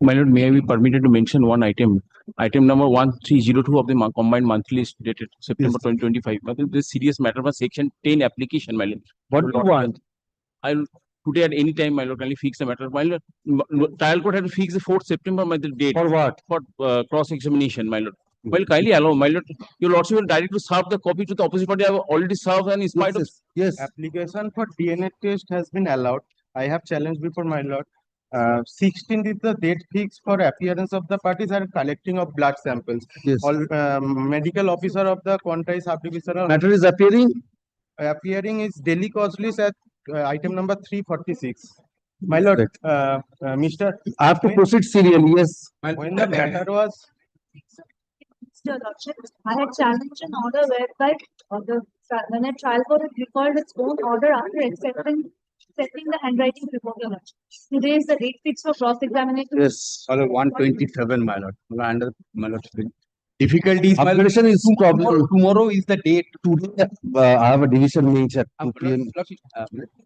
My lord, may I be permitted to mention one item? Item number 1302 of the combined monthly list dated September 2025. This serious matter was section 10 application, my lord. What do you want? I'll today at any time, my lord, kindly fix the matter. My lord, trial court had to fix the 4th September by the date. For what? For cross-examination, my lord. Well, kindly allow, my lord, your lordship will directly serve the copy to the opposite party. I have already served, and in spite of Yes. Application for DNA test has been allowed. I have challenged before my lord. 16th is the date fixed for appearance of the parties and collecting of blood samples. Yes. All medical officer of the Quantai sub-divisional Matter is appearing. Appearing is daily cause list at item number 346. My lord, Mr. I have to proceed serially. Yes. When the matter was Mr. Lordship, I had challenged an order whereby when a trial court had recalled its own order after accepting the handwriting report. Today is the date fixed for cross-examination. Yes. 127, my lord. My lord. Difficulties. Arbitration is problem. Tomorrow is the date. Today, I have a division nature. 2 p.m.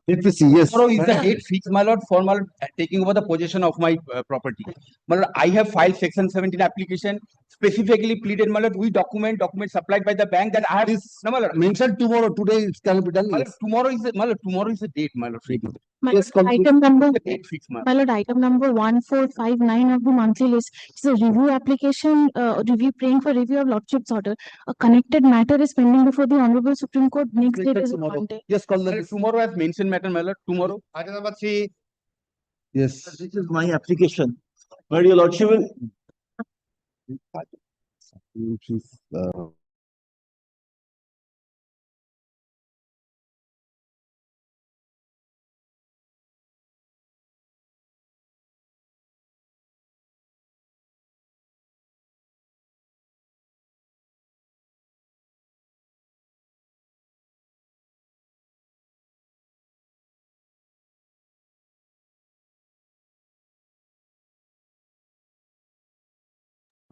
Let me see. Yes. Tomorrow is the date fixed, my lord, for my lord, taking over the possession of my property. My lord, I have filed section 17 application, specifically pleaded, my lord, we document supplied by the bank that I have This no, my lord. mentioned tomorrow. Today it can be done. My lord, Yes. tomorrow is the date, my lord. Yes, Item number, The date fixed, my lord. my lord, item number 1459 of the monthly list is a review application, praying for review of lordship's order. A connected matter is pending before the Honorable Supreme Court. Next date is Tomorrow. appointed. Yes, call My lord, the. tomorrow as mentioned matter, my lord. Tomorrow. item number 3. Yes. This is my application. Where your lordship will.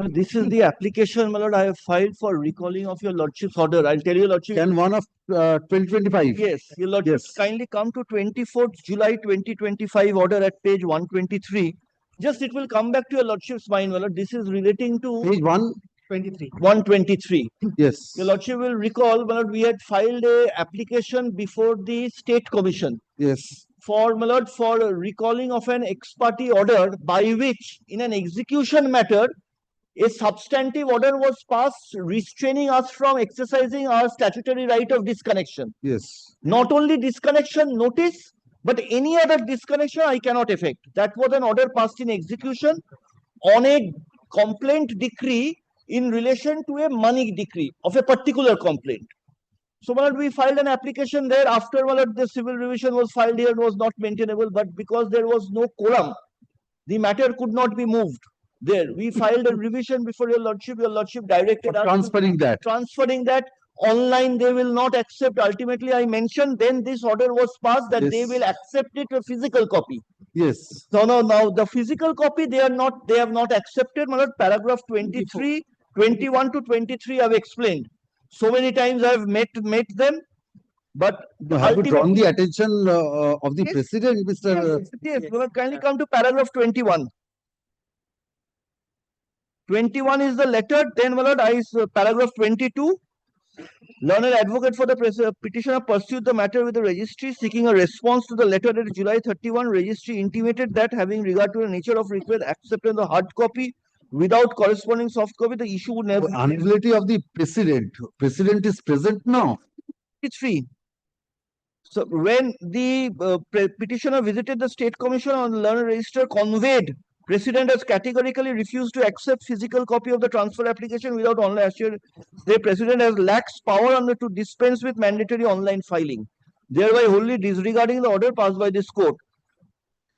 This is the application, my lord, I have filed for recalling of your lordship's order. I'll tell you, lordship. Can one of 2025? Yes, your lordship, Yes. kindly come to 24th July 2025 order at page 123. Just it will come back to your lordship's mind, my lord. This is relating to Page 1. 123. Yes. Your lordship will recall, my lord, we had filed a application before the State Commission Yes. for, my lord, for recalling of an ex parte order by which in an execution matter a substantive order was passed restraining us from exercising our statutory right of disconnection. Yes. Not only disconnection notice, but any other disconnection I cannot effect. That was an order passed in execution on a complaint decree in relation to a money decree of a particular complaint. So, my lord, we filed an application there. After, my lord, the civil revision was filed here, it was not maintainable, but because there was no quorum, the matter could not be moved. There, we filed a revision before your lordship directed us Transferring that. transferring that online. They will not accept. Ultimately, I mentioned then this order was passed that they Yes. will accept it a physical copy. Yes. So now the physical copy they have not accepted. My lord, paragraph 23, 21 to 23 I've explained. So many times I've met them, but Have you drawn ultimately- the attention of the Yes. president, Mr. Yes, my lord, kindly come to paragraph 21. 21 is the letter. Then, my lord, paragraph 22. Learned advocate for the petitioner pursued the matter with the registry, seeking a response to the letter dated July 31. Registry intimated that, having regard to the nature of request, accepting the hard copy without corresponding soft copy, the issue would never be Unavailability of the president. President is present now. 23. So, when the petitioner visited the State Commission on the Learned Register, conveyed President has categorically refused to accept physical copy of the transfer application without online assurance. The President has lacks power to dispense with mandatory online filing, thereby wholly disregarding the order passed by this court.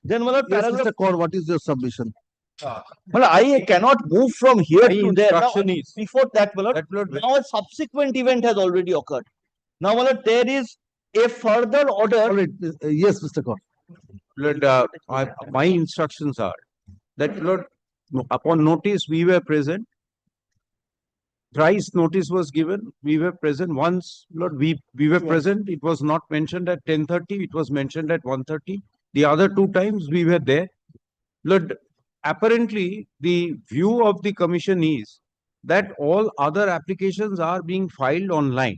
Then, my lord, Yes, paragraph. Mr. Kaur, what is your submission? Well, I cannot move from here My to there. Now, instruction is before that, my lord, that, Lord, now a subsequent event has already occurred. Now, my lord, there is a further order. All right. Yes, Mr. Kaur. Lord, my instructions are that, Lord, upon notice, we were present. Thrice notice was given. We were present once, Lord. We were present. It was not mentioned at 10:30. It was mentioned at 1:30. The other 2 times we were there, Lord. apparently the view of the commission is that all other applications are being filed online.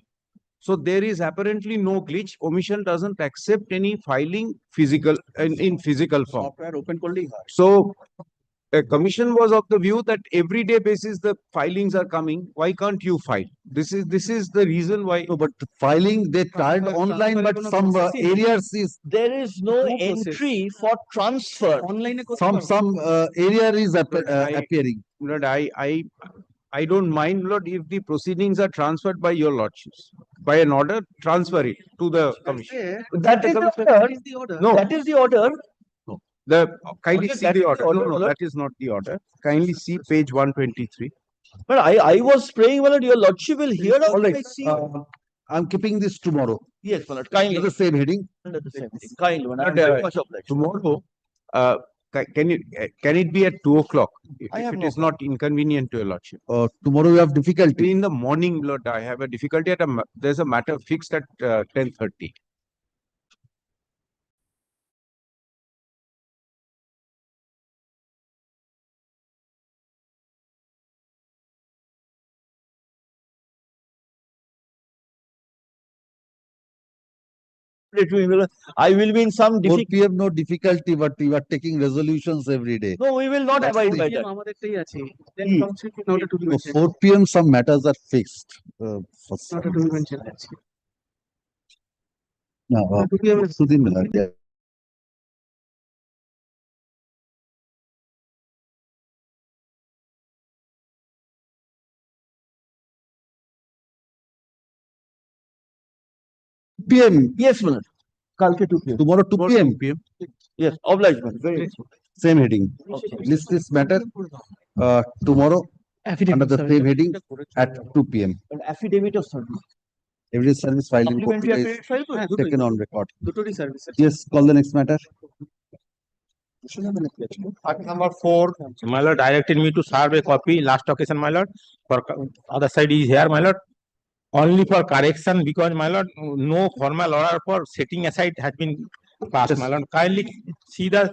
So there is apparently no glitch. Commission doesn't accept any filing in physical form. Software open করলেই হয়। So a commission was of the view that everyday basis the filings are coming. Why can't you file? This is the reason why. No, but filing they tried online, but some areas is There is no entry for transfer. some area is I- appearing. Lord, I don't mind, Lord, if the proceedings are transferred by your lordships. By an order, transfer it to the commission. That is the order. No, That is the order. kindly Okay, see that the is the order. order, No, my lord. that is not the order. Kindly see page 123. But I was praying, my lord, your lordship will hear out. All right, I see. I'm keeping this tomorrow. Yes, my lord, kindly. Under the same heading. Under the same thing. Kindly, man. I'm But, very much obliged. Tomorrow, can it be at 2 o'clock? I have If it no is not inconvenient to your lordship. Tomorrow we have difficulty. In the morning, Lord, I have a difficulty there's a matter fixed at 10:30. I will be in some 4 difficult. PM, no difficulty, but we are taking resolutions every day. No, we will not That's abide the- by that. No, 4 PM, some matters are fixed. For some- No, Sudhin Miller, yeah. PM, Yes, my lord. কালকে 2 p.m. tomorrow 2 PM, Yes, obliged, man. Very much. same heading. List this matter, tomorrow under the same heading at 2 PM. An affidavit of service. Every service filed in Supplementary Calcutta affidavit file করে? is taken on record. দুটোরই service আছে। Yes, call the next matter. Fact number 4, my lord directed me to serve a copy last occasion, my lord. For other side is here, my lord. Only for correction because, my lord, no formal order for setting aside has been passed, my lord. Kindly see the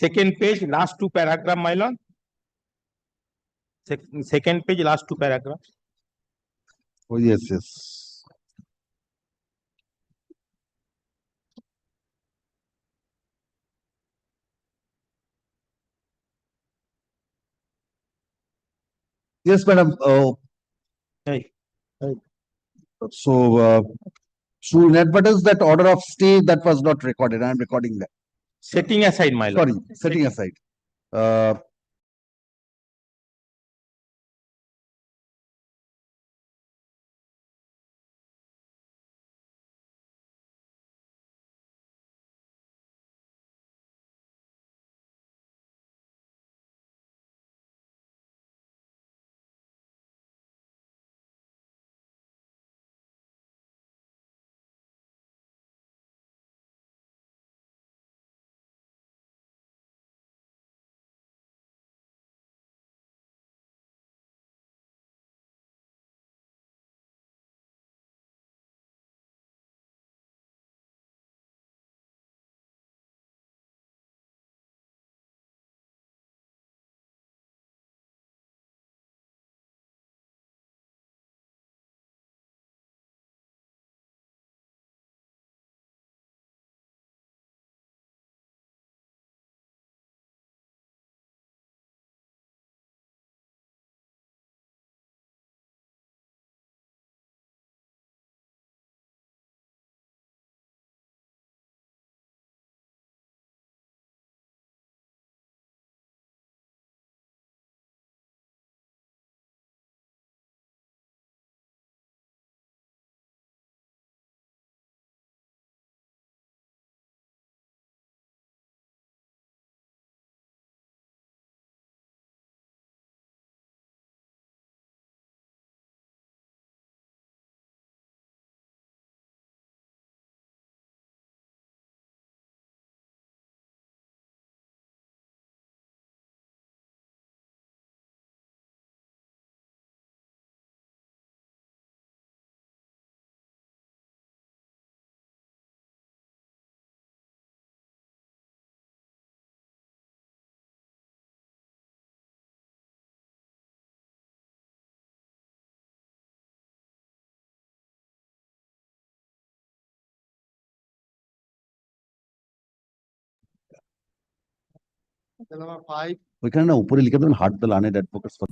second page, last 2 paragraph, my lord. Second page, last 2 paragraph. Oh, yes, yes. Yes, madam. Hey. So, through inadvertence, that order of stay that was not recorded. I am recording that. Setting aside, my lord. Sorry, setting aside. Uh, Number 5. ওইখানে না উপরে লিখে দেবেন heart the learned advocates for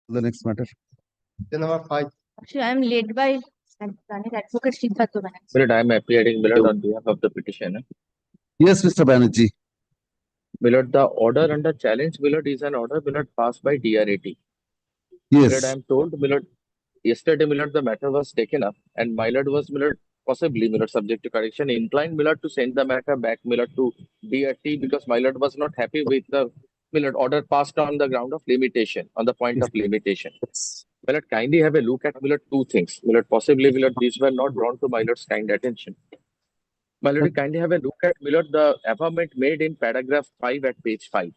the next matter. Number 5. Actually, I am led by advocate Siddhartha Banerjee. Milord, I am appearing, Milord, on behalf of the petitioner. Yes, Mr. Banerjee. Milord, the order under challenge, Milord, is an order, Milord, passed by DRAT. Milord, I Yes. am told, Milord, yesterday, Milord, the matter was taken up, and Milord was, Milord, possibly, Milord, subject to correction, inclined, Milord, to send the matter back, Milord, to DRT because Milord was not happy with the, Milord, order passed on the ground of limitation, on the point of limitation. Milord, kindly have a look at, Milord, two things. Milord, possibly, Milord, these were not drawn to Milord's kind attention. Milord, kindly have a look at, Milord, the amendment made in paragraph 5 at page 5.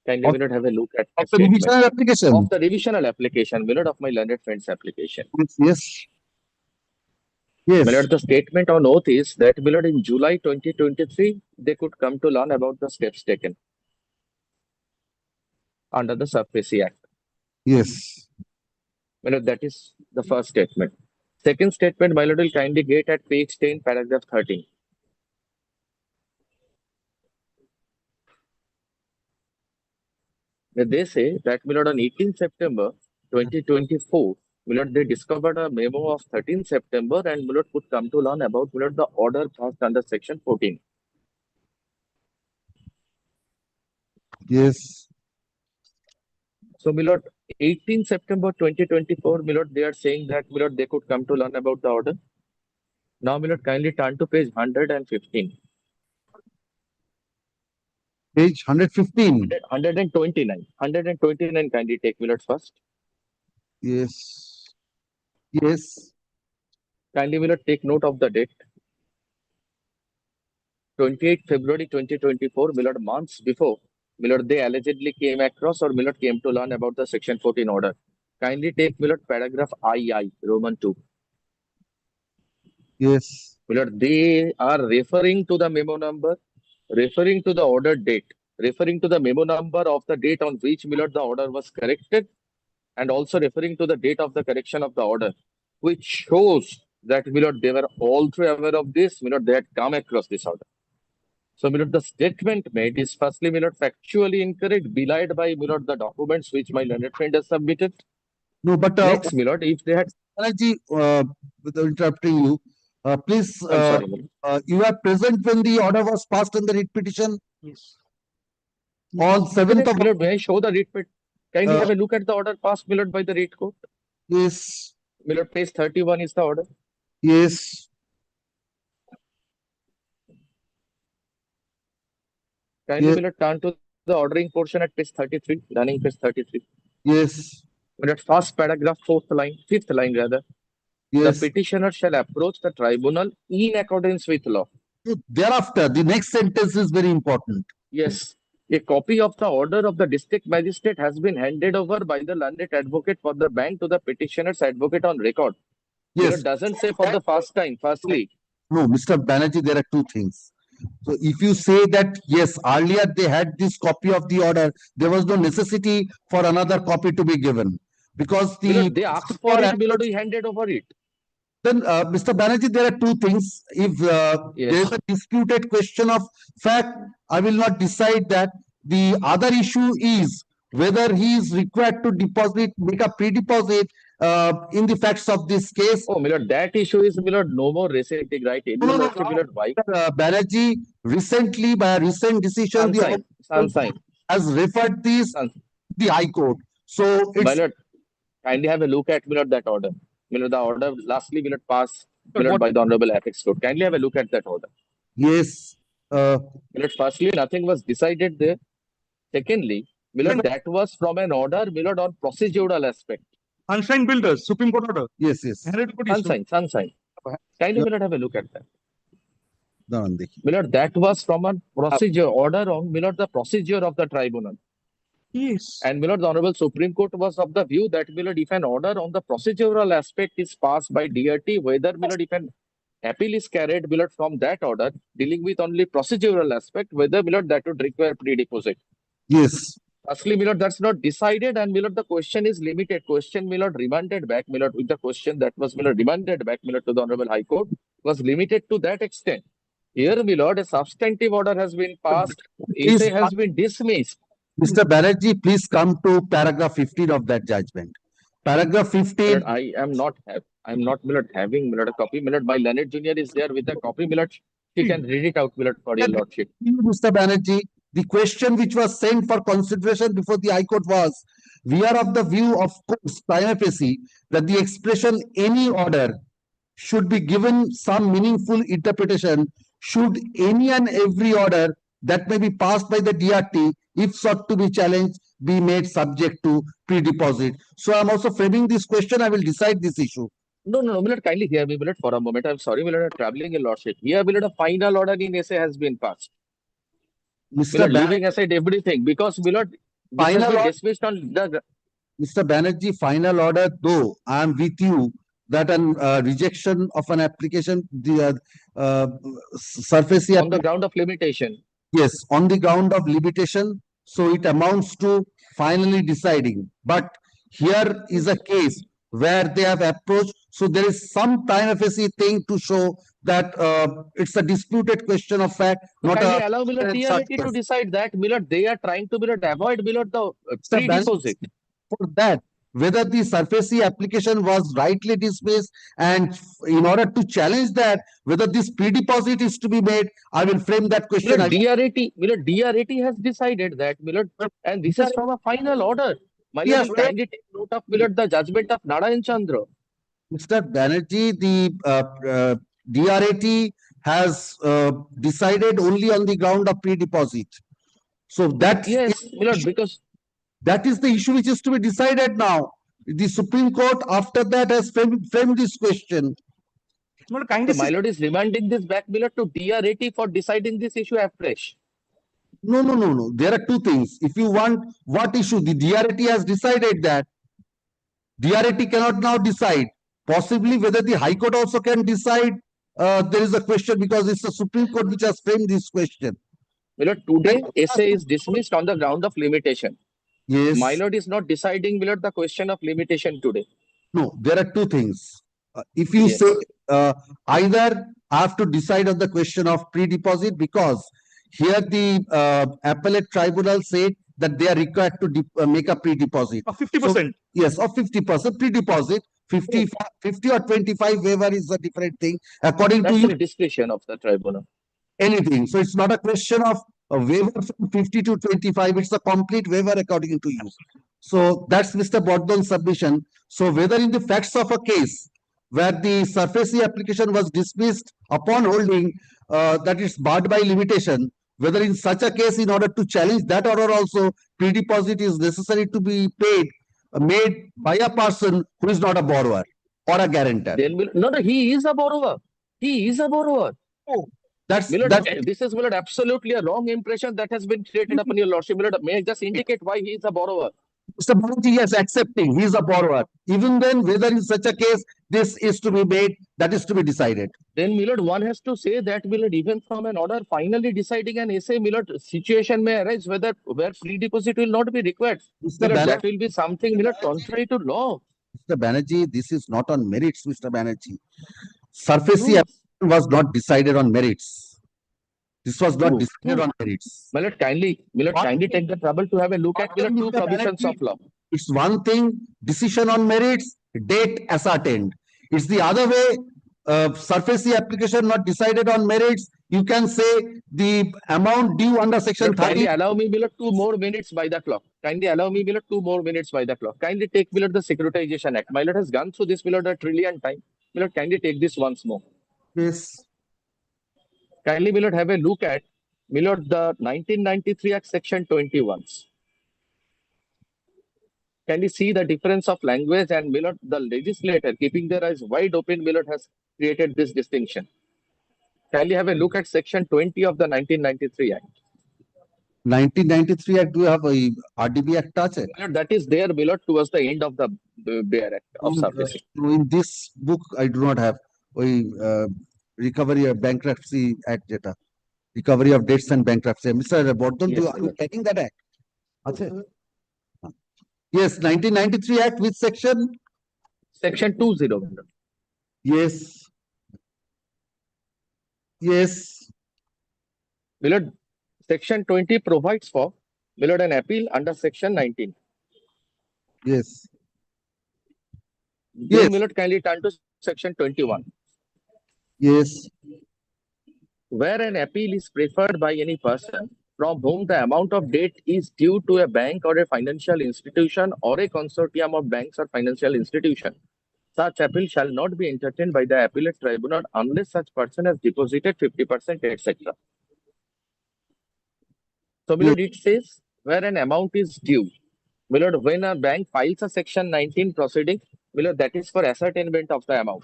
Kindly, Of- Milord, have a look at Of the revisional application. of the revisional application, Milord, of my learned friend's application. Yes. Yes. Milord, the statement on oath is that, Milord, in July 2023, they could come to learn about the steps taken under the SARFAESI Act. Yes. Milord, that is the first statement. Second statement, Milord, will kindly get at page 10, paragraph 13. They say that, Milord, on 18 September 2024, Milord, they discovered a memo of 13 September and Milord could come to learn about, Milord, the order passed under section 14. Yes. So, Milord, 18 September 2024, Milord, they are saying that, Milord, they could come to learn about the order. Now, Milord, kindly turn to page 115. Page 115. 129. 129, kindly take, Milord, first. Yes. Yes. Kindly, Milord, take note of the date. 28 February 2024, Milord, months before, Milord, they allegedly came across or Milord came to learn about the section 14 order. Kindly take, Milord, paragraph II, Roman 2. Yes. Milord, they are referring to the memo number, referring to the order date, referring to the memo number of the date on which, Milord, the order was corrected, and also referring to the date of the correction of the order, which shows that, Milord, they were all three aware of this, Milord, they had come across this order. So, Milord, the statement made is firstly, Milord, factually incorrect, belied by, Milord, the documents which my learned friend has submitted. No, but Next, Milord, if they had, Banerjee, without interrupting you, please, I'm sorry, Milord. you are present when the order was passed on the writ petition Yes. on 7th of Milord, may I show the writ pet? Kindly Uh, have a look at the order passed, Milord, by the writ court. Yes. Milord, page 31 is the order. Yes. Kindly, Yes. Milord, turn to the ordering portion at page 33, running page 33. Yes. Milord, first paragraph, fifth line rather. The Yes. petitioner shall approach the tribunal in accordance with law. So thereafter, the next sentence is very important. Yes, a copy of the order of the district magistrate has been handed over by the learned advocate for the bank to the petitioner's advocate on record. Yes. It doesn't say for the first time, firstly. No, Mr. Banerjee, there are two things. So if you say that, yes, earlier they had this copy of the order, there was no necessity for another copy to be given. Because Milord, the they asked for it, Milord, we handed over it. then, Mr. Banerjee, there are two things. If Yes. there is a disputed question of fact, I will not decide that. The other issue is whether he is required to deposit, make a pre-deposit in the facts of this case. Oh, Milord, that issue is, Milord, no more reciting, right? Anyone also, Milord, why? Banerjee, recently, by a recent decision, the Sunshine. has referred this to the High Court. So it's Milord, kindly have a look at, Milord, that order. Milord, the order lastly, Milord, passed, Milord, by the Honorable Apex Court. Kindly have a look at that order. yes. Milord, firstly, nothing was decided there. Secondly, Milord, that was from an order, Milord, on procedural aspect. Sunshine Builders, Supreme Court order. Yes, yes. Sunshine. Kindly, Milord, have a look at that. দাঁড়ান দেখি। Milord, that was from a procedure order on, Milord, the procedure of the tribunal. Yes. And, Milord, the Honorable Supreme Court was of the view that, Milord, if an order on the procedural aspect is passed by DRT, whether, Milord, if an appeal is carried, Milord, from that order, dealing with only procedural aspect, whether, Milord, that would require pre-deposit. Yes. Firstly, Milord, that's not decided, and, Milord, the question is limited. Question, Milord, remanded back, Milord, with the question that was, Milord, remanded back, Milord, to the Honorable High Court, was limited to that extent. Here, my lord, a substantive order has been passed. Please, Essay has been dismissed. Mr. Banerjee, please come to paragraph 15 of that judgment. Paragraph 15. My lord, I'm not, my lord, having, my lord, a copy. My lord, my learned junior is there with the copy. My lord, he can read it out, my lord, for your lordship. Mr. Banerjee, the question which was sent for consideration before the High Court was, we are of the view of course, prima facie, that the expression any order should be given some meaningful interpretation should any and every order that may be passed by the DRT, if sought to be challenged, be made subject to pre-deposit. So I'm also framing this question. I will decide this issue. No, my lord, kindly hear me, my lord, for a moment. I'm sorry, my lord, I'm traveling your lordship. Here, my lord, a final order in essay has been passed. My Mr. lord, Banerjee, leaving aside everything, because, my lord, this has Final been order- dismissed on the, Mr. Banerjee, final order, though I am with you that an rejection of an application, the SARFAESI on the ground of limitation. yes, on the ground of limitation, so it amounts to finally deciding. But here is a case where they have approached, so there is some prima facie thing to show that it's a disputed question of fact, not Kindly a. allow, my lord, DRT to decide that, my lord, they are trying to, my lord, avoid, my lord, the Sir, pre-deposit. For that, whether the SARFAESI application was rightly dismissed, and in order to challenge that, whether this pre-deposit is to be made, I will frame that question. My lord, DRT has decided that, my lord, and this is from a final order. My lord, Yes, you kindly take note of, my lord, the judgment of Narayan Chandra. Mr. Banerjee, the DRAT has decided only on the ground of pre-deposit. So that Yes, my lord, because that is the issue which is to be decided now. The Supreme Court after that has framed this question. my lord is remanding this back, my lord, to DRT for deciding this issue afresh. No. There are two things. If you want what issue, the DRT has decided that. DRT cannot now decide. Possibly whether the High Court also can decide. There is a question because it's the Supreme Court which has framed this question. My lord, today essay is dismissed on the ground of limitation. Yes. My lord is not deciding, my lord, the question of limitation today. No, there are two things. If you Yes. say either I have to decide on the question of pre-deposit because here the appellate tribunal said that they are required to make a pre-deposit. Of 50%. Yes, of 50% pre-deposit. 50 or 25 waiver is a different thing. According That's to you, the discretion of the tribunal. anything. So it's not a question of a waiver from 50 to 25. It's a complete waiver according to you. So that's Mr. Bordon's submission. So whether in the facts of a case where the SARFAESI application was dismissed upon holding that it's barred by limitation, whether in such a case in order to challenge that order also pre-deposit is necessary to be made by a person who is not a borrower or a guarantor. Then no, he is a borrower. He is a borrower. That's My lord, this is, my lord, absolutely a wrong impression that has been created upon your lordship. My lord, may I just indicate why he is a borrower? Mr. Banerjee, yes, accepting, he is a borrower. Even then, whether in such a case, this is to be made, that is to be decided. Then, my lord, one has to say that, my lord, even from an order finally deciding an essay, my lord, situation may arise where pre-deposit will not be required. My lord, that will be something, my lord, contrary to law. Mr. Banerjee, this is not on merits, Mr. Banerjee. SARFAESI was not decided on merits. This was not decided on merits. My lord, kindly take the trouble to have a look at, my lord, two provisions of law. It's one thing, decision on merits, date ascertained. It's the other way, SARFAESI application not decided on merits. You can say the amount due under section 30. Kindly allow me, my lord, 2 more minutes by the clock. Kindly allow me, my lord, 2 more minutes by the clock. Kindly take, my lord, the Securitization Act. My lord has gone through this, my lord, a trillion time. My lord, kindly take this once more. Yes. Kindly, my lord, have a look at, my lord, the 1993 Act section 21. Kindly see the difference of language, and, my lord, the legislator, keeping their eyes wide open, my lord, has created this distinction. Kindly have a look at section 20 of the 1993 Act. 1993 Act, do you have a RDB Act touch it? That is there, my lord, towards the end of the Bear Act of SARFAESI. In this book, I do not have Recovery of Bankruptcy Act data. Recovery of debts and bankruptcy. Mr. Bordon, Yes, are you taking that act? Yes, 1993 Act, which section? Section 20. Yes. Yes. my lord, section 20 provides for, my lord, an appeal under section 19. Yes. Then, Yes. my lord, kindly turn to section 21. Yes. Where an appeal is preferred by any person from whom the amount of debt is due to a bank or a financial institution or a consortium of banks or financial institution, such appeal shall not be entertained by the appellate tribunal unless such person has deposited 50%, etc. So, my lord, it says where an amount is due. My lord, when a bank files a section 19 proceeding, my lord, that is for ascertainment of the amount.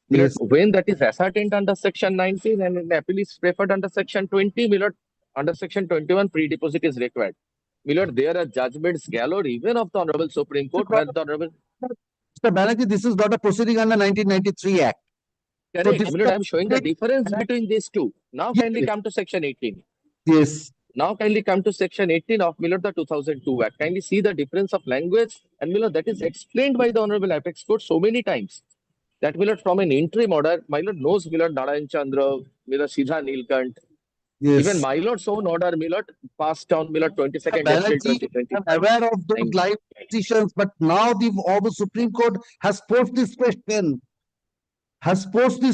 My lord, Yes. when that is ascertained under section 19 and an appeal is preferred under section 20, my lord, under section 21, pre-deposit is required. My lord, there are judgments galore even of the Honorable Supreme Court where the Honorable. Mr. Banerjee, this is not a proceeding under 1993 Act. Correct. this My lord, is- I am showing the difference between these two. Now, kindly Yes. come to section 18. Yes. Now, kindly come to section 18 of Miller, the 2002 Act. Kindly see the difference of language and Miller that is explained by the Honorable Apex Court so many times. That Miller from an interim order, my lord knows Miller Narayan Chandra, Miller Sidha Nilkant, Yes. even my lord's own order, Miller passed on Miller 22nd April Banerjee, 2020. I'm aware of those Thank- live decisions, but now the Supreme Court has posed this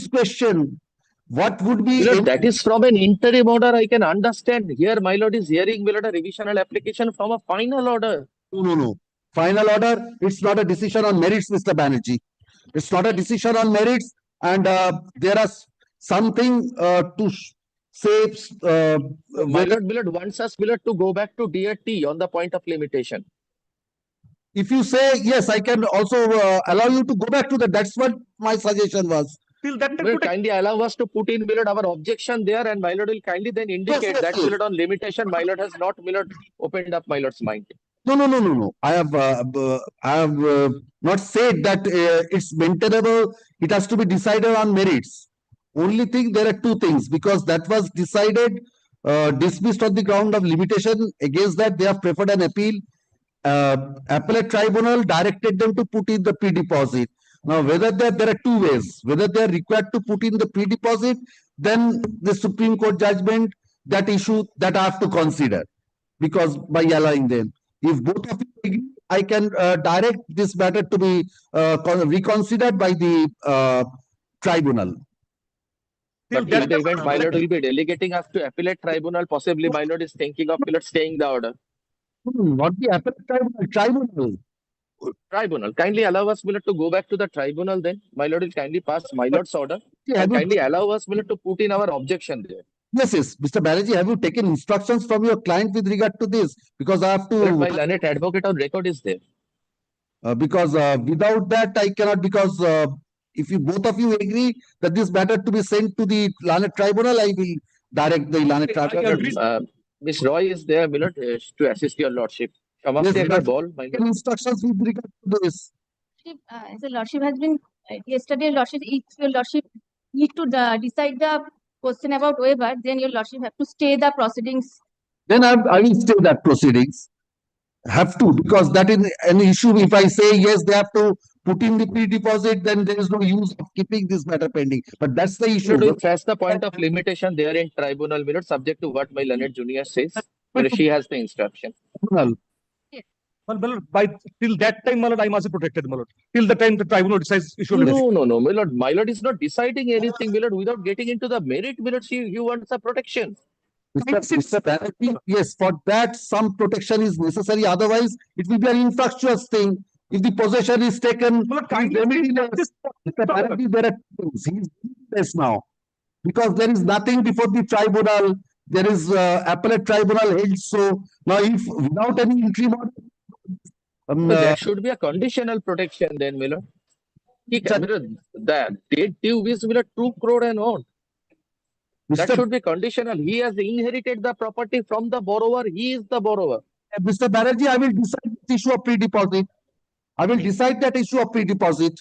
question. What would be Miller, any- that is from an interim order. I can understand. Here, my lord is hearing Miller a revisional application from a final order. No. Final order, it's not a decision on merits, Mr. Banerjee. It's not a decision on merits, and there are something to say My lord, Miller wants us Miller to go back to DRT on the point of limitation. if you say yes, I can also allow you to go back to that. That's what my suggestion was. Till that time, Will kindly allow us to put in Millard our objection there, and my lord will kindly then indicate yes, that yes. Millard on limitation, my lord has not Millard opened up my lord's mind. No. I have not said that it's maintainable. It has to be decided on merits. Only thing, there are two things, because that was decided, dismissed on the ground of limitation. Against that, they have preferred an appeal. Appellate tribunal directed them to put in the pre-deposit. Now, whether there are two ways, whether they are required to put in the pre-deposit, then the Supreme Court judgment, that issue that I have to consider, because by allowing them. If both of you agree, I can direct this matter to be reconsidered by the tribunal. till But in that the time, event my lord will be delegating us to appellate tribunal, possibly my lord is thinking of Millard staying the order. Not the appellate tribunal. Tribunal, kindly allow us Millard to go back to the tribunal then. My lord will kindly pass my lord's order Yeah, and kindly allow us Millard to put in our objection there. Yes. Mr. Banerjee, have you taken instructions from your client with regard to this? Because I have Millard, my to, learned advocate on record is there. because without that, I cannot, because if you both of you agree that this matter to be sent to the learned tribunal, I will direct the learned tribunal. agree. Miss Roy is there, Millard, to assist your lordship. Come up Yes, there, but- ball, my lord. Taken instructions with regard to this. The Lordship has been, yesterday Lordship, if your Lordship need to decide the question about waiver, then your Lordship have to stay the proceedings. Then I will stay that proceedings. Have to, because that is an issue. If I say yes, they have to put in the pre-deposit, then there is no use of keeping this matter pending. But that's the issue. Millard will press the point of limitation there in tribunal, Millard, subject to what my learned junior says. Millard, she has the instruction. Tribunal. Well, by till that time, my lord, I must be protected, my lord. Till the time the tribunal decides issue of limitation. No, Millard. My lord is not deciding anything, Millard, without getting into the merit, Millard. You want the protection. Mr. Banerjee, yes, for that some protection is necessary. Otherwise, it will be an infructuous thing. If the possession is taken, My lord, it is kindly remediless. this- Mr. Banerjee, there are things. He is this now, because there is nothing before the tribunal. There is appellate tribunal held. So now, if without any interim order, So that should be a conditional protection then, Millard. Millard, the debt due is Millard 2 crore and on. That Mr. should be conditional. He has inherited the property from the borrower. He is the borrower. Mr. Banerjee, I will decide the issue of pre-deposit. I will decide that issue of pre-deposit.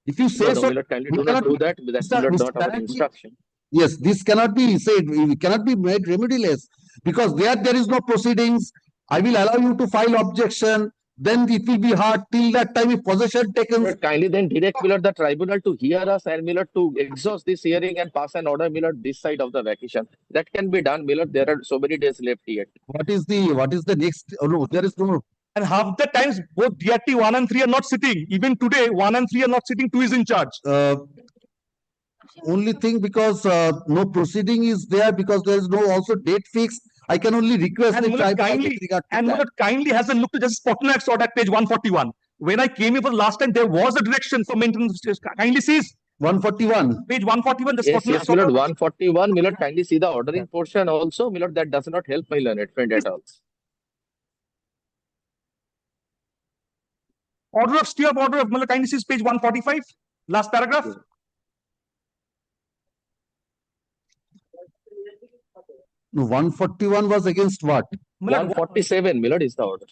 If you say No, so, Millard, kindly we do not cannot- do that. That's Mr. Millard, not our Banerjee, instruction. yes, this cannot be said. It cannot be made remediless, because there is no proceedings. I will allow you to file objection. then it will be hard till that time if possession taken. But kindly then direct the tribunal to hear us and to exhaust this hearing and pass an order this side of the vacation. That can be done, There are so many days left yet. What is the next? Oh no, there is no. And half the times both DRT 1 and 3 are not sitting. Even today, 1 and 3 are not sitting, 2 is in charge. Only thing because no proceeding is there because there is no also date fixed. I can only request And the Mullah tribunal kindly, with regard to and that. Mullah kindly has a look to just Spotnak's order at page 141. When I came here for the last time, there was a direction for maintenance. Kindly sees 141. page 141. The Yes, Spotnak's Milord, order. 141, kindly see the ordering portion also, that does not help my learned friend at all. Order of stay of order of Mullah kindly sees page 145. Last paragraph. No, 141 was against what? Mullah, 147, is the order.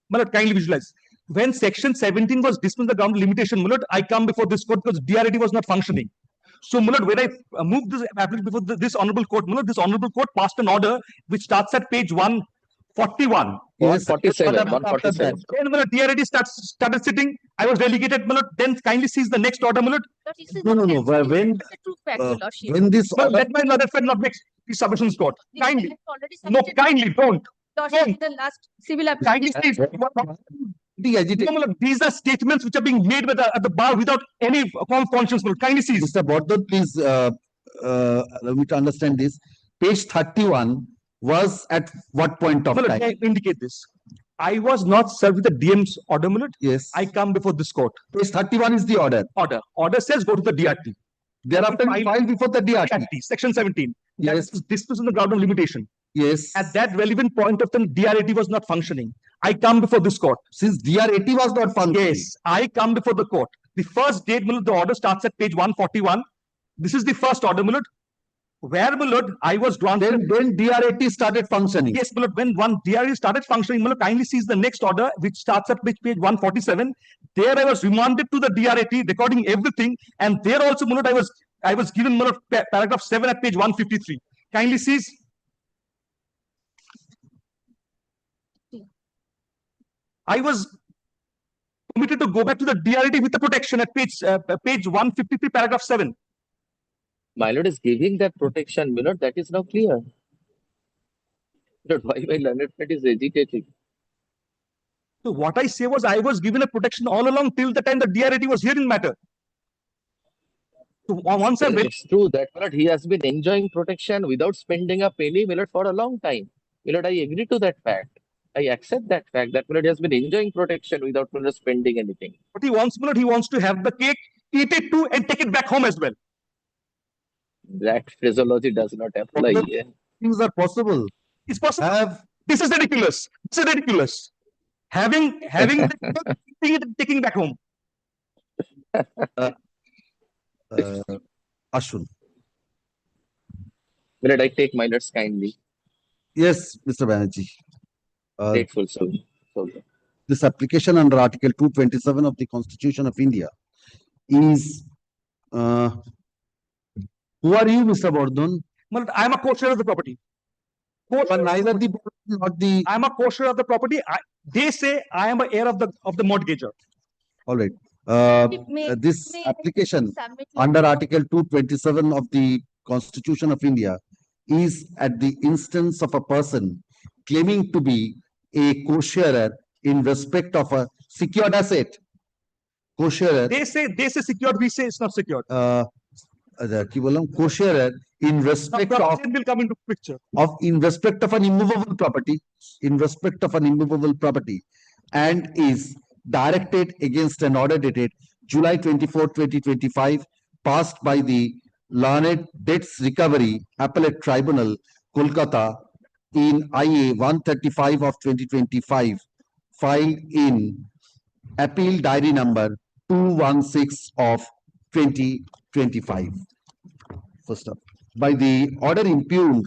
Mullah, kindly visualize. When section 17 was dismissed the ground limitation, Mullah, I come before this court because DRT was not functioning. So, Mullah, when I moved this application before this honorable court, Mullah, this honorable court passed an order which starts at page 141. Yes, 147, what happened after 147. that? Then Mullah, DRT started sitting. I was delegated, Mullah. Then kindly sees the next order, Mullah. No. When this Well, order, let my learned friend not make these submissions court. Kindly. No, kindly don't. The last civil Kindly application. please. the agitation. No, Mullah, these are statements which are being made at the bar without any form of conscience. Mullah. Kindly sees. Mr. Bordon, please allow me to understand this. Page 31 was at what point of Mullah, time? I indicate this. I was not served with the DM's order, Mullah. Yes. I come before this court. Page 31 is the order. Order says go to the DRT. Thereafter, we file before the DRT. DRT, section 17. Yes. That is dismissed on the ground of limitation. Yes. At that relevant point of time, DRT was not functioning. I come before this court. Since DR80 was not functioning. Yes, I come before the court. The first date, Mullah, the order starts at page 141. This is the first order, Mullah. Where, Mullah, I was granted. Then DR80 started functioning. Yes, Mullah, when one DRT started functioning, Mullah, kindly sees the next order, which starts at page 147. There I was remanded to the DRT, recording everything. And there also, Mullah, I was given, Mullah, paragraph 7 at page 153. Kindly sees. I was permitted to go back to the DRT with the protection at page 153, paragraph 7. My lord is giving that protection, that is now clear. Why my learned friend is agitating? So what I say was I was given a protection all along till the time the DRT was hearing matter. So once I went, It's true that he has been enjoying protection without spending a penny, for a long time. I agree to that fact. I accept that fact that he has been enjoying protection without spending anything. what he wants, Mullah, he wants to have the cake, eat it too, and take it back home as well. That phraseology does not apply Problem- here. Things are possible. It's possible. Have This is ridiculous. This is ridiculous. Having the eating it and taking back home. Ashwin. I take my lords kindly. Yes, Mr. Banerjee. Grateful, sir. This application under Article 227 of the Constitution of India is who are you, Mr. Bordon? Mullah, I am a co-share of the property. But neither the not the I am a co-share of the property. They say I am an heir of the mortgager. all right. May- This may- application Submit under Article 227 of the Constitution of India is at the instance of a person claiming to be a co-sharer in respect of a secured asset. Co-sharer, They say secured. We say it's not secured. কি বললাম? Co-sharer in Now, respect of property will come into picture. in respect of an immovable property, and is directed against an order dated July 24, 2025, passed by the Learned Debts Recovery Appellate Tribunal, Kolkata, in IA 135 of 2025, filed in Appeal Diary number 216 of 2025. First up, by the order impugned,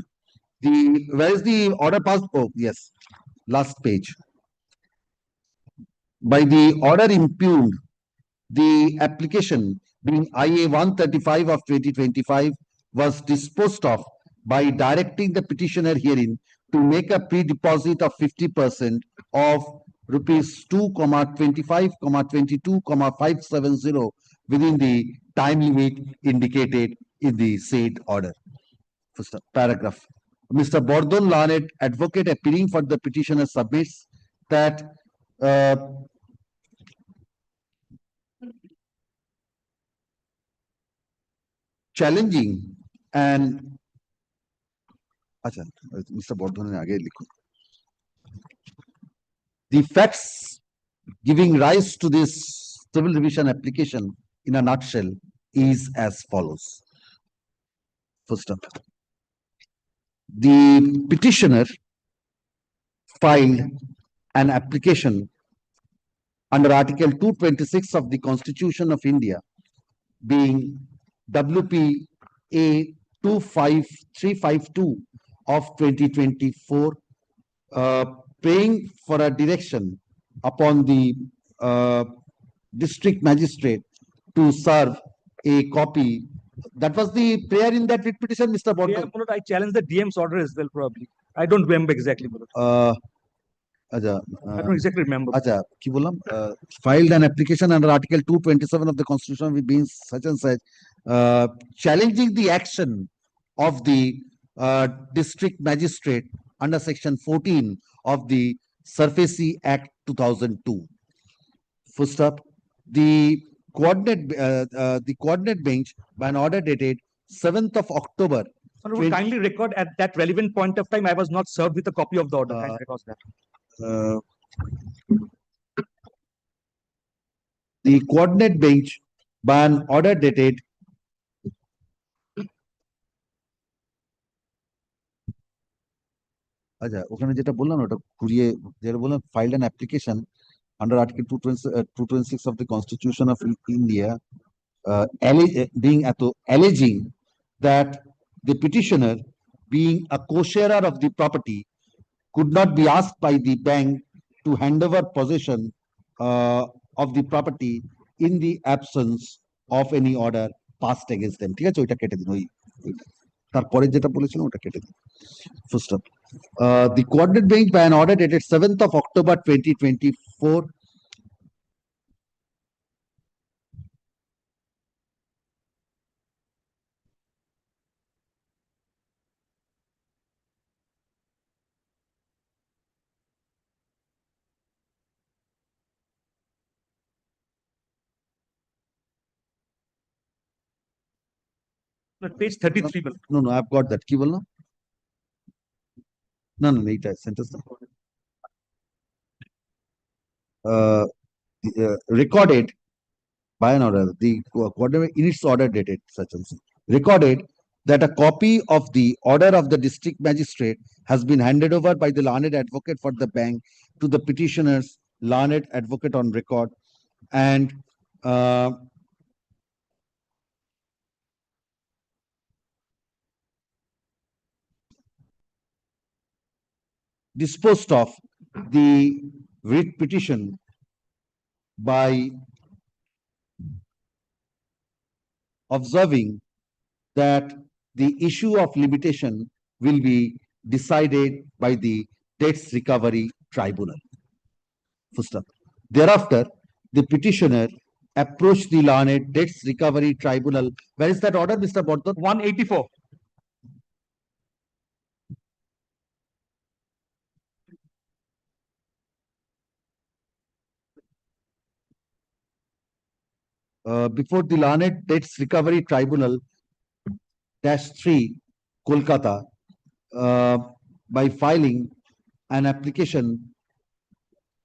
where is the order passed? Oh, yes, last page. By the order impugned, the application being IA 135 of 2025 was disposed of by directing the petitioner herein to make a pre-deposit of 50% of rupees 2,25,22,570 within the time limit indicated in the said order. First paragraph. Mr. Bordon, learned advocate appearing for the petitioner, submits that challenging and Mr. Bordon the facts giving rise to this civil revision application in a nutshell is as follows. First up, the petitioner filed an application under Article 226 of the Constitution of India, being WPA 25352 of 2024, praying for a direction upon the district magistrate to serve a copy. That was the prayer in that writ petition, Mr. Yeah, Bordon. Mulot, I challenge the DM's order as well, probably. I don't remember exactly, Mulot. I don't exactly remember. কি বললাম? Filed an application under Article 227 of the Constitution, which means such and such, challenging the action of the district magistrate under Section 14 of the SARFAESI Act 2002. First up, the coordinate bench, by an order dated 7th of October. Would kindly record at that relevant point of time, I was not served with a copy of the order. Kindly record that. The coordinate bench, by an order dated ওখানে যেটা বললাম ওটা ঘুরিয়ে যেটা বললাম, filed an application under Article 226 of the Constitution of India, alleging that the petitioner, being a co-sharer of the property, could not be asked by the bank to hand over possession of the property in the absence of any order passed against them. ঠিক আছে, ওইটা কেটে দিন, তারপরে যেটা বলেছিলাম ওটা কেটে দিন। First up, the coordinate bench, by an order dated 7th of October 2024, Page 33. No, I've got that. কি বললাম? No, এইটা sentence না। Recorded by an order, the coordinate in its order dated such and such, recorded that a copy of the order of the district magistrate has been handed over by the learned advocate for the bank to the petitioner's learned advocate on record, and disposed of the writ petition by observing that the issue of limitation will be decided by the debts recovery tribunal. First up, thereafter, the petitioner approached the learned debts recovery tribunal. Where is that order, Mr. Bordon? 184. Before the learned debts recovery tribunal -3 Kolkata, by filing an application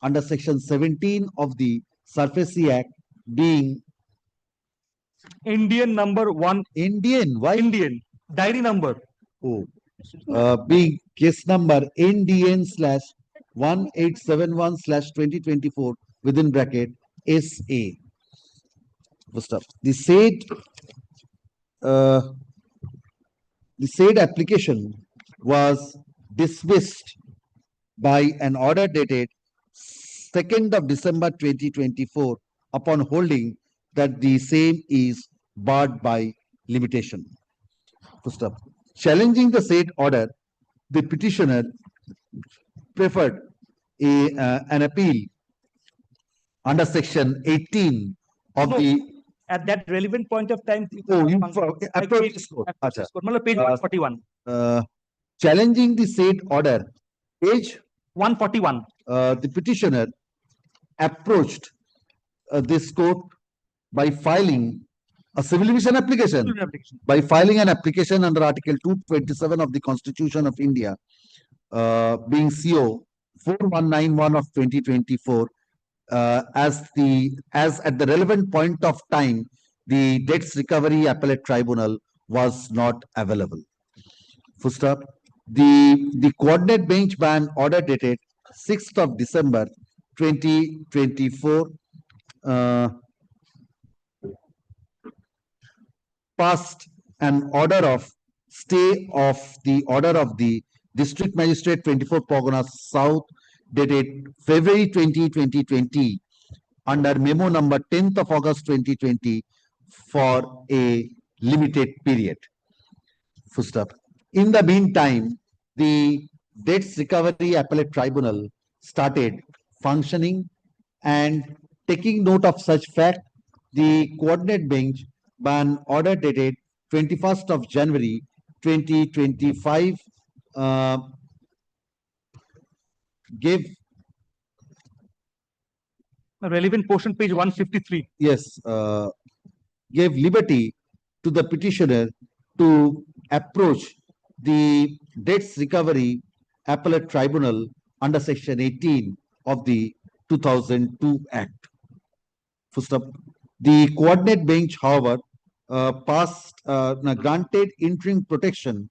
under Section 17 of the SARFAESI Act, being Indian number 1. Indian, why Indian diary number. Oh, being case number NDN/1871/2024 within bracket SA. First up, the said application was dismissed by an order dated 2nd of December 2024 upon holding that the same is barred by limitation. First up, challenging the said order, the petitioner preferred an appeal under section 18 of No. the, At that relevant point of time. oh, you Like approach page- this court. approach Acha. this court. Matlab page Uh, 141. Challenging the said order, page 141. the petitioner approached this court by filing a civil division application. Application. By filing an application under Article 227 of the Constitution of India, being CO 4191 of 2024, as at the relevant point of time, the debts recovery appellate tribunal was not available. Full stop. The coordinate bench ban order dated 6th of December 2024 passed an order of stay of the order of the District Magistrate 24 Parganas South dated February 20, 2020 under memo number 10th of August 2020 for a limited period. Full stop. In the meantime, the Debts Recovery Appellate Tribunal started functioning, and taking note of such fact, the coordinate bench ban order dated 21st of January 2025 gave, The relevant portion, page 153. yes, gave liberty to the petitioner to approach the Debts Recovery Appellate Tribunal under section 18 of the 2002 Act. Full stop. The coordinate bench, however, granted interim protection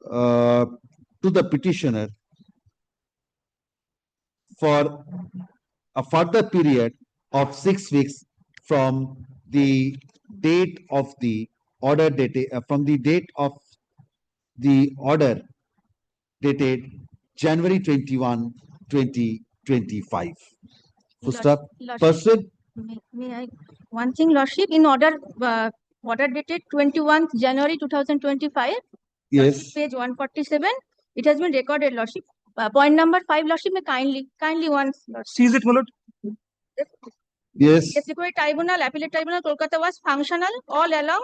to the petitioner for a further period of 6 weeks from the date of the order dated, from the date of the order dated January 21, 2025. Full stop. Person, May I, one thing, Lordship, in order dated 21st January 2025, yes, page 147, it has been recorded, Lordship. Point number 5, Lordship, may kindly once. Seize it, my lord. yes, Yes, Tribunal, Appellate Tribunal, Kolkata was functional all along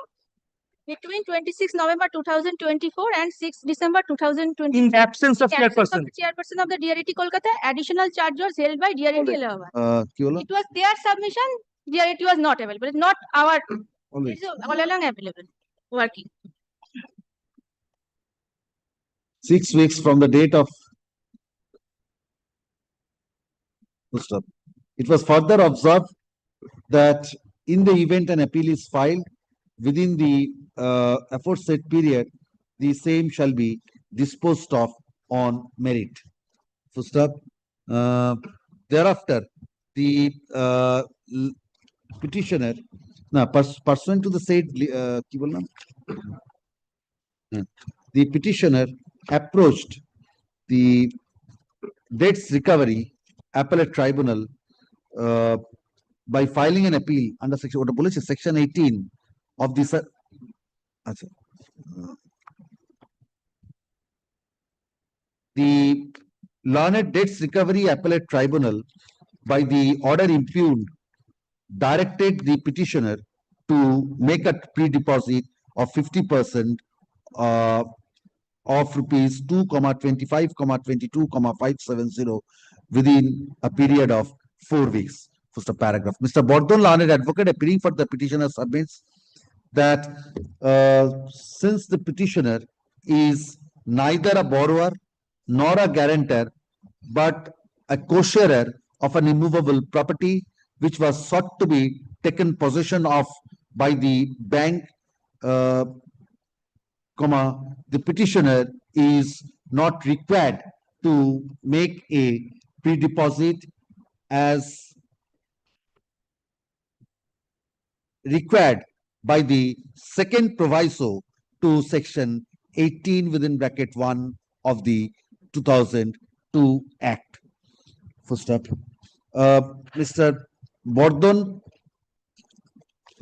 between 26 November 2024 and 6 December 2020. In absence of chairperson. Chairperson of the DRT Kolkata, additional charge was held by DRT Allahabad. কি হলো? It was their submission, DRT was not available. It's not our, Always. it's all along available, working. 6 weeks from the date of. Full stop. It was further observed that in the event an appeal is filed within the aforesaid period, the same shall be disposed of on merit. Full stop. Thereafter, the petitioner, pursuant to the said, the petitioner approached the Debts Recovery Appellate Tribunal by filing an appeal under section 18 of the the Learned Debts Recovery Appellate Tribunal, by the order impugned, directed the petitioner to make a pre-deposit of 50% of rupees 2,25,22,570 within a period of 4 weeks. First a paragraph. Mr. Bordon, learned advocate, appearing for the petitioner, submits that since the petitioner is neither a borrower nor a guarantor, but a co-sharer of an immovable property which was sought to be taken possession of by the bank, the petitioner is not required to make a pre-deposit as required by the second proviso to section 18 within bracket 1 of the 2002 Act. Full stop. Mr. Bordon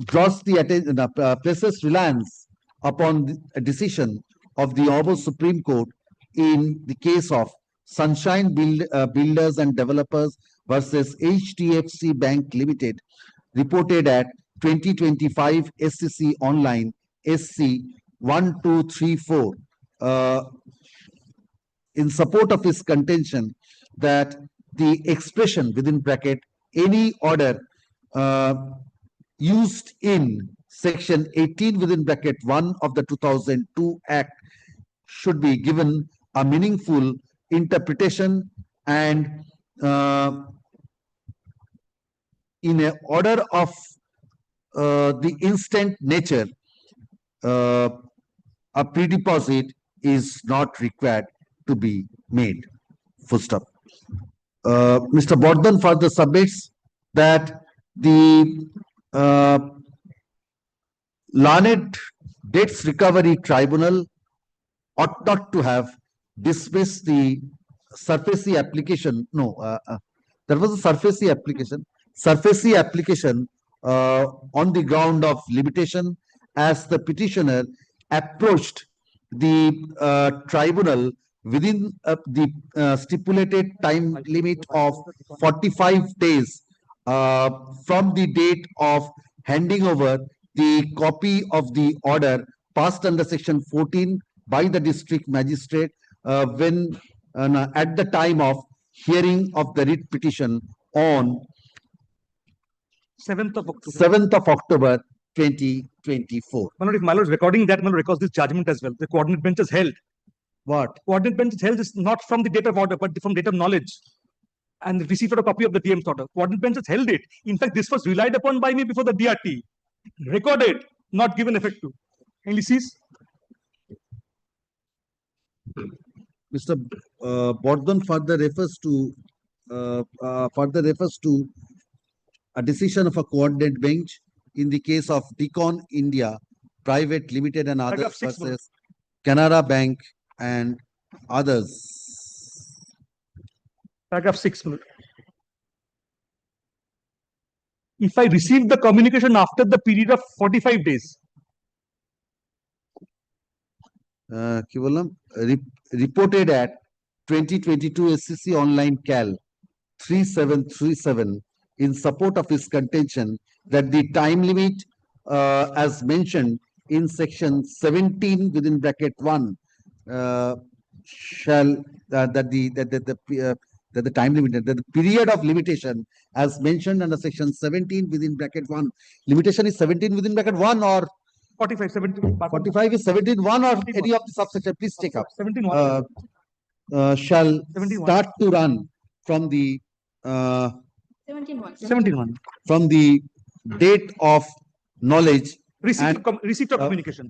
draws the attention, places reliance upon a decision of the Honorable Supreme Court in the case of Sunshine Builders and Developers versus HDFC Bank Limited, reported at 2025 SCC Online SC 1234. In support of his contention that the expression within bracket any order used in section 18 within bracket 1 of the 2002 Act should be given a meaningful interpretation, and in an order of the instant nature, a pre-deposit is not required to be made. Full stop. Mr. Bordhan further submits that the learned Debts Recovery Tribunal ought not to have dismissed the SARFAESI application. No, there was a SARFAESI application. SARFAESI application on the ground of limitation, as the petitioner approached the tribunal within the stipulated time limit of 45 days from the date of handing over the copy of the order passed under section 14 by the district magistrate when at the time of hearing of the writ petition on 7th of October. 7th of October 2024. My lord, if my lord is recording that, my lord records this judgment as well. The coordinate bench is held. What? Coordinate bench is held is not from the date of order, but from date of knowledge. And the receipt of a copy of the DM's order. Coordinate bench has held it. In fact, this was relied upon by me before the DRT. Recorded, not given effect to. Kindly cease. Mr. Bordhan further refers to a decision of a coordinate bench in the case of Decon India Private Limited and others Paragraph 6, versus Canara Bank and others. Paragraph 6. If I receive the communication after the period of 45 days. কি বললাম? Reported at 2022 SCC Online Cal 3737 in support of his contention that the time limit as mentioned in section 17 within bracket 1 shall that the time limit, that the period of limitation as mentioned under section 17 within bracket 1, limitation is 17 within bracket 1 or 45, 17. 45 is 17(1) or any of the subsection, please take up. 17(1). Shall 71. start to run from the 17(1). 17(1). from the date of knowledge Receipt of communication.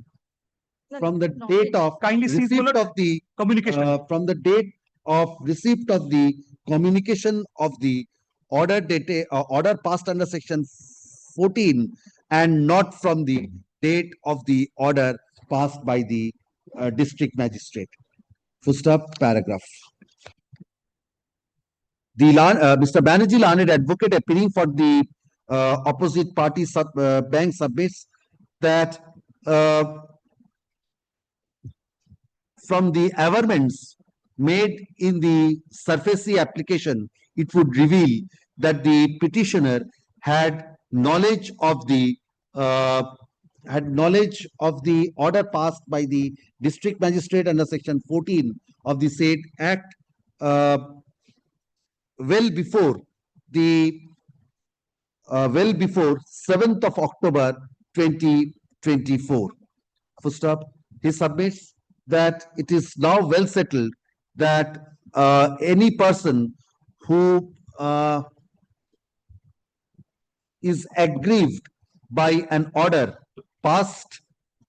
No, from the no, date of Kindly cease, my receipt lord. of the Communication. from the date of receipt of the communication of the order date order passed under section 14 and not from the date of the order passed by the district magistrate. Full stop, paragraph. The Mr. Banerjee, learned advocate appearing for the opposite party bank submits that from the averments made in the SARFAESI application, it would reveal that the petitioner had knowledge of the order passed by the district magistrate under section 14 of the said act well before 7th of October 2024. Full stop. He submits that it is now well settled that any person who is aggrieved by an order passed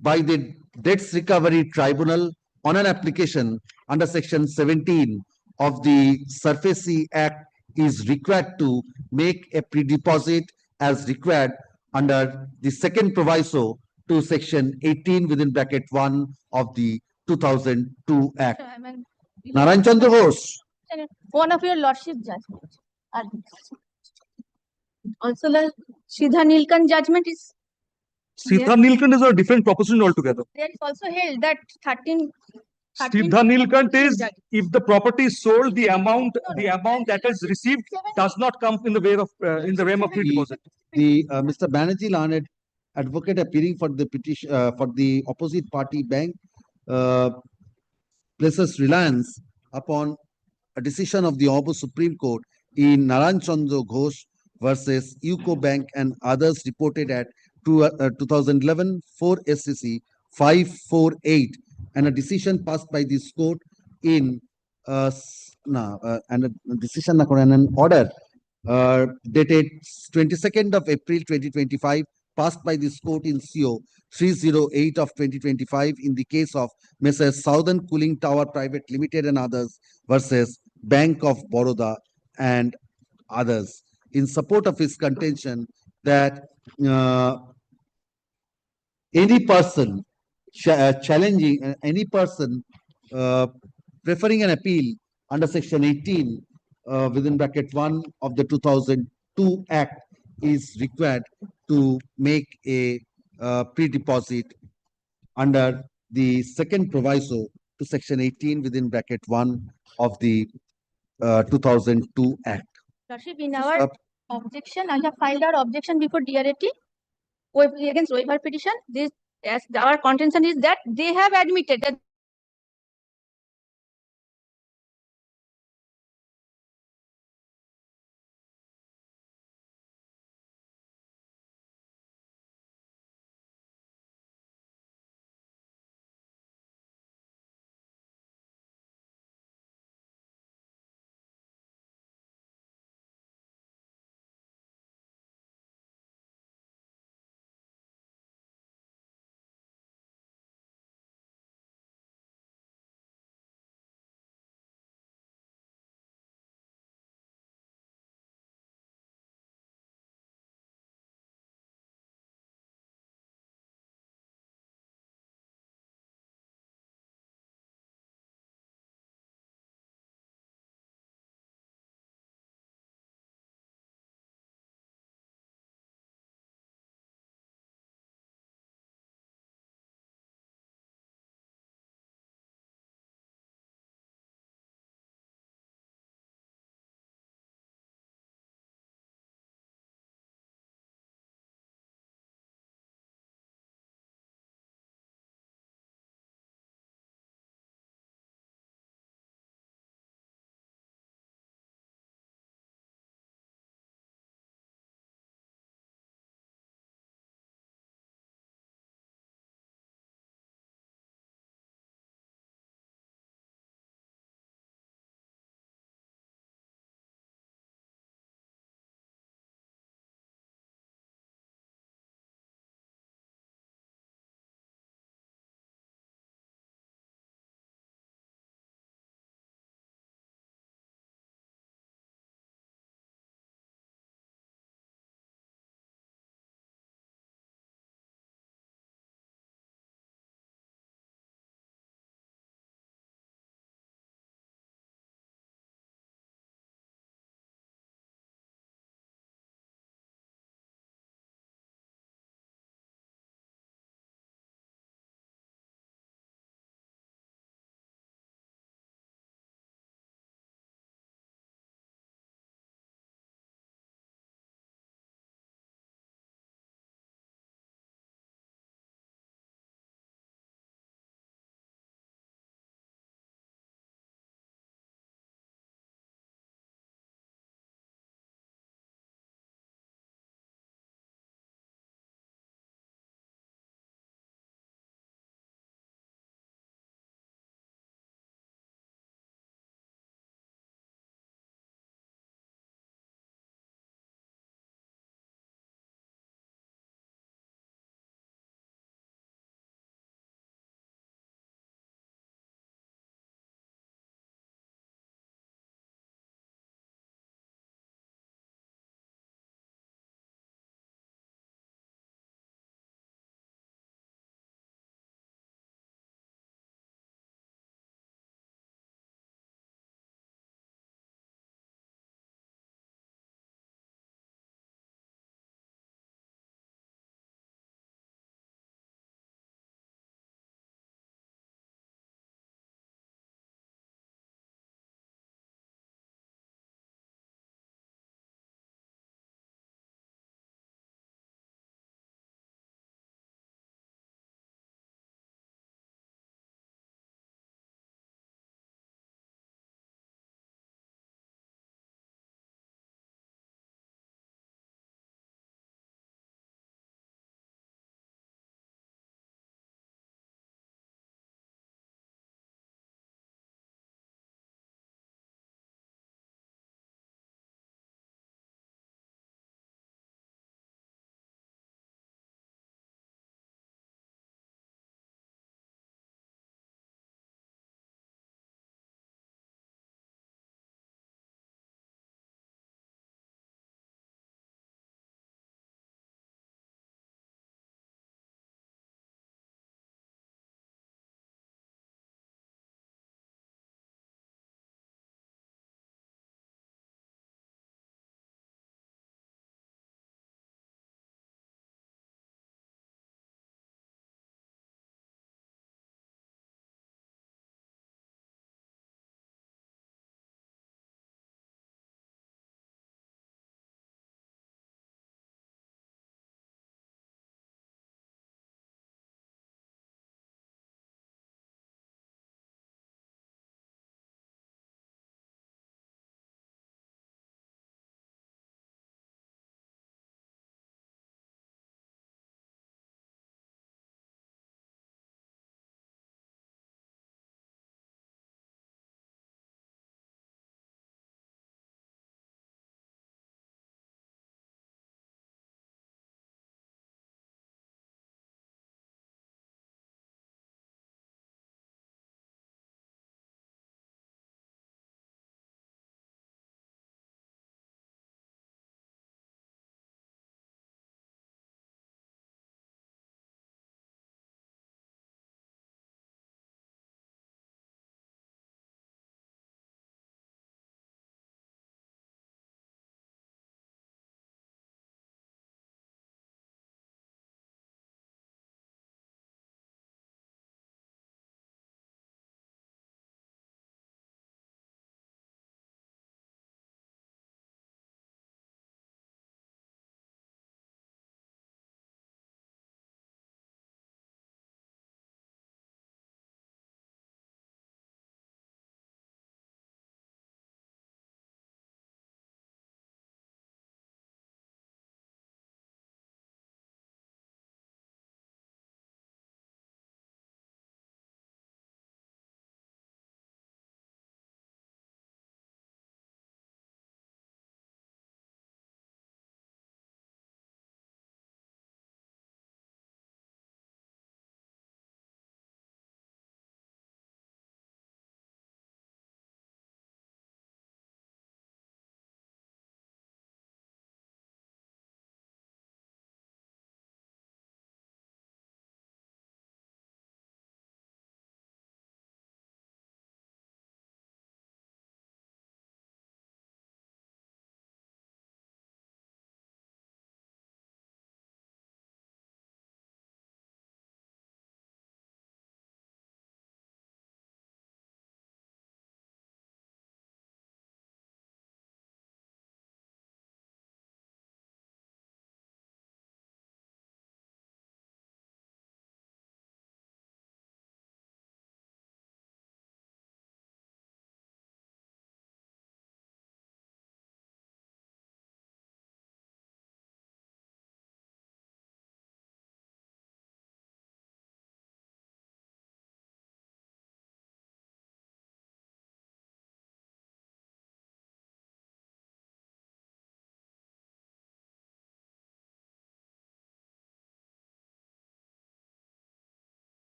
by the Debts Recovery Tribunal on an application under section 17 of the SARFAESI Act is required to make a pre-deposit as required under the second proviso to section 18 within bracket 1 of the 2002 Act. Narayan Chandra Ghosh. One of your lordship judgment. Also, the Shridhar Nilkan judgment is. Shridhar Nilkan is a different proposition altogether. There is also held that 13 Siddha Nilkant is, if the property is sold, the amount that is received does not come in the way of, in the realm of pre-deposit. The Mr. Banerjee learned advocate appearing for the petition for the opposite party bank places reliance upon a decision of the Honorable Supreme Court in Naran Chandra Ghosh versus UCO Bank and others reported at 2011 4 SCC 548 and a decision passed by this court in and a decision and an order dated 22nd of April 2025 passed by this court in CO 308 of 2025 in the case of Messrs. Southern Cooling Tower Private Limited and others versus Bank of Baroda and others in support of his contention that any person challenging any person preferring an appeal under section 18 within bracket 1 of the 2002 Act is required to make a pre-deposit under the second proviso to section 18 within bracket 1 of the 2002 Act. Lordship, in our objection, I have filed our objection before DRAT against waiver petition. This, as our contention is that they have admitted that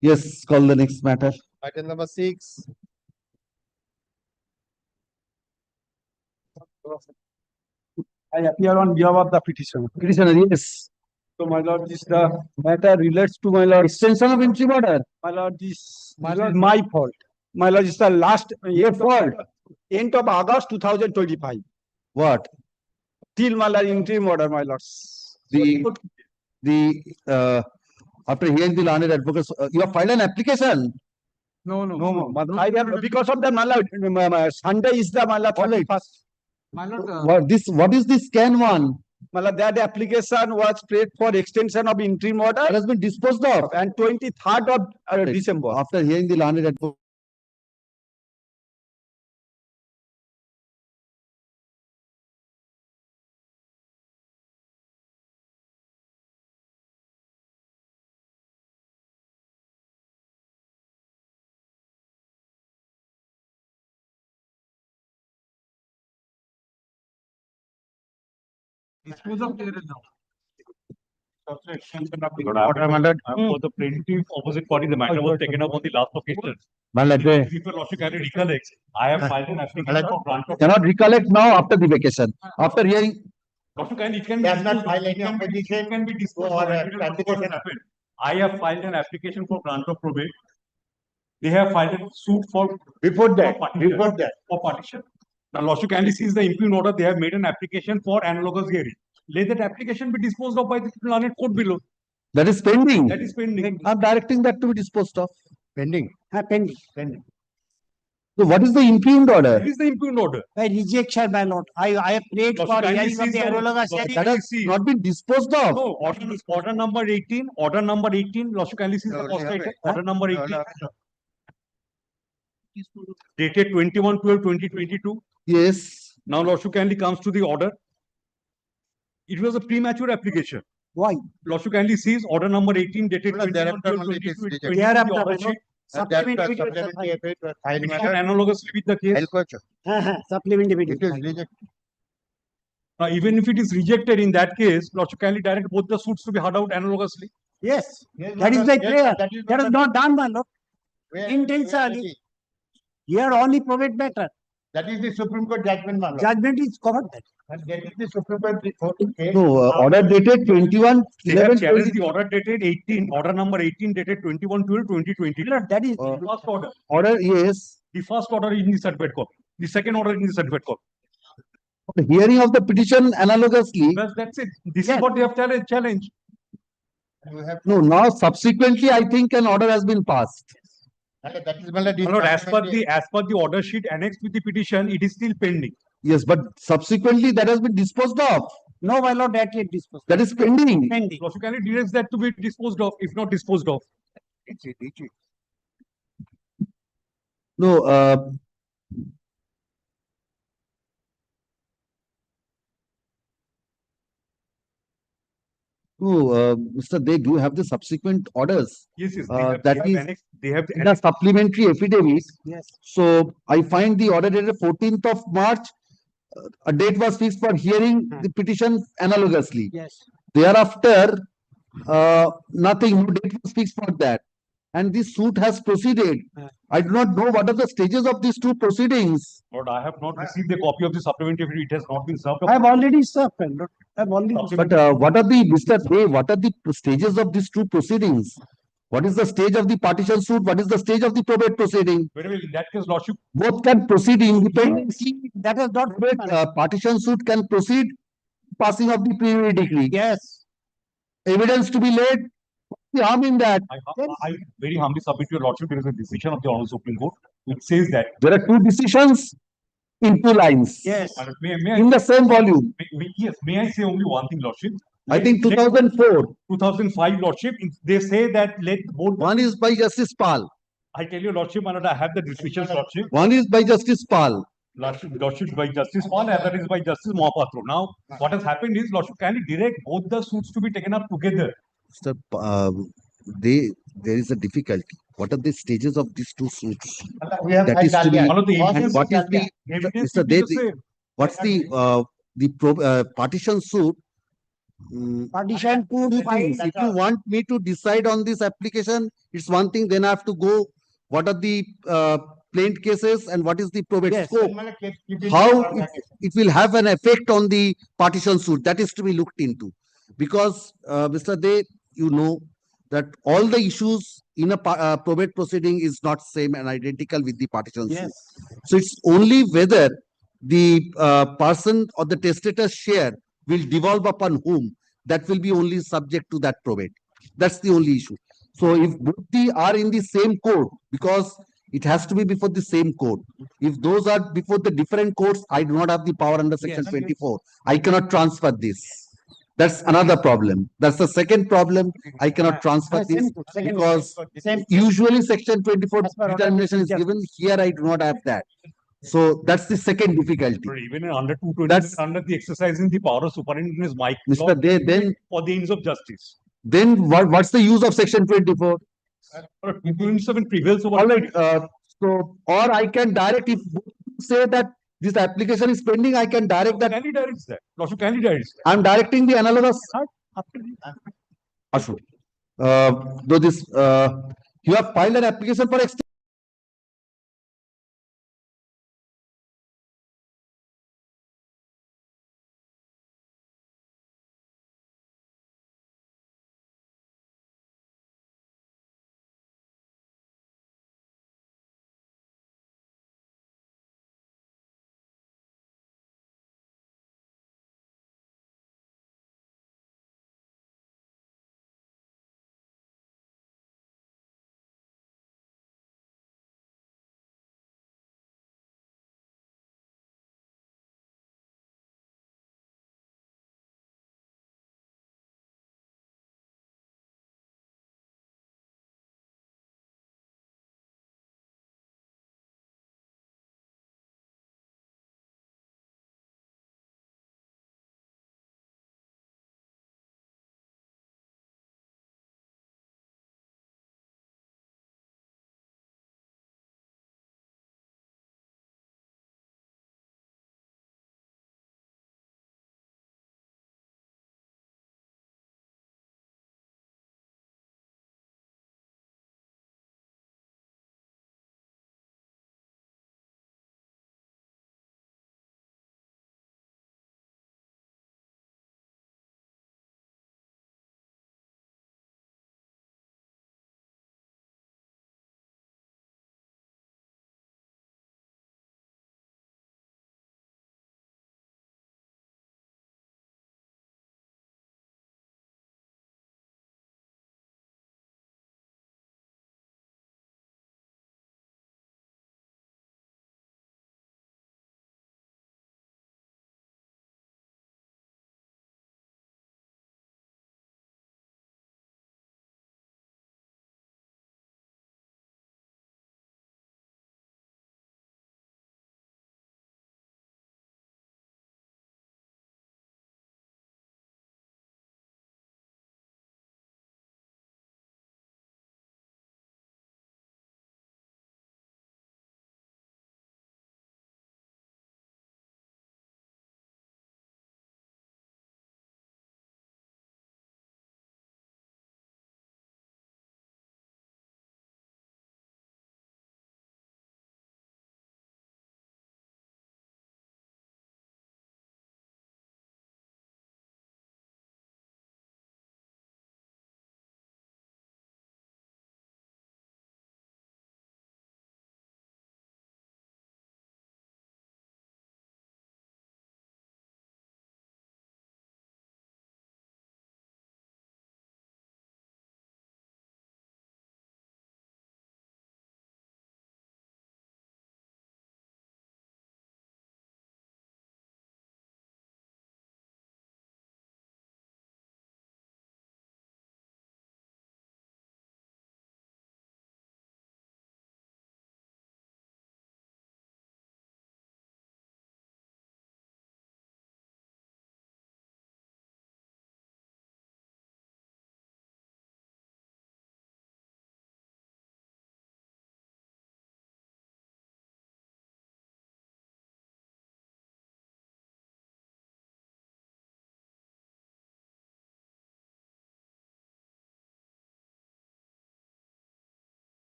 Yes, call the next matter. Item number 6. I appear on behalf of the petitioner. Petitioner, yes. So my lord, this the matter relates to my lord. Extension of interim order. My lord, this is my fault. My lord, it's the last Your fault. end of August 2025. What? Till my lord interim order, my lords. After hearing the learned advocates, you have filed an application. No, I have, because of the my lord, Sunday is the my lord 31st. My lord, What is this scan one? my lord, that application was paid for extension of interim order That has been disposed of. and 23rd of December. After hearing the learned advocate. Order, my lord. For the plaintiff opposite party, the matter was taken up on the last occasion. My lord, If your lordship can recollect, I have filed an application for grant of. cannot recollect now after the vacation. After hearing, Lordship, it can be. It can be disposed of. Application happened. I have filed an application for grant of probate. They have filed a suit for. Before that, For partition. Now, lordship kindly sees the impugned order. They have made an application for analogous hearing. Let that application be disposed of by the learned court below. that is pending. That is pending. I'm directing that to be disposed of. pending. So what is the impugned order? That is the impugned order. By rejection, my lord. I have prayed Lordship, for kindly hearing of sees the the- analogous Lordship, hearing. That has see. not been disposed of. No, order number 18, lordship kindly sees the first item, order number 18. Dated 21/12/2022. Yes. Now lordship kindly comes to the order. It was a premature application. Why? Lordship kindly sees order number 18 dated Thereafter 21/12/2022. Thereafter, The order my sheet, Supplementary petition. petition analogously with the case. Supplementary It is petition. rejected. Now, even if it is rejected in that case, lordship kindly direct both the suits to be heard out analogously. Yes, that is my prayer. That is not done, my lord. Intentionally. Here only probate matter. That is the Supreme Court judgment, my lord. Judgment is covered that. And that is the Supreme Court case. No, order dated 21, They have 11, challenged the order dated 18, order number 18 dated 21/12/2020. Lord, that is The first order. order, yes. The first order is in the certificate copy. The second order is in the certificate copy. The hearing of the petition analogously. That's it. This is what they have challenged. You have, No, now subsequently, I think an order has been passed. that is, my lord. My lord, as per the order sheet annexed with the petition, it is still pending. Yes, but subsequently that has been disposed of. no, my lord, that yet disposed. That is pending. Pending. Lordship kindly directs that to be disposed of, if not disposed of. No, Mr. They do have the subsequent orders. Yes, yes. that They have is- annexed, they have In the supplementary affidavit. Yes. So I find the order dated 14th of March. A date was fixed for hearing the petition analogously. Yes. Thereafter, nothing, no date was fixed for that. And this suit has proceeded. I do not know what are the stages of these two proceedings. Lord, I have not received a copy of the supplementary. It has not been served. I have already served, my lord. I have already. But what are the, Mr. Day, what are the stages of these two proceedings? What is the stage of the partition suit? What is the stage of the probate proceeding? Very well, in that case, Lordship, Both can proceed independently. That is not. Partition suit can proceed passing of the preliminary decree. Yes. Evidence to be laid. The harm in that. I very humbly submit to your Lordship, there is a decision of the Honorable Supreme Court which says that. There are two decisions in two lines. Yes. In the same volume. Yes, may I say only one thing, Lordship? I think 2004. 2005, Lordship, they say that let both. One is by Justice Pal. I tell you, Lordship, my lord, I have the decisions, Lordship. One is by Justice Pal. Lordship by Justice Paul, other is by Justice Mohapatra. Now, what has happened is, Lordship, can you direct both the suits to be taken up together? Mr. There is a difficulty. What are the stages of these two suits? That is to be. One of the And evidence- what is the, evidence Mr. will be They, the same. what's the partition suit Partition Two to things. If you want me to decide on this application, it's one thing, then I have to go, what are the plaint cases and what is the probate Yes. scope? How it will have an effect on the partition suit, that is to be looked into. Because, Mr. Dey, you know that all the issues in a probate proceeding is not same and identical with the partition suit. Yes. So it's only whether the person or the testator's share will devolve upon whom, that will be only subject to that probate. That's the only issue. So if both the are in the same court, because it has to be before the same court. If those are before the different courts, I do not have the power under section Yes. 24. I cannot transfer this. That's another problem. That's the second problem. I cannot transfer this because usually section 24 As per order, determination is just- given. Here I do not have that. So that's the second difficulty. But even in under 220, That's- under the exercising the power of superintendent is my Mr. law Dey, then for the ends of justice. what's the use of section 24? 227 prevails over. All right, so, or I can direct, if say that this application is pending, I can direct that. Kindly directs that. Lawsuit kindly directs that. I'm directing the analogous. Ashok. Though this, you have filed an application for extension.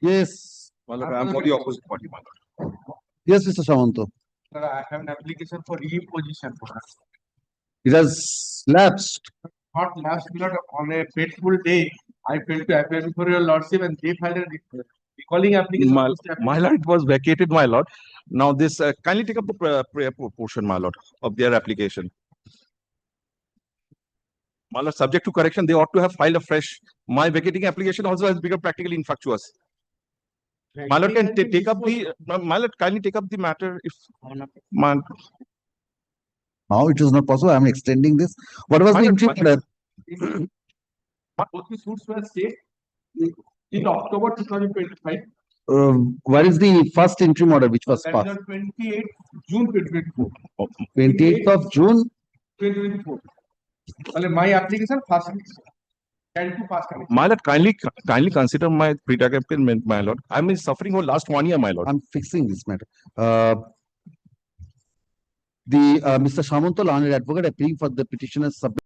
Yes, My lord, I am for the opposite party, my lord. yes, Mr. Samanto. Sir, I have an application for reimposition. It has lapsed. Not last minute on a fateful day, I failed to appear before your lordship and they filed a recalling application. My lord, it was vacated, my lord. Now this, kindly take up the portion, my lord, of their application. My lord, subject to correction, they ought to have filed a fresh. My vacating application also has become practically infructuous. My lord can take up the, my lord, kindly take up the matter if, my, Now it is not possible. I am extending this. What was the interim order? Both the suits were stayed in October 2025. What is the first interim order which was That is passed? on 28th June 2024. 28th of June. 2024. Well, my application first. my lord, kindly consider my pre-document, my lord. I am suffering for last 1 year, my lord. I'm fixing this matter. Mr. Samanto, learned advocate, appealing for the petitioner's submission.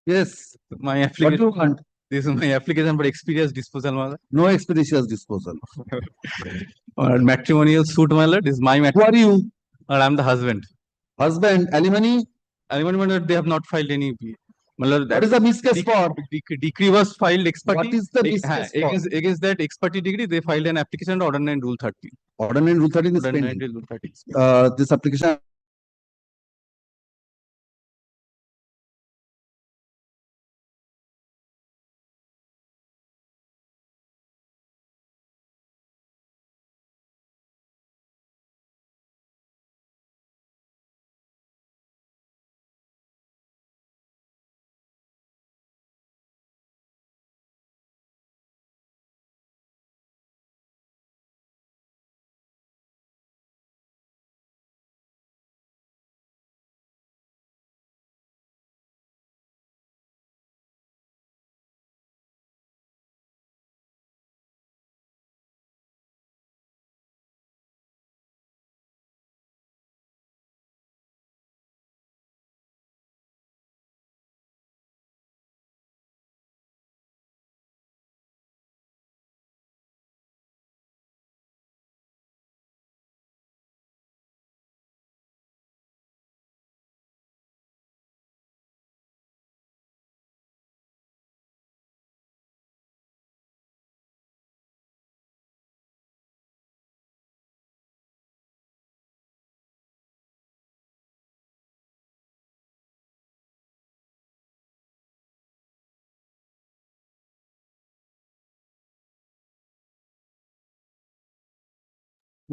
Yes. My What do application, you want? this is my application for expeditious disposal, my lord. No expeditious disposal. Matrimonial suit, my lord, is my Who matter. are you? I'm the husband. Husband, alimony? Alimony, my lord, they have not filed any. My lord, What is the miscase for? decree was filed ex parte. What is the miscase for? Against that ex parte decree, they filed an application under Order 9 Rule 30. Order 9 Rule 13 is Order 9 pending. Rule 30 is pending. This application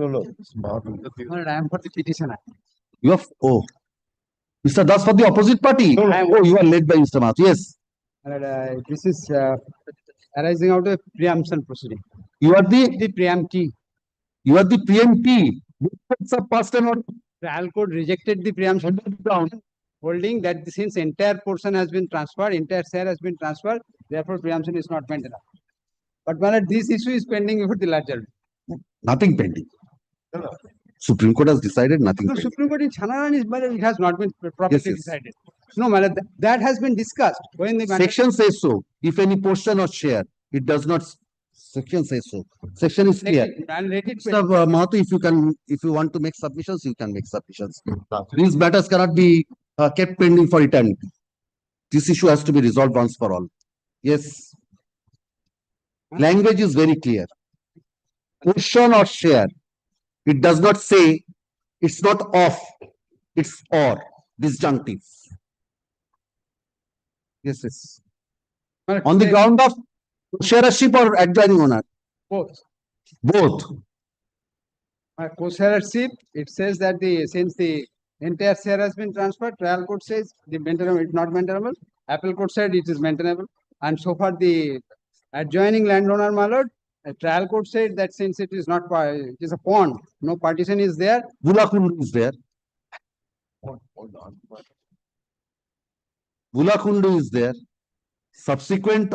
I am for the petitioner. You have, oh, Mr. Das for the opposite party? Oh, you are led by Mr. Mahato. Yes, This is arising out of preemption proceeding. you are the preemptee. PMP. It's a past and order. Trial court rejected the preemption ground, holding that since entire portion has been transferred, entire share has been transferred, therefore preemption is not meant enough. But when this issue is pending before the larger. Nothing pending. Supreme Court has decided nothing No, pending. Supreme Court in Chanarani, but it has not been properly Yes, yes. decided. No, matter that has been discussed when the matter. Section says so. If any portion or share, it does not. Section says so. Section is clear. And let it Mr. Mahato, if you want to make submissions, you can make submissions. These matters cannot be kept pending for eternity. This issue has to be resolved once for all. Yes. Language is very clear. Portion or share. It does not say, it's not off, it's or, disjunctive. Yes, yes. On the ground of co-sharership or adjoining owner? Both. Both. Co-sharership, it says that since the entire share has been transferred, trial court says the maintainable, it's not maintainable. Appeal court said it is maintainable. And so far the adjoining landowner, my lord, a trial court said that since it is not, it is a pond, no partition is there. Bulakundu is there. Bulakundu is there. Subsequent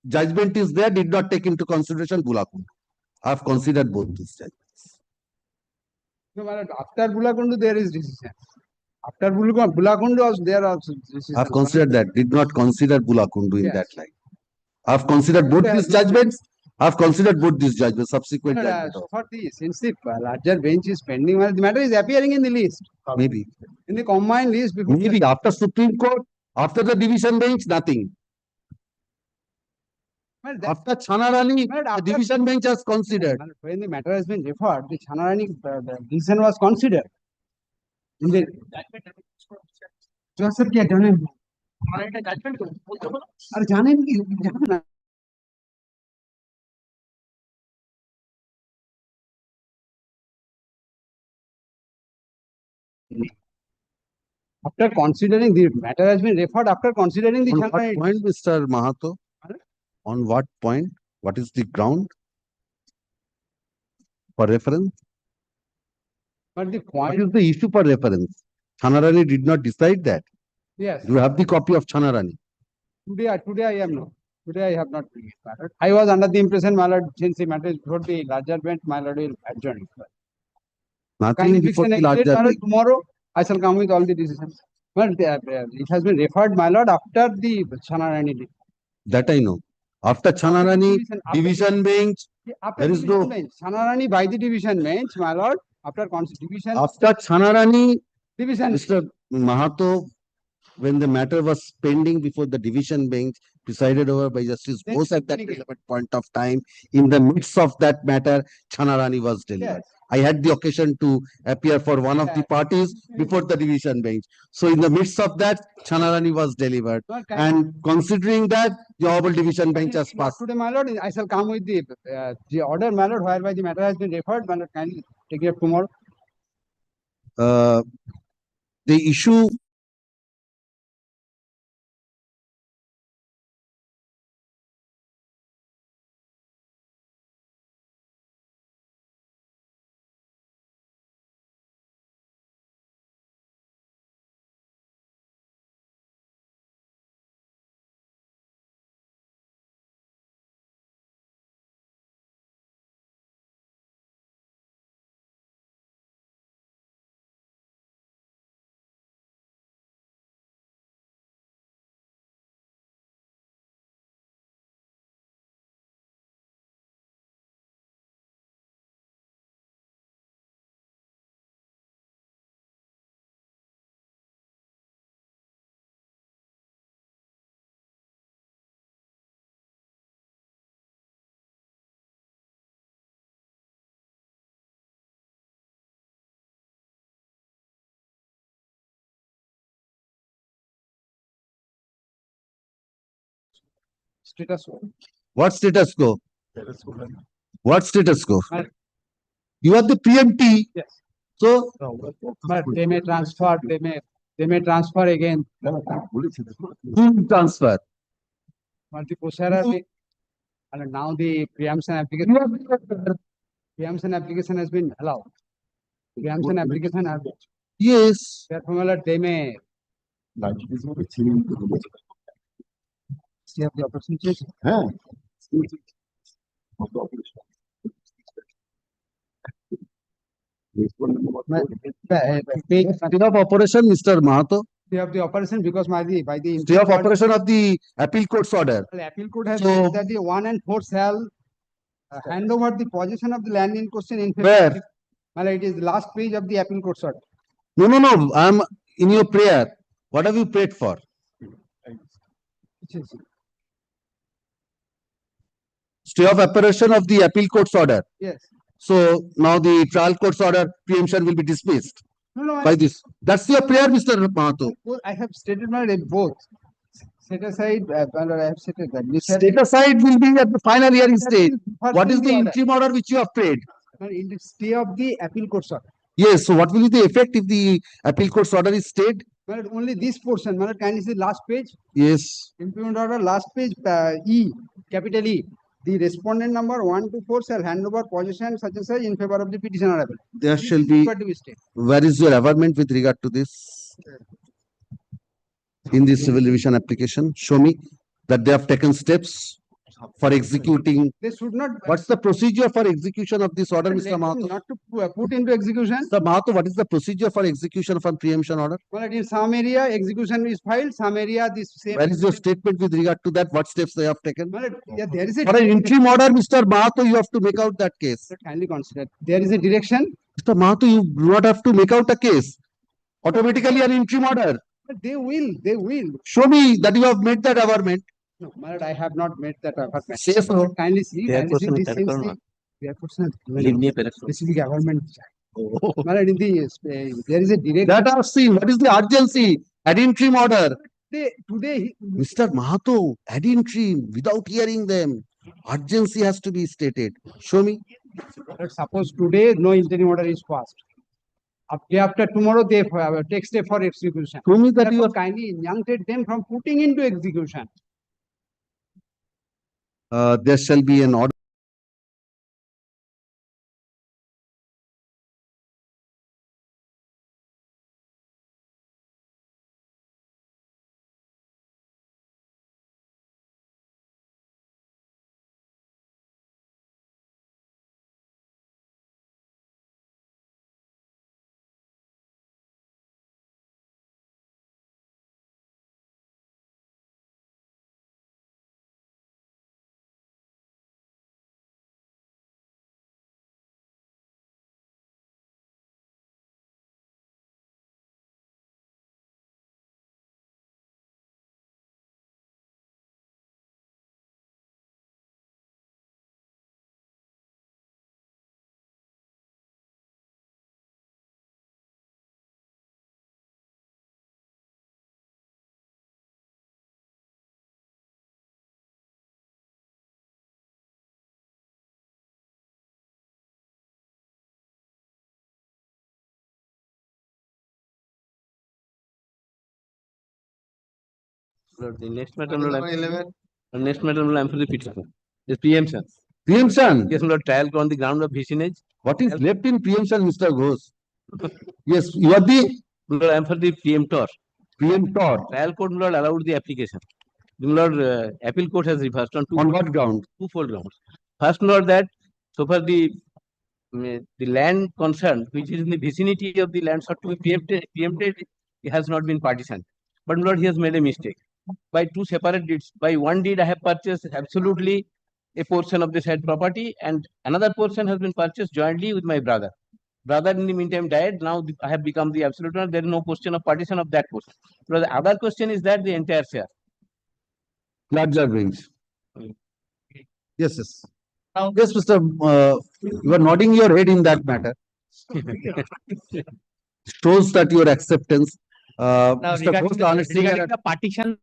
judgment is there, did not take into consideration Bulakundu. I have considered both these judgments. No, my lord, after Bulakundu there is decision. After Bulakundu also there also decision. I have considered that, did not consider Bulakundu in Yes. that line. I have considered both these judgments. I have considered both these judgments, subsequent judgment. So for since the larger bench is pending, the matter is appearing in the list. Maybe. In the combined list before. Maybe after Supreme Court, after the division bench, nothing. Well, that- After Chanarani, Well, the after- division bench has considered. When the matter has been referred, the Chanarani decision was considered. In the. Joseph क्या जाने अरे जाने नहीं जाने ना after considering the matter has been referred, after considering the On what Chanarani. point, Mr. Mahato? On what point? What is the ground for reference? But the What point, is the issue for reference? Chanarani did not decide that. yes, Do you have the copy of Chanarani? today I am not. Today I have not bring it, my lord. I was under the impression, my lord, since the matter is before the larger bench, my lord will adjourn it. Nothing Kindly before fix the an exit, larger. my lord. Tomorrow I shall come with all the decisions. Well, it has been referred, my lord, after the Chanarani. That I know. After Chanarani, division bench, After there is division no. bench, Chanarani by the division bench, my lord, after division, After Chanarani, division. Mr. Mahato, when the matter was pending before the division bench, presided over by Justice Then Bose at that communicate. relevant point of time, in the midst of that matter, Chanarani was delivered. Yes. I had the occasion to appear for one of the Yes. parties before the division bench. So in the midst of that, Chanarani was delivered. Lord, And considering that, the honorable division bench has not passed. today, my lord, I shall come with the order, my lord, whereby the matter has been referred, my lord, kindly take it up tomorrow. The issue Status. what status quo? What status quo? You are the preemptee. Yes. So But they may transfer, they may transfer again. who transfer? But the procedure, and now the preemption application has been allowed. Preemption application has, Yes. therefore, my lord, they may. See the opportunity. Stay of operation, Mr. Mahato. Stay of the operation because by the Stay of operation of the appeal court's order. the appeal court has So- said that the 1 and 4 shall hand over the possession of the land in question in favor. Where? Well, it is the last page of the appeal court order. No. I am in your prayer. What have you prayed for? Stay of operation of the appeal court's order. Yes. So now the trial court's order preemption will be dismissed No, by this. That's your prayer, Mr. Mahato. I have stated my both. Set aside, well, I have stated that. Set aside will be at the final hearing stage. What is the order? interim order which you have prayed? In the stay of the appeal court order. Yes, so what will be the effect if the appeal court's order is stayed? Well, only this portion, well, can you see last page? Yes. Implement order, last page, E, capital E. The respondent number 1 to 4 shall hand over possession such and such in favor of the petitioner. There shall be, But to be stayed. where is your averment with regard to this? In the civil revision application, show me that they have taken steps for executing. They should not. What's the procedure for execution of this order, let Mr. them Mahato? Not to put into execution. Mr. Mahato, what is the procedure for execution of a preemption order? Well, in some area, execution is filed, some area, this same. Where is your statement with regard to that? What steps they have taken? Well, yeah, there is a. For an interim order, Mr. Mahato, you have to make out that case. Kindly consider, there is a direction. Mr. Mahato, you do not have to make out a case. Automatically an interim order. But they will. Show me that you have made that averment. No, my lord, I have not made that averment. Say so. Kindly see, this is the. Specific government. My lord, in the, there is a direct. That I have seen. What is the urgency? Ad interim order. Today. Mr. Mahato, ad interim, without hearing them. Urgency has to be stated. Show me. Suppose today no interim order is passed. Day after tomorrow they take step for execution. Show me that you Therefore, have. kindly injuncted them from putting into execution. There shall be an order. The next matter, next matter, I'm for the petition. The preemption. Preemption. Yes, Lord, trial on the ground of vicinage. What is left in preemption, Mr. Ghosh? Yes, you are the Lord, I'm for the preemptor. preemptor. Trial court, Lord, allowed the application. The Lord, appeal court has reversed on On what ground? twofold grounds. First, Lord, that so far the land concerned, which is in the vicinity of the land sought to be preempted, it has not been partitioned. But Lord, he has made a mistake. By two separate deeds. By one deed, I have purchased absolutely a portion of the said property, and another portion has been purchased jointly with my brother. Brother in the meantime died. Now I have become the absolute owner. There is no question of partition of that portion. But the other question is that the entire share. Larger range. Yes, yes. Yes, Mr. You are nodding your head in that matter. Shows that your acceptance. Now, Mr. regarding Ghosh, honestly, the partition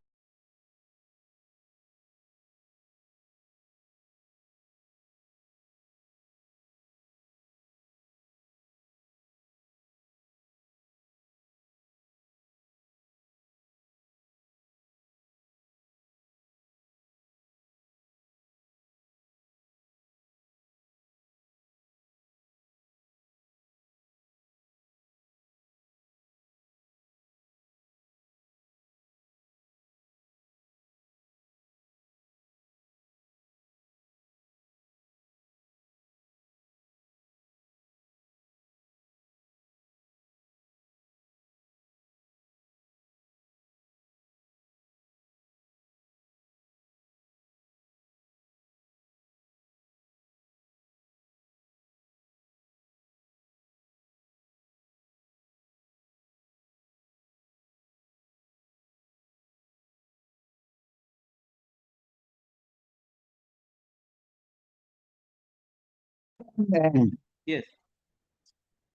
Yes.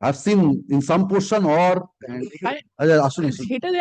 I've seen in some portion or আসুন, সেটা যে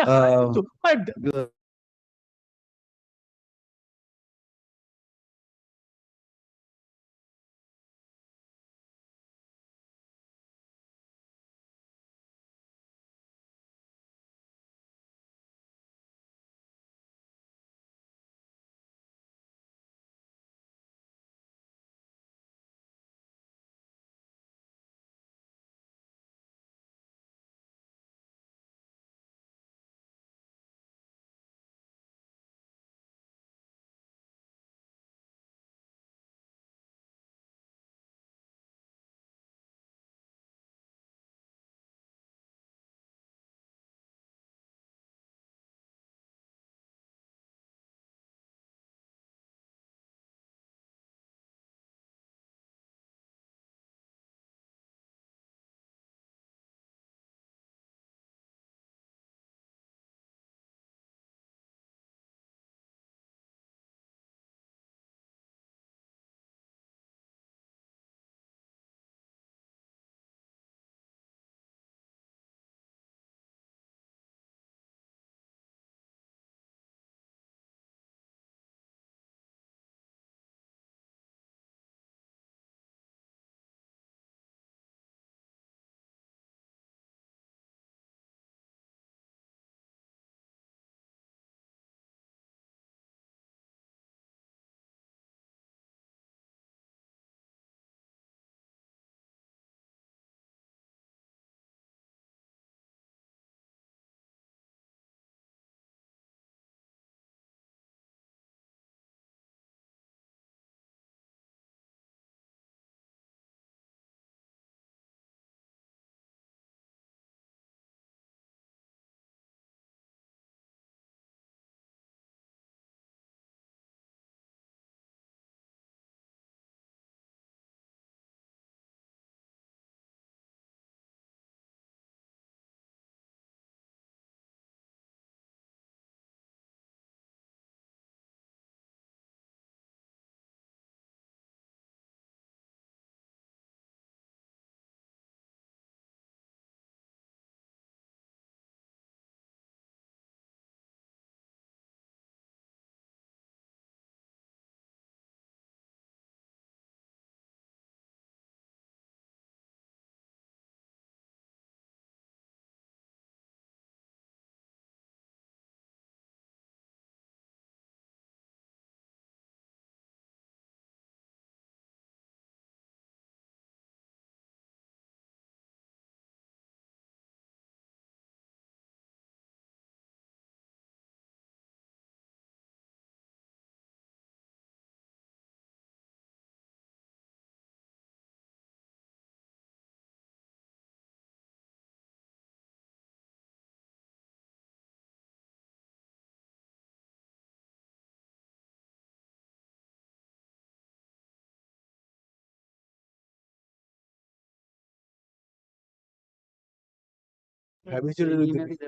Habituated with it.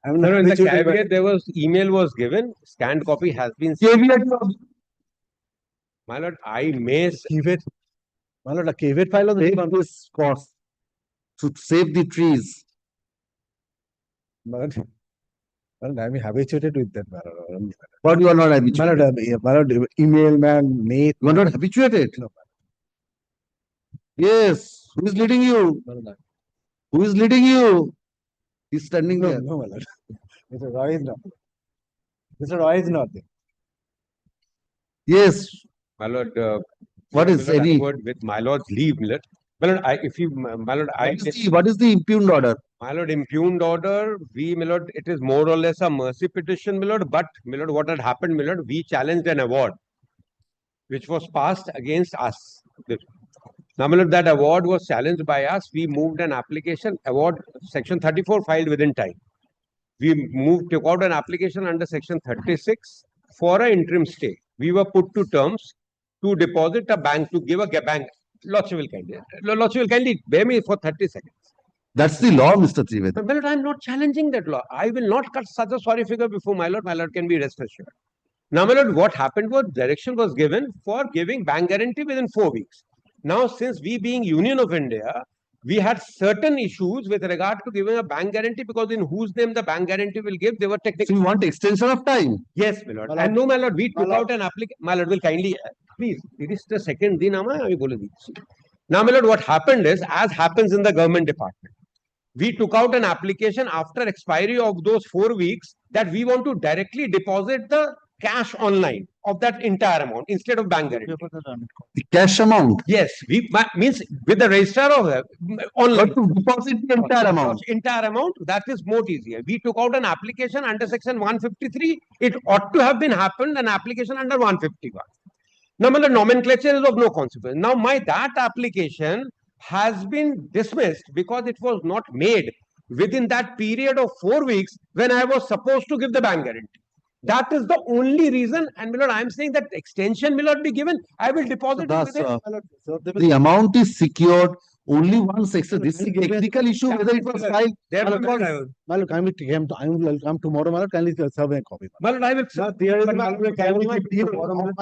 I'm not in the caveat there was email was given, scanned copy has been. My lord, I may. Caveat. My lord, a caveat file on this cost to save the trees. But I'm habituated with that, my lord. But you are not habituated. My lord, email man, mate. You are not habituated. No. Yes. Who is leading you? Who is leading you? He's standing there. No, my lord. Mr. Roy is not. Mr. Roy is not there. Yes. My lord, what is my lord, any? with my lord's leave, my lord. My lord, my lord, What is the impugned order? My lord, impugned order, my lord, it is more or less a mercy petition, my lord, but, my lord, what had happened, my lord, we challenged an award, which was passed against us. Now, my lord, that award was challenged by us. We moved an application, award, section 34 filed within time. We took out an application under section 36 for an interim stay. We were put to terms to deposit a bank, to give a bank. Lordship will kindly bear me for 30 seconds. That's the law, Mr. Trivedi. My lord, I am not challenging that law. I will not cut such a sorry figure before my lord. My lord can be rest assured. Now, my lord, what happened was direction was given for giving bank guarantee within 4 weeks. Now, since we being Union of India, we had certain issues with regard to giving a bank guarantee because in whose name the bank guarantee will give, they were So technical. you want extension of time? Yes, my lord. My lord. And no, my lord, we took My lord. out an application. My lord will kindly, please, it is the second din, I bole di. Now, my lord, what happened is, as happens in the government department, we took out an application after expiry of those 4 weeks that we want to directly deposit the cash online of that entire amount instead of bank guarantee. The cash amount? Yes, means with the registrar of online. But to deposit the entire amount? Entire amount, that is more easier. We took out an application under section 153. It ought to have been happened, an application under 151. Now, the nomenclature is of no consequence. Now, that application has been dismissed because it was not made within that period of 4 weeks when I was supposed to give the bank guarantee. That is the only reason. And my lord, I am saying that extension will not be given. I will deposit it within. The amount is secured only once. This is a technical issue, whether it was filed. My lord, kindly I will come tomorrow. My lord, kindly serve a copy. My lord, I will. There is my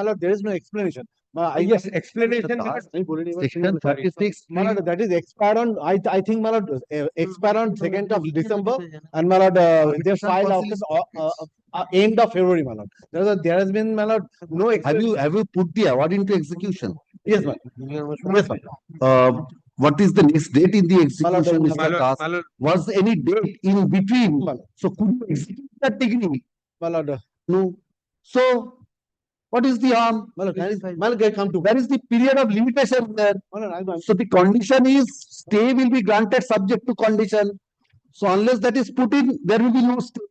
lord, there is no explanation. Yes, explanation. Section 36. My lord, that is expired on. I think, my lord, expired on 2nd of December, and my lord, they filed after end of February, my lord. There has been, my lord, no. Have you put the award into execution? Yes, my lord. Yes, my lord. What is the next date in the execution, My Mr. lord, Das? my lord. Was any date in between? So could you execute that degree? My lord. No. So what is the harm? My lord, come to. Where is the period of limitation there? So the condition is stay will be granted subject to condition. So unless that is put in, there will be no stay.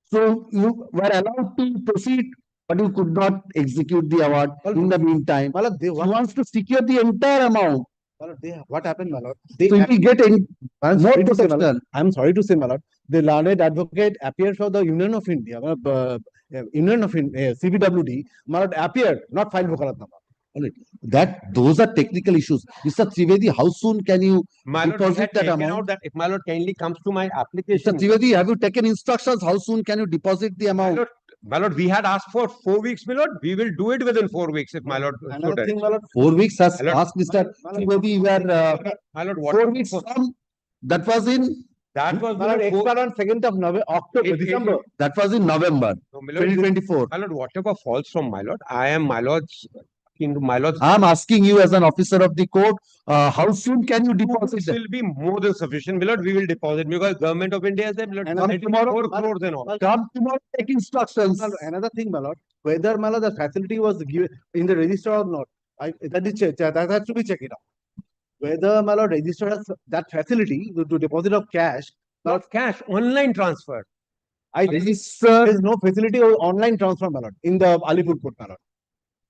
So you were allowed to proceed, but you could not execute the award in the meantime. He wants to secure the entire amount. What happened, my lord? So if we get in I'm more sorry to say, my lord. protection, I'm sorry to say, my lord. The learned advocate appeared for the Union of India, Union of CBWD. My lord appeared, not filed Vokalatnama. those are technical issues. Mr. Trivedi, how soon can you My lord, we deposit had that taken amount? out that if my lord kindly comes to my Mr. application. Trivedi, have you taken instructions? How soon can you deposit the amount? My lord, we had asked for 4 weeks, my lord. We will do it within 4 weeks if my lord. Another thing, my lord. 4 weeks has My lord. passed, Mr. Trivedi. Were My lord, 4 weeks from that was in that was My lord, expired on 2nd of October, December. that was in November No, my lord, 2024. My lord, whatever falls from my lord, I am my lord's. My lord's. I am asking you as an officer of the court, how soon can you deposit This that? will be more than sufficient, my lord. We will deposit because government of India has said, my lord, Another tomorrow, 4 crores and all. Come tomorrow, take instructions. Another thing, my lord, whether, my lord, the facility was given in the register or not, that has to be checked out. Whether, my lord, register has that facility to deposit of cash, Not cash, online transfer. there is no facility or online transfer, my lord, in the Alipur court, my lord.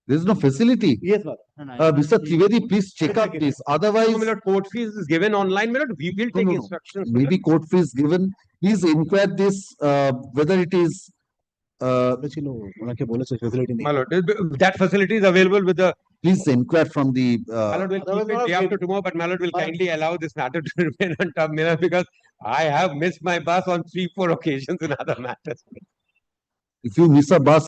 There is no facility. Yes, my lord. Mr. Trivedi, please check up this. Otherwise, No, my lord, court fees is given online, my lord. We will take instructions. my maybe court fees given. Please inquire this whether it is. facility My lord, that facility is available with the. Please inquire from the. My lord will keep it day after tomorrow, but my lord will kindly allow this matter to remain on top, my lord, because I have missed my bus on 3-4 occasions in other matters. If you miss a bus,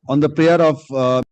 On the prayer of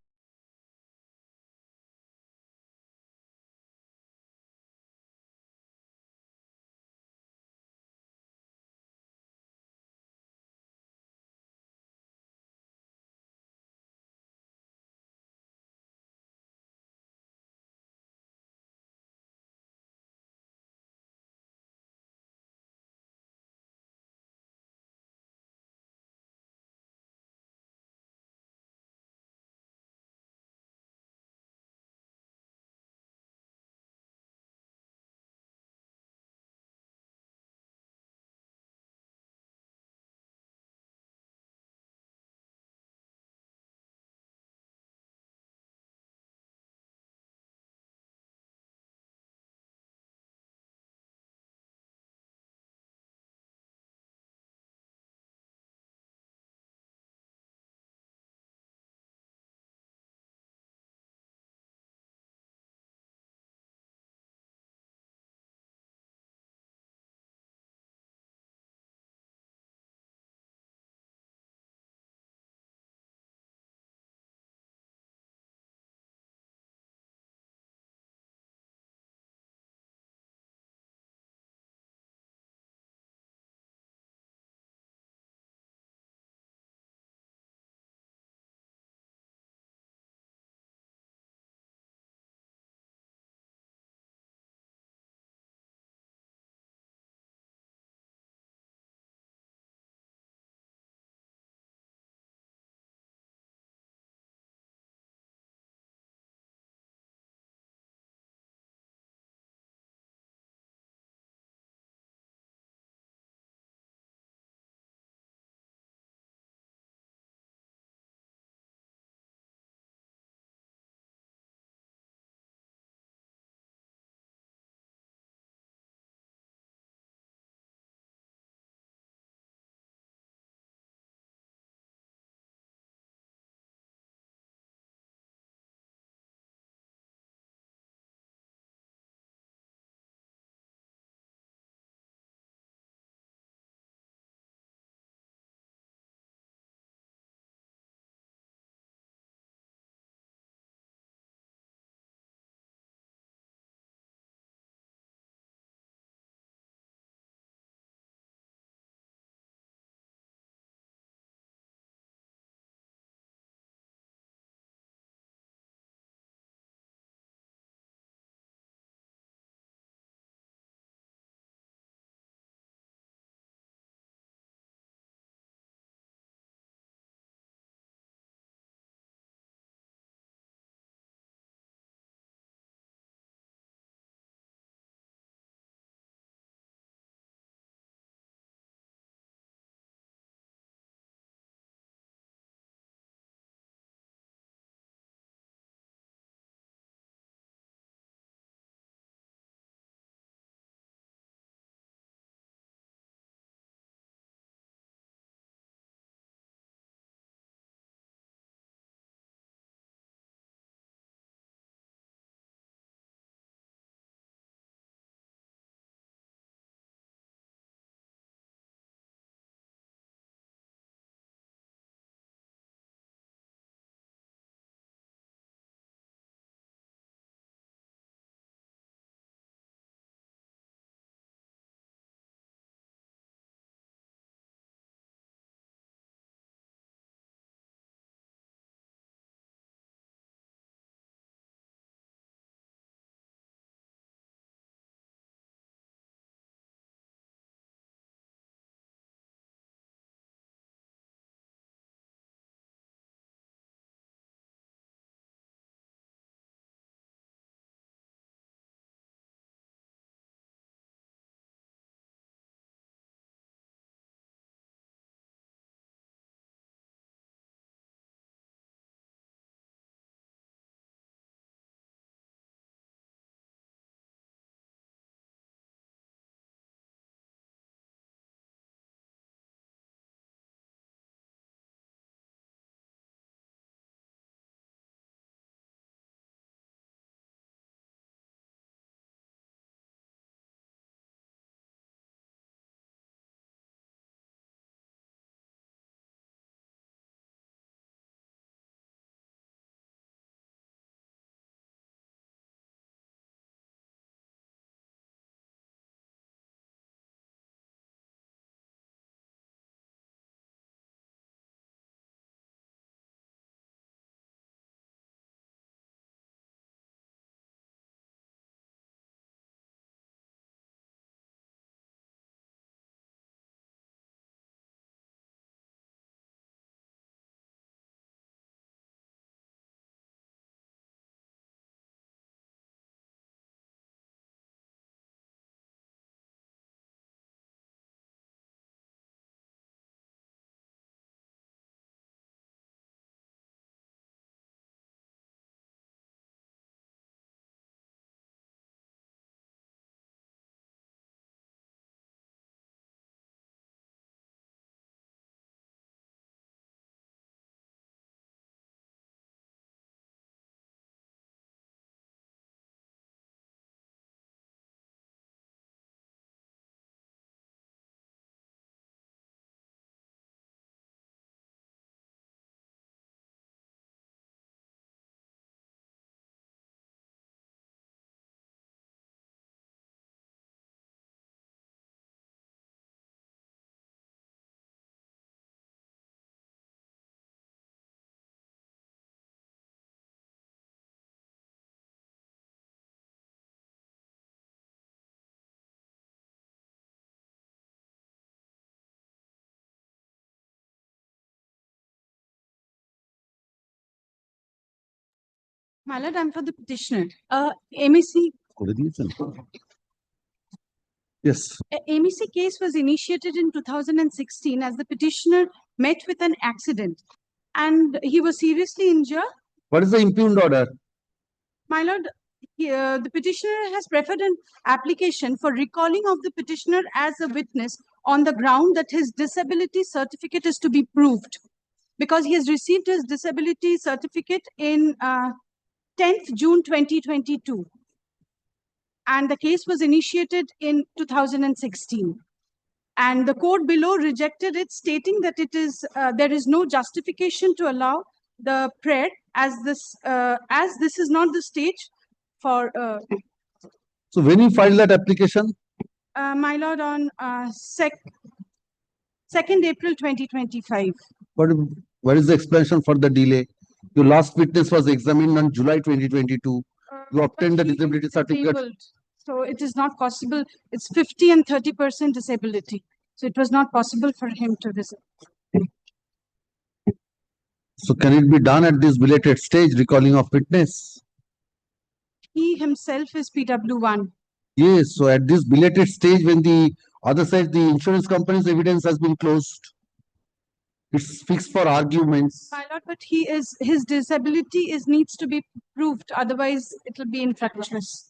My lord, I'm for the petitioner. MEC Yes. MEC case was initiated in 2016 as the petitioner met with an accident and he was seriously injured. What is the impugned order? My lord, the petitioner has preferred an application for recalling of the petitioner as a witness on the ground that his disability certificate is to be proved because he has received his disability certificate in 10th June 2022. And the case was initiated in 2016. And the court below rejected it, stating that it is there is no justification to allow the prayer as this is not the stage for. So when you filed that application? My lord, on 2nd April 2025. What is the explanation for the delay? Your last witness was examined on July 2022. You obtained the disability certificate. Disabled. So it is not possible. It's 50 and 30% disability. So it was not possible for him to visit. So can it be done at this belated stage, recalling of witness? He himself is PW1. Yes, so at this belated stage, when the other side, the insurance company's evidence has been closed, it's fixed for arguments. My lord, but his disability needs to be proved, otherwise it will be infructuous.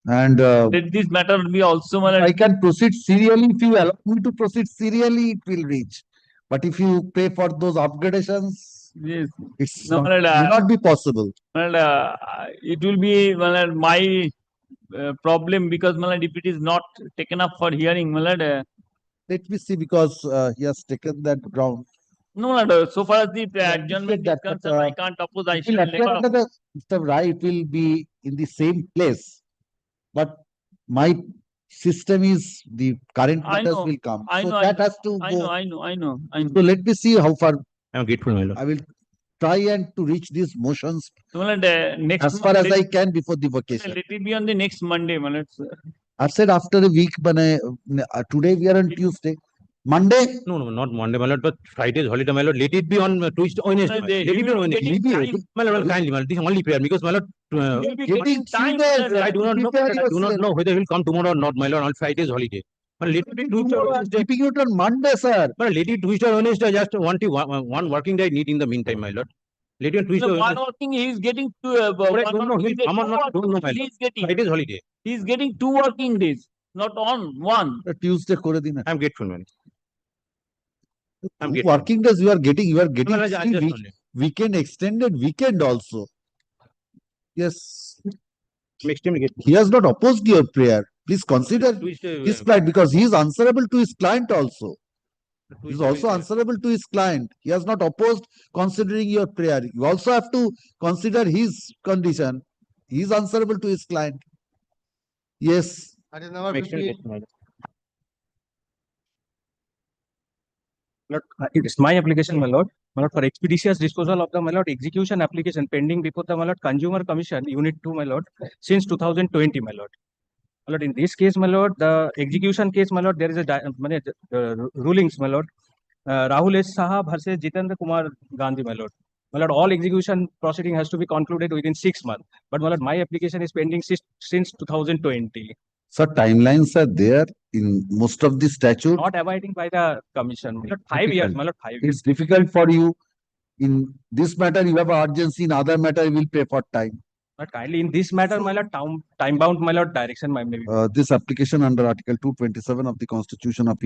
And Let this matter be also, my lord. I can proceed serially. If you allow me to proceed serially, it will reach. But if you pay for those upgradations, Yes. it's No, not, my lord, will not be possible. my lord, it will be, my lord, my problem, because, my lord, if it is not taken up for hearing, my lord, Let me see, because he has taken that ground. no, my lord, so far as the I adjournment appreciate is that, but, concerned, I can't oppose. I It will shall appear record. under the Mr. Rai, it will be in the same place. But my system is the current I matters know, will come. I So know, that has to I know, go. I know, I know, I know. So let me see how far I'm grateful, my lord. I will try and to reach these motions So, my lord, next as far as Monday, I can before the vacation. let it be on the next Monday, my lord. I've said after a week, but today we are on Tuesday. Monday? No, no, not Monday, my lord, but Friday is holiday, my lord. Let it be on Tuesday, Wednesday. They- Let he it be will on be Wednesday. getting time. My lord, kindly, my lord, this is only prayer, because, my lord, He will be Getting getting 3 time, days, my lord. I do not know, prepare I do not yourself. know whether he will come tomorrow or not, my lord. On Friday is holiday. But let it be Tuesday, or Tomorrow I'm Wednesday. keeping it on Monday, sir. But let it Tuesday, or Wednesday. Just one working day I need in the meantime, my lord. Let it Tuesday, or One Wednesday. more thing, he is getting two. But I don't know, he will come or not, I don't know, my He lord. is getting. Friday is holiday. He is getting 2 working days, not on one. Tuesday করে দিন। I'm grateful, man. I'm 2 grateful. working days you are getting No, no, I three just week, only. weekend, extended weekend also. Yes, I'm extremely grateful. he has not opposed your prayer. Please consider Tuesday, his client, because he is answerable to his client also. He is Tuesday, also Wednesday. answerable to his client. He has not opposed considering your prayer. You also have to consider his condition. He is answerable to his client. Yes. I'm extremely grateful, my lord. Lord, it is my application, my lord. My lord, for expeditious disposal of the, my lord, execution application pending before the, my lord, Consumer Commission, Unit 2, my lord, since 2020, my lord. My lord, in this case, my lord, the execution case, my lord, there is a rulings, my lord. Rahul S. Saha versus Jitendra Kumar Gandhi, my lord. My lord, all execution proceeding has to be concluded within 6 months. But my lord, my application is pending since 2020. So timelines are there in most of the statutes. Not abiding by the commission. My lord, 5 years, my lord, 5 years. It's difficult for you. In this matter, you have urgency. In other matter, you will pay for time. But kindly in this matter, my lord, time bound, my lord, direction, my maybe. This application under Article 227 of the Constitution of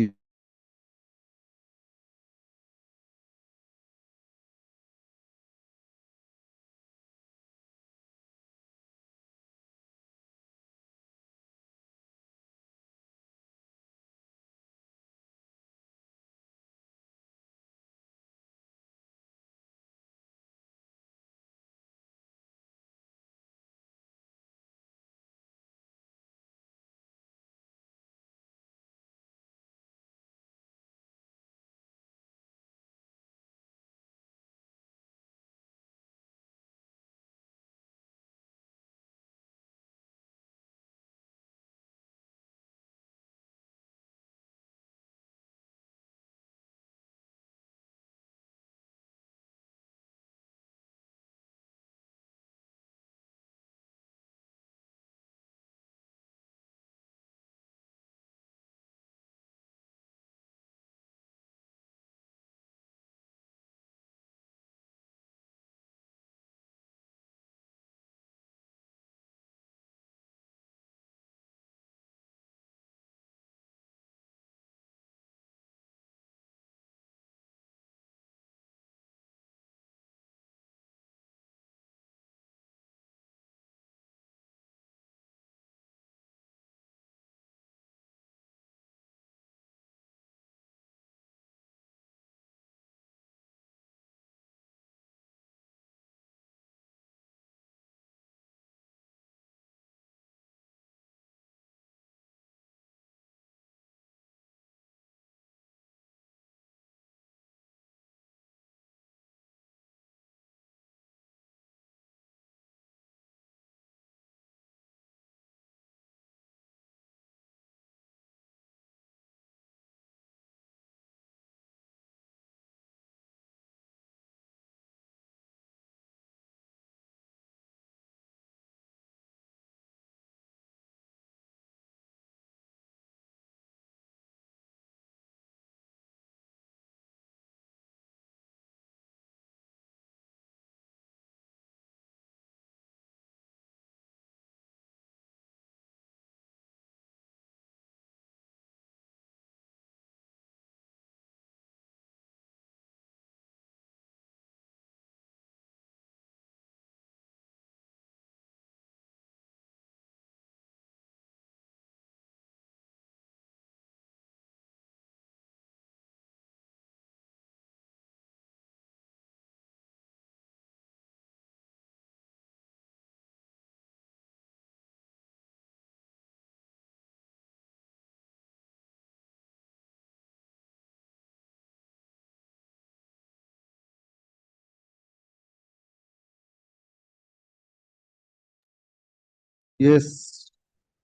Yes.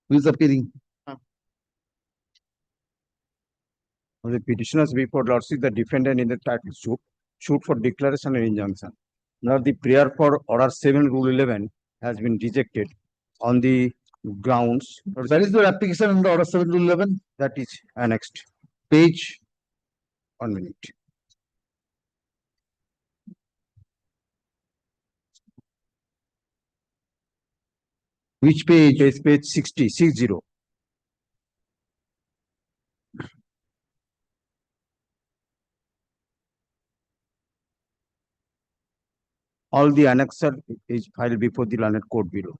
Who is appealing? The petitioners before lordship, the defendant in the title suit for declaration and injunction. Now the prayer for order 7 rule 11 has been rejected on the grounds. Where is your application under order 7 to 11? That is annexed. Page. 1 minute. Which page? Page 60. All the annexed is filed before the learned court below.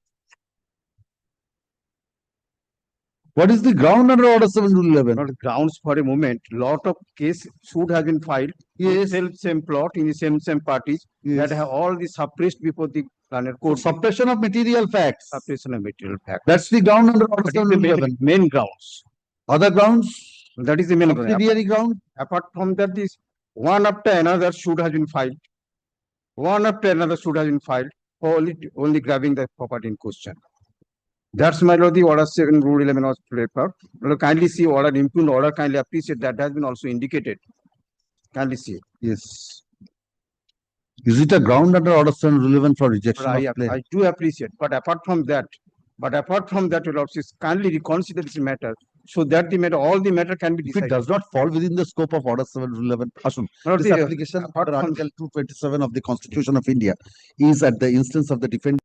What is the ground under order 7 to 11? Not grounds for a moment. Lot of case suit has been filed. Yes. Same plot in the same parties that have all the suppressed before the learned court. Suppression of material facts. Suppression of material facts. That's the ground under order That is 7 to the 11. main grounds. Other grounds? That is the main ground. Subsidiary ground? Apart from that, this one after another suit has been filed. One after another suit has been filed, only grabbing the property in question. That's my lord, the order 7 rule 11 was prepared. Kindly see order, impugned order, kindly appreciate that has been also indicated. Kindly see. Yes. Is it a ground under order 7 relevant for rejection of claim? I do appreciate, but apart from that, your lordship, kindly reconsider this matter so that the matter, all the matter can be If decided. it does not fall within the scope of order 7 relevant, Ashun, Lord, this the- application apart under from- Article 227 of the Constitution of India is at the instance of the defendant.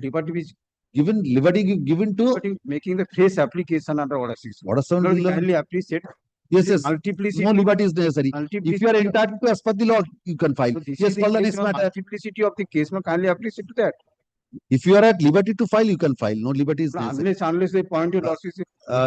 Liberty is Liberty given to making the fresh application under order 6. order 7 Lord, relevant. kindly appreciate Yes, yes. Multiplicity. No liberty is necessary. If you are entitled to as per the law, you can file. Yes, call the next matter. Multiplicity of the case, no, kindly appreciate to that. If you are at liberty to file, you can file. No liberty is necessary. Unless they point your loss is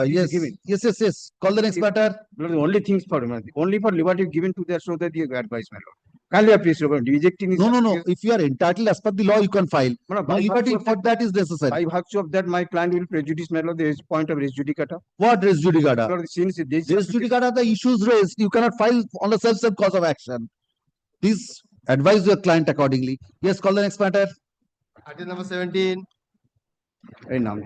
Yes, given. yes. Call the next matter. The only things for only for liberty given to that so that you advise, my lord. Kindly appreciate, rejecting is. No. If you are entitled as per the law, you can file. No by liberty virtue for that is necessary. By virtue of that, my client will prejudice, my lord, there is point of res judicata. What res judicata? Lord, since this Res judicata, the issues raised, you cannot file on the self-same cause of action. Please advise your client accordingly. Yes, call the next matter. Item number 17. Hey, now.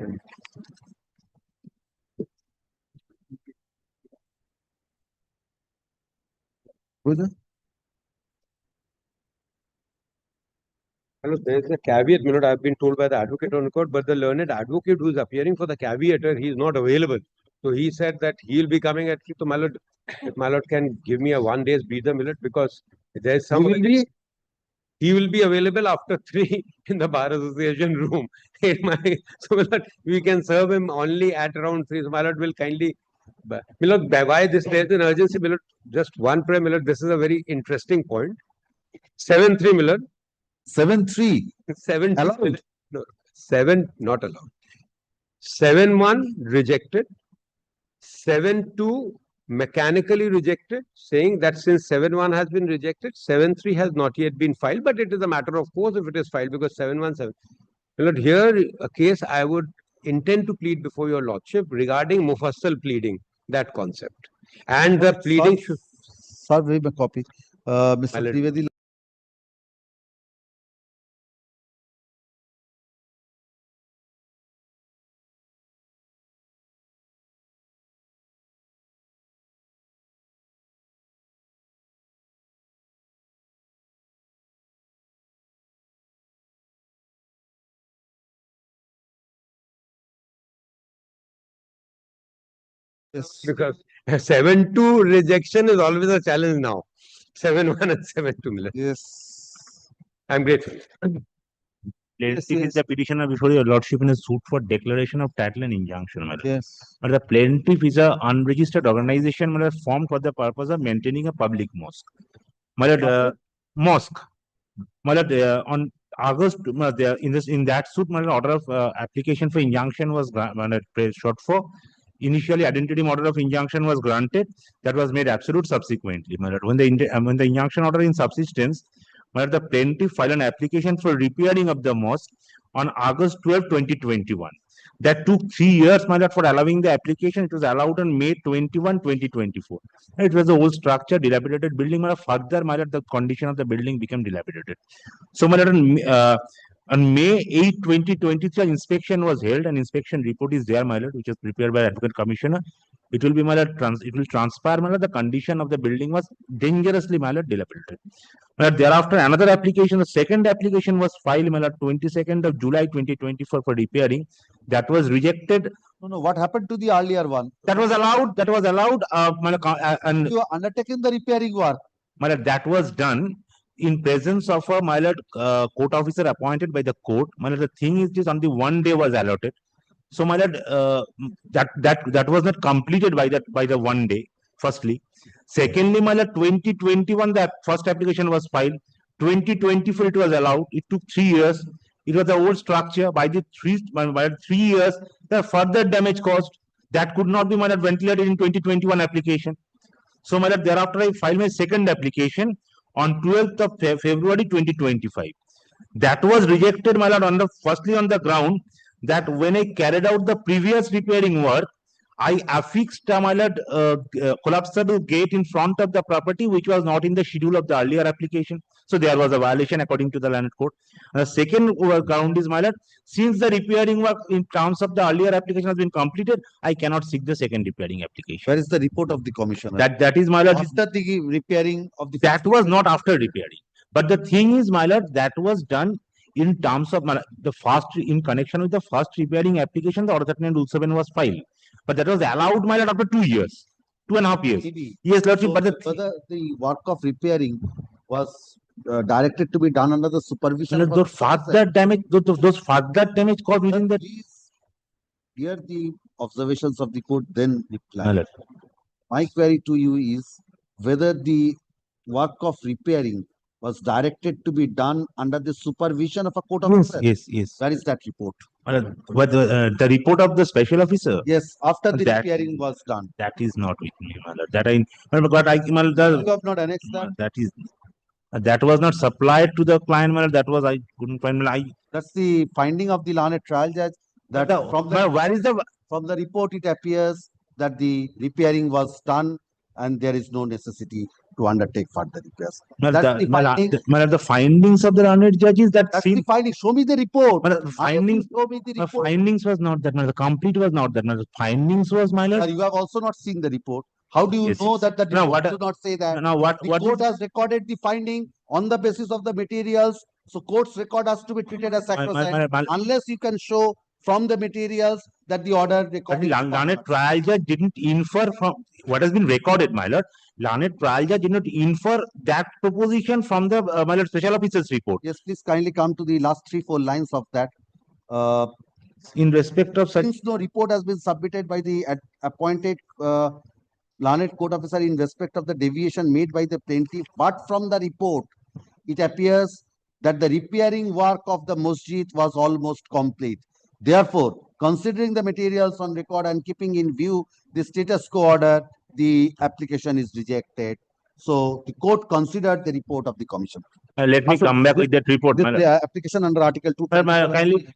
Hello, there is a caveat, my lord. I have been told by the advocate on court, but the learned advocate who is appearing for the caveator, he is not available. So he said that he will be coming at least. So my lord, if my lord can give me a 1 day's breather, my lord, because there is some. He will be available after 3 in the bar association room. So my lord, we can serve him only at around 3. So my lord will kindly. My lord, why this there is an urgency, my lord? Just one prayer, my lord. This is a very interesting point. 7-3, my lord. 7-3. 7 allowed. No, 7 not allowed. 7-1 rejected. 7-2 mechanically rejected, saying that since 7-1 has been rejected, 7-3 has not yet been filed, but it is a matter of course if it is filed because 7-1-7. Lord, here a case I would intend to plead before your lordship regarding mufassal pleading, that concept. And the pleading should. Sir, read my copy. Mr. Trivedi. Yes. Because 7-2 rejection is always a challenge now. 7-1 and 7-2. Yes. I'm grateful. Plaintiff is the petitioner before your lordship in a suit for declaration of title and injunction, my lord. Yes. But the plaintiff is a unregistered organization, my lord, formed for the purpose of maintaining a public mosque. My lord, mosque. My lord, on August, in that suit, my lord, order of application for injunction was short for. Initially, identity order of injunction was granted. That was made absolute subsequently, my lord. When the injunction order in subsistence, my lord, the plaintiff filed an application for repairing of the mosque on August 12, 2021. That took 3 years, my lord, for allowing the application. It was allowed on May 21, 2024. It was an old structure, dilapidated building. My lord, further, my lord, the condition of the building became dilapidated. So, my lord, on May 8, 2023, an inspection was held. An inspection report is there, my lord, which is prepared by Advocate Commissioner. It will be, my lord, it will transpire, my lord, the condition of the building was dangerously, my lord, dilapidated. My lord, thereafter, another application, the second application was filed, my lord, 22nd of July 2024 for repairing. That was rejected. No. What happened to the earlier one? That was allowed. My lord, and you are undertaking the repairing work. My lord, that was done in presence of a, my lord, court officer appointed by the court. My lord, the thing is just only 1 day was allotted. So, my lord, that was not completed by the 1 day. Firstly, secondly, my lord, 2021 the first application was filed. 2024 it was allowed. It took 3 years. It was the old structure. By 3 years, the further damage caused. That could not be, my lord, ventilated in 2021 application. So, my lord, thereafter I filed my second application on 12th of February 2025. That was rejected, my lord, firstly on the ground that when I carried out the previous repairing work, I affixed, my lord, collapsible gate in front of the property, which was not in the schedule of the earlier application. So there was a violation according to the landed court. And the second ground is, my lord, since the repairing work in terms of the earlier application has been completed, I cannot seek the second repairing application. Where is the report of the commissioner? That is, my lord. After the repairing of the. That was not after repairing. But the thing is, my lord, that was done in terms of the first, in connection with the first repairing application, the order 39 rule 7 was filed. But that was allowed, my lord, after 2 years, 2.5 years. Maybe. Yes, lordship. So but the work of repairing was directed to be done under the supervision. Those further damage, those further damage caused within that. Please hear the observations of the court, then reply. My query to you is whether the work of repairing was directed to be done under the supervision of a court officer. Yes. Where is that report? But the report of the special officer, Yes, after the that- repairing was done. that is not with me, my lord. That I, but I, my lord, You have not annexed that? that is, that was not supplied to the client, my lord. That was, I couldn't find, my lord. That's the finding of the learned trial judge that from My the lord, where is the, from the report it appears that the repairing was done and there is no necessity to undertake further repairs. my That's lord, the finding. my lord, the findings of the learned judge is that That's same. the finding. Show me the report. My lord, the findings, Show me the the report. findings was not that, my lord. The complete was not that, my lord. The findings was, my lord. Sir, you have also not seen the report. How do you Yes, know yes. that the Now, report what- do not say that? Now, what The court is, has recorded the finding on the basis of the materials. So court's record has to be treated as sacrosanct unless you can show from the materials that the order but recorded. the learned trial judge didn't infer from what has been recorded, my lord. Learned trial judge did not infer that proposition from the, my lord, special officer's report. Yes, please kindly come to the last 3-4 lines of that. In respect of such, Since no report has been submitted by the appointed learned court officer in respect of the deviation made by the plaintiff, but from the report, it appears that the repairing work of the masjid was almost complete. Therefore, considering the materials on record and keeping in view the status quo order, the application is rejected. So the court considered the report of the commission. let me come back with that report, my lord. Application under Article 2. Kindly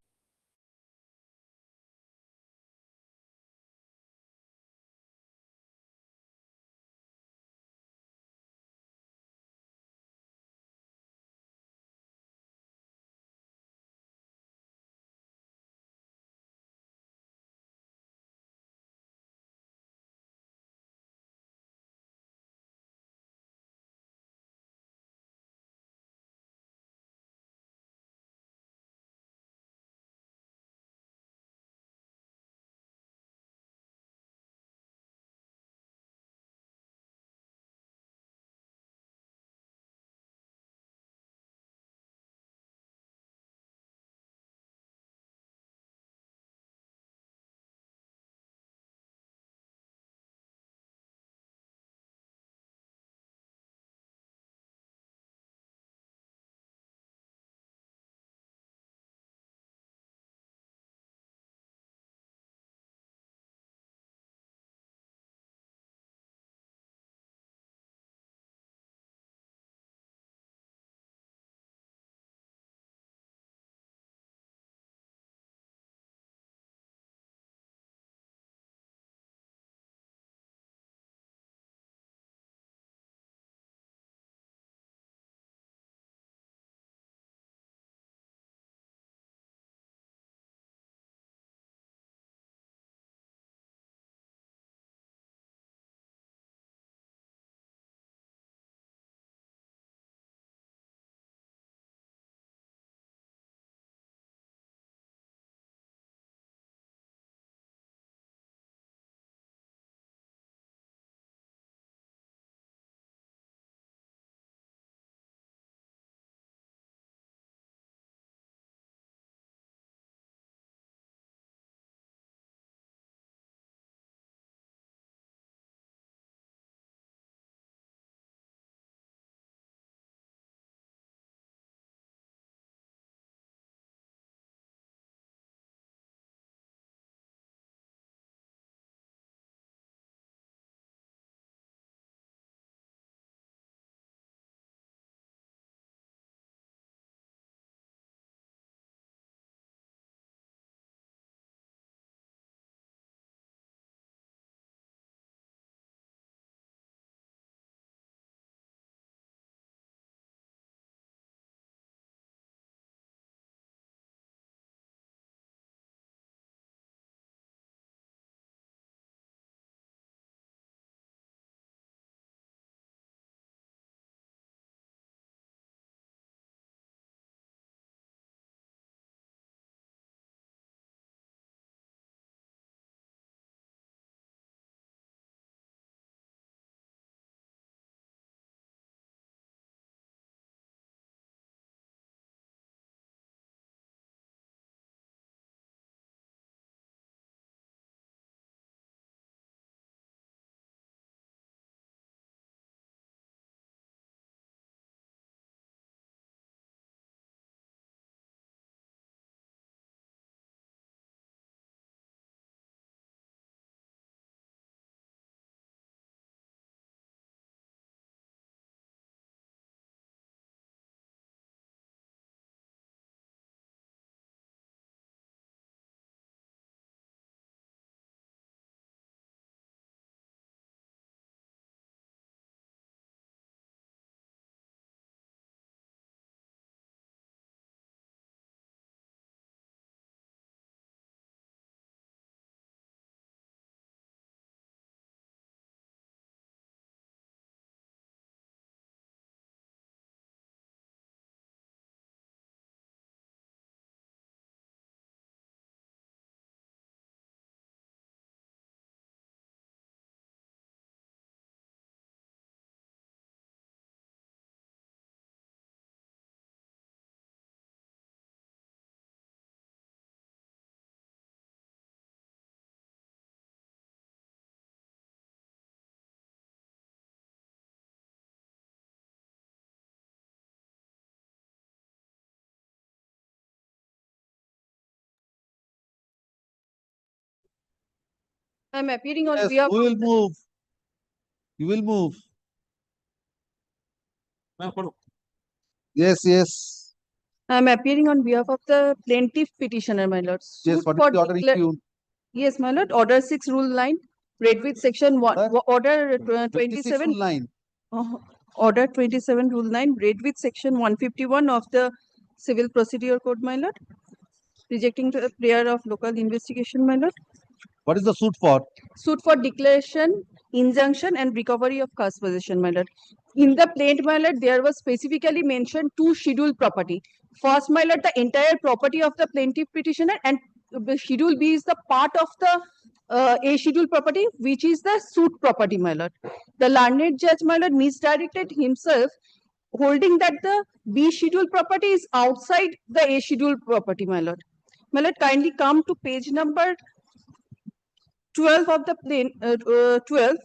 I'm appearing on Yes, behalf who will of the, move? You will move. Yes, yes. I'm appearing on behalf of the plaintiff petitioner, my lord. Yes, Suit what is for the order decla- issued? Yes, my lord, order 6 rule 9, read with section 1, order 26 27, rule 9. order 27 rule 9, read with section 151 of the Civil Procedure Code, my lord. Rejecting the prayer of local investigation, my lord. What is the suit for? Suit for declaration, injunction and recovery of cause possession, my lord. In the plaint, my lord, there was specifically mentioned 2 scheduled property. First, my lord, the entire property of the plaintiff petitioner, and schedule B is the part of the A schedule property, which is the suit property, my lord. The learned judge, my lord, misdirected himself, holding that the B schedule property is outside the A schedule property, my lord. My lord, kindly come to page number 12 of the plaint, 12,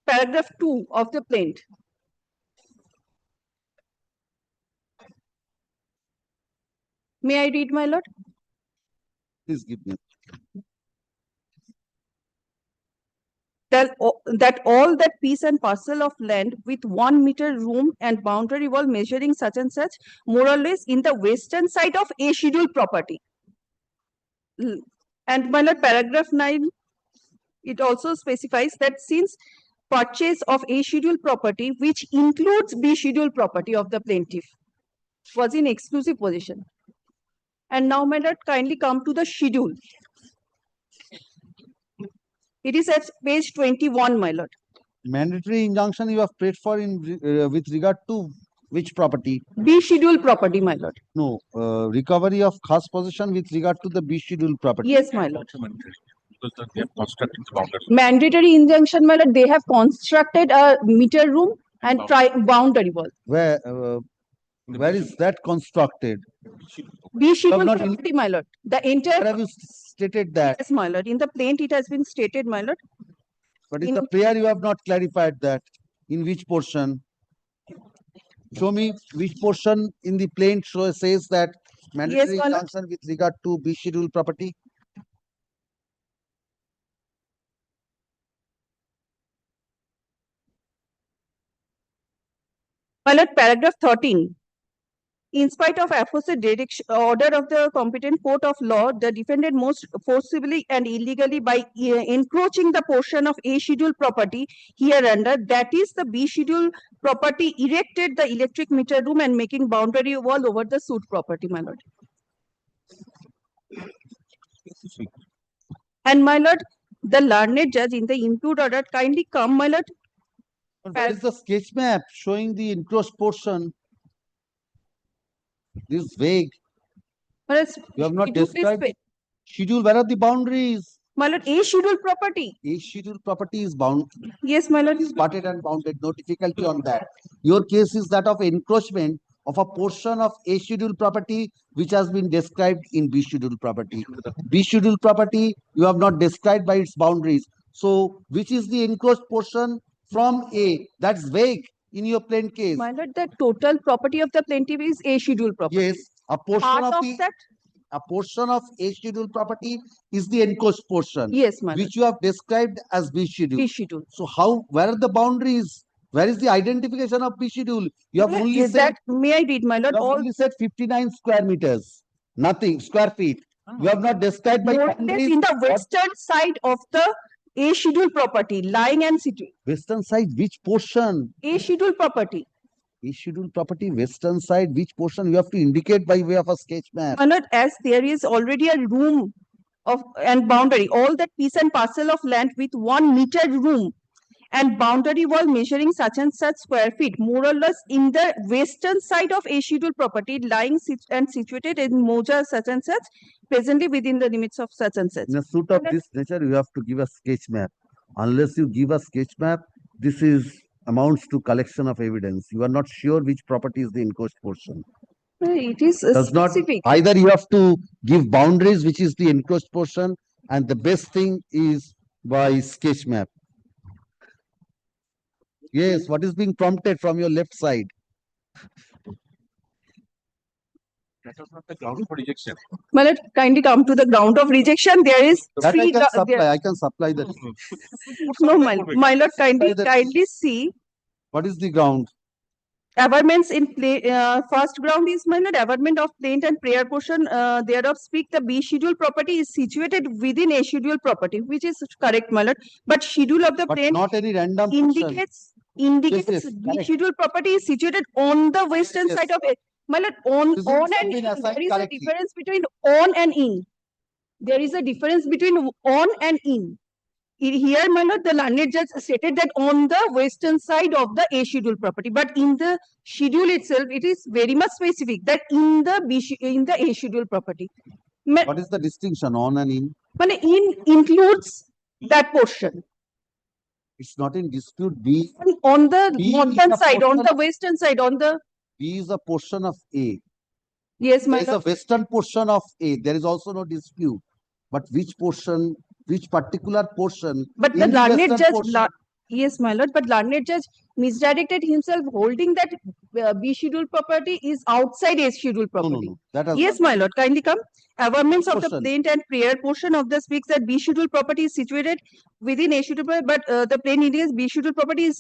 paragraph 2 of the plaint. May I read, my lord? Please give me. That all that piece and parcel of land with 1 meter room and boundary wall measuring such and such, more or less in the western side of A schedule property. And my lord, paragraph 9, it also specifies that since purchase of A schedule property, which includes B schedule property of the plaintiff, was in exclusive possession. And now, my lord, kindly come to the schedule. It is at page 21, my lord. Mandatory injunction you have prayed for in with regard to which property? B schedule property, my lord. No, recovery of khas possession with regard to the B schedule property. Yes, my lord. Because they have constructed the boundary. Mandatory injunction, my lord, they have constructed a meter room and boundary wall. Where is that constructed? B schedule not property, my lord. The entire. Where have you stated that? Yes, my lord. In the plaint, it has been stated, my lord. But in the prayer, you have not clarified that. In which portion? Show me which portion in the plaint says that mandatory my lord. injunction with regard to B schedule property. My lord, paragraph 13. In spite of aforesaid direction, order of the competent court of law, the defendant most forcibly and illegally by encroaching the portion of A schedule property hereunder, that is the B schedule property, erected the electric meter room and making boundary wall over the suit property, my lord. And my lord, the learned judge in the impute order, kindly come, my lord. Where is the sketch map showing the enclosed portion? This is vague. You have not described the schedule. Where are the boundaries? My lord, A schedule property. A schedule property is bound. Yes, my lord. Is parted and bounded. No difficulty on that. Your case is that of encroachment of a portion of A schedule property which has been described in B schedule property. B schedule property you have not described by its boundaries. So, which is the enclosed portion from A? That's vague in your plaint case. My lord, the total property of the plaintiff is A schedule property. Yes, a portion Part of that. A portion of A schedule property is the enclosed portion. Yes, my which you have described as B schedule. B schedule. So how? Where are the boundaries? Where is the identification of B schedule? You have only Is said. that, may I read, my lord? You have only said 59 square meters. Nothing square feet. You have not described by More or less in the western side of the A schedule property, lying and situated. Western side, which portion? A schedule property. A schedule property, western side, which portion? You have to indicate by way of a sketch map. My lord, as there is already a room of and boundary, all that piece and parcel of land with 1 meter room and boundary wall measuring such and such square feet, more or less in the western side of A schedule property, lying and situated in moja such and such, presently within the limits of such and such. In a suit of this nature, you have to give a sketch map. Unless you give a sketch map, this is amounts to collection of evidence. You are not sure which property is the enclosed portion. It is specific. Either you have to give boundaries, which is the enclosed portion, and the best thing is by sketch map. Yes, what is being prompted from your left side? That was not the ground for rejection. My lord, kindly come to the ground of rejection. There is That I three. can supply, I can supply that. No, my lord, kindly see. What is the ground? Averments in first ground is, my lord, averment of plaint and prayer portion thereof speak the B schedule property is situated within A schedule property, which is correct, my lord. But schedule of the But plaint not any random portion. indicates yes, B correct. schedule property is situated on the western Yes. side of it. My lord, on Results have and been in. assigned There is a correctly. difference between on and in. There is a difference between on and in. Here, my lord, the learned judge stated that on the western side of the A schedule property, but in the schedule itself, it is very much specific that in the in the A schedule property. What is the distinction on and in? But in includes that portion. It's not in dispute. B. On the B is northern a side, on portion the of- western side, on the. B is a portion of A. Yes, my There is a lord. western portion of A. There is also no dispute. But which portion, which particular portion? But the in learned western judge, portion- yes, my lord, but learned judge misdirected himself, holding that B schedule property is outside A schedule property. That has Yes, my lord, kindly come. Averments of the Portion. plaint and prayer portion of the speaks that B schedule property is situated within A schedule, but the plain indicates B schedule property is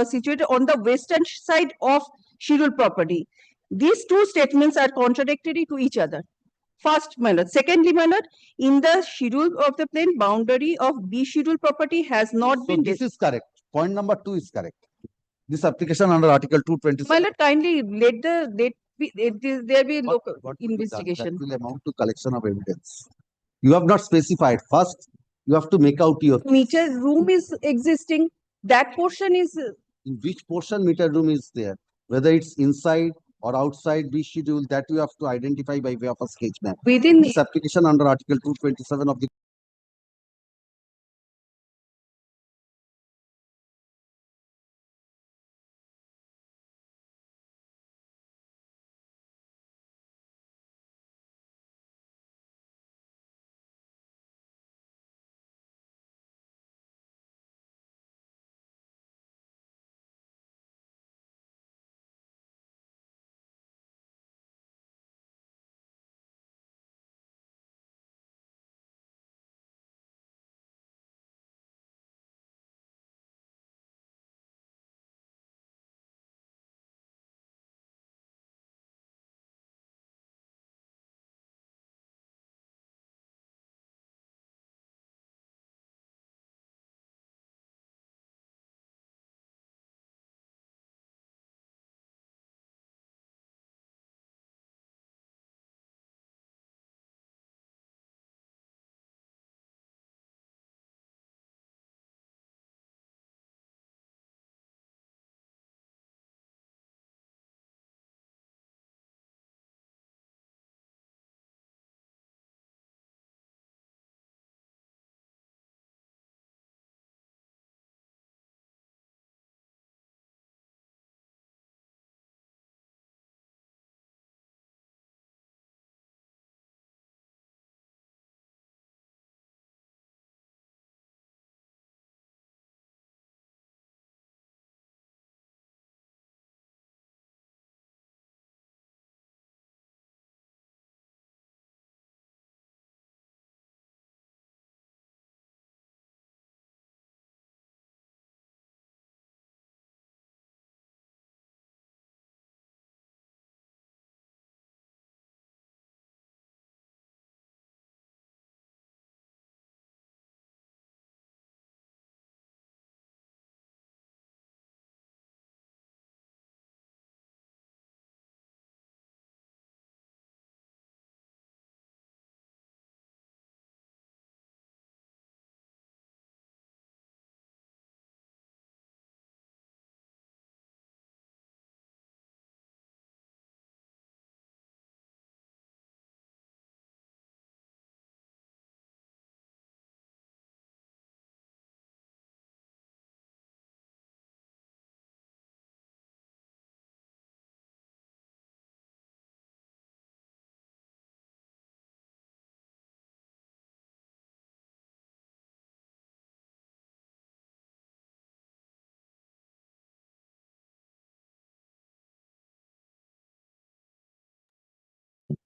situated on the western side of schedule property. These two statements are contradictory to each other. First, my lord. Secondly, my lord, in the schedule of the plain, boundary of B schedule property has not So been. this is correct. Point number 2 is correct. This application under Article 227. My lord, kindly let there be local What will be done? investigation. That will amount to collection of evidence. You have not specified. First, you have to make out your Meter room is existing. That portion is in which portion meter room is there, whether it's inside or outside B schedule, that you have to identify by way of a sketch map. within This application under Article 227 of the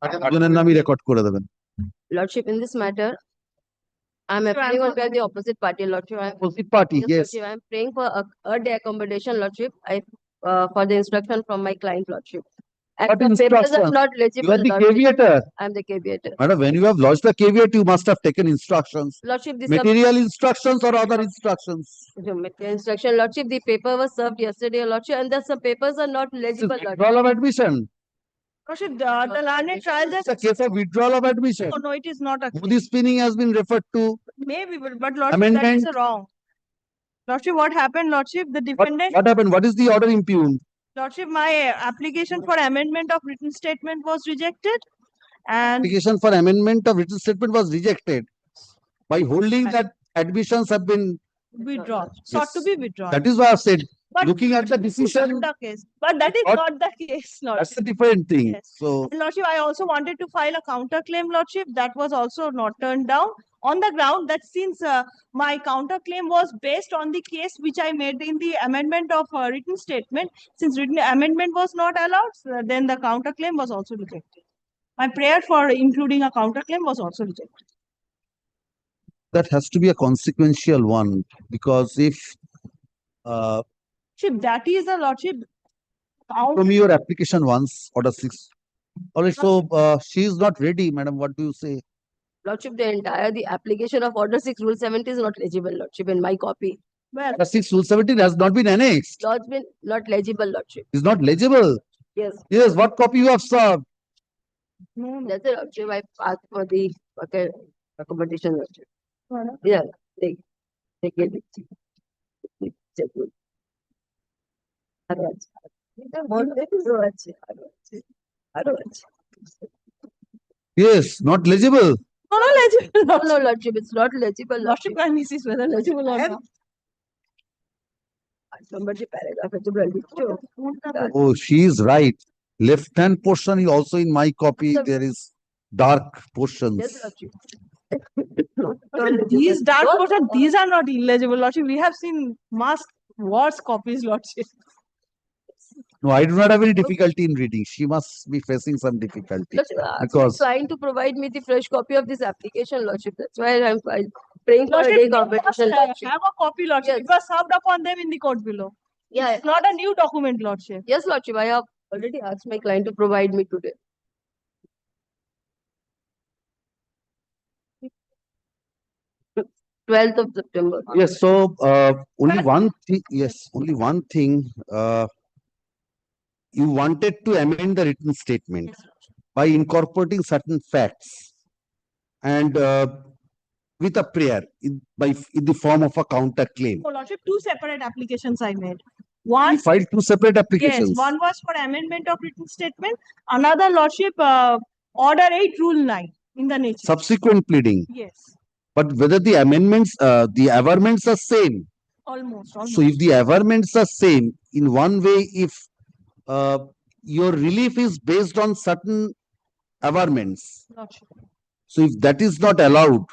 দুজনের নামই record করে দেবেন। Lordship, in this matter, I'm appealing on behalf of the opposite party, Lordship. Opposite party, yes. Lordship, I'm praying for a day accommodation, Lordship, for the instruction from my client, Lordship. And What the papers are instruction? not legible, You are the Lordship. caveator. I'm the caveator. Madam, when you have lodged the caveat, you must have taken instructions. Lordship, this Material instructions or other instructions. instruction, Lordship, the paper was served yesterday, Lordship, and the some papers are not legible, Lordship. Withdrawal of admission. Lordship, the learned trial It's a case of withdrawal of admission. no, it is not a Moody spinning has been referred to. maybe, but Lordship, that Amendment. is wrong. Lordship, what happened, Lordship? The defendant, What happened? What is the order impugned? Lordship, my application for amendment of written statement was rejected, and Application for amendment of written statement was rejected by holding that admissions have been. withdrawn, sought to be withdrawn. That is why I said, But looking at the decision, not the case. But that is What? not the case, that's Lordship. a different thing. Yes. So, Lordship, I also wanted to file a counterclaim, Lordship. That was also not turned down on the ground that since my counterclaim was based on the case which I made in the amendment of written statement, since written amendment was not allowed, then the counterclaim was also rejected. My prayer for including a counterclaim was also rejected. that has to be a consequential one, because if, Lordship, that is a Lordship. from your application once, order 6. Alright, so, she is not ready, madam, what do you say? Lordship, the application of Order 6, Rule 70 is not legible, Lordship, in my copy. Well, Order 6 rule 17 has not been annexed. Lordship, not legible, Lordship. Is not legible. Yes. Yes, what copy you have served? That's it, Lordship. I asked for the accommodation, Lordship. Yeah, take it. Check it. Yes, not legible. no, legible. No, Lordship, it's not legible, Lordship, can this is whether legible or not. Somebody paragraph है तो बड़ी Oh, she is right. Left hand portion is also in my copy. There is dark portions. Yes, Lordship. These dark portions, these are not illegible, Lordship. We have seen mass worse copies, Lordship. No, I do not have any difficulty in reading. She must be facing some difficulty. Lordship, ask my Because client to provide me the fresh copy of this application, Lordship. That's why I'm praying for a Lordship, day they must competition, Lordship. have a copy, Lordship. Yes. It was served upon them in the court below. Yeah, It's not a new document, Lordship. yes, Lordship. I have already asked my client to provide me today. Twelfth of September. yes, so only one thing. Yes, only one thing. You wanted to amend the written statement by incorporating certain facts and with a prayer in the form of a counter claim. Oh, Lordship, two separate applications I made. We One, filed two separate yes, applications. one was for amendment of written statement. Another, Lordship, Order 8, Rule 9 in the nature. Subsequent pleading. Yes, But whether the amendments, the averments are same. almost. So if the averments are same, in one way, if your relief is based on certain averments, Lordship. so if that is not allowed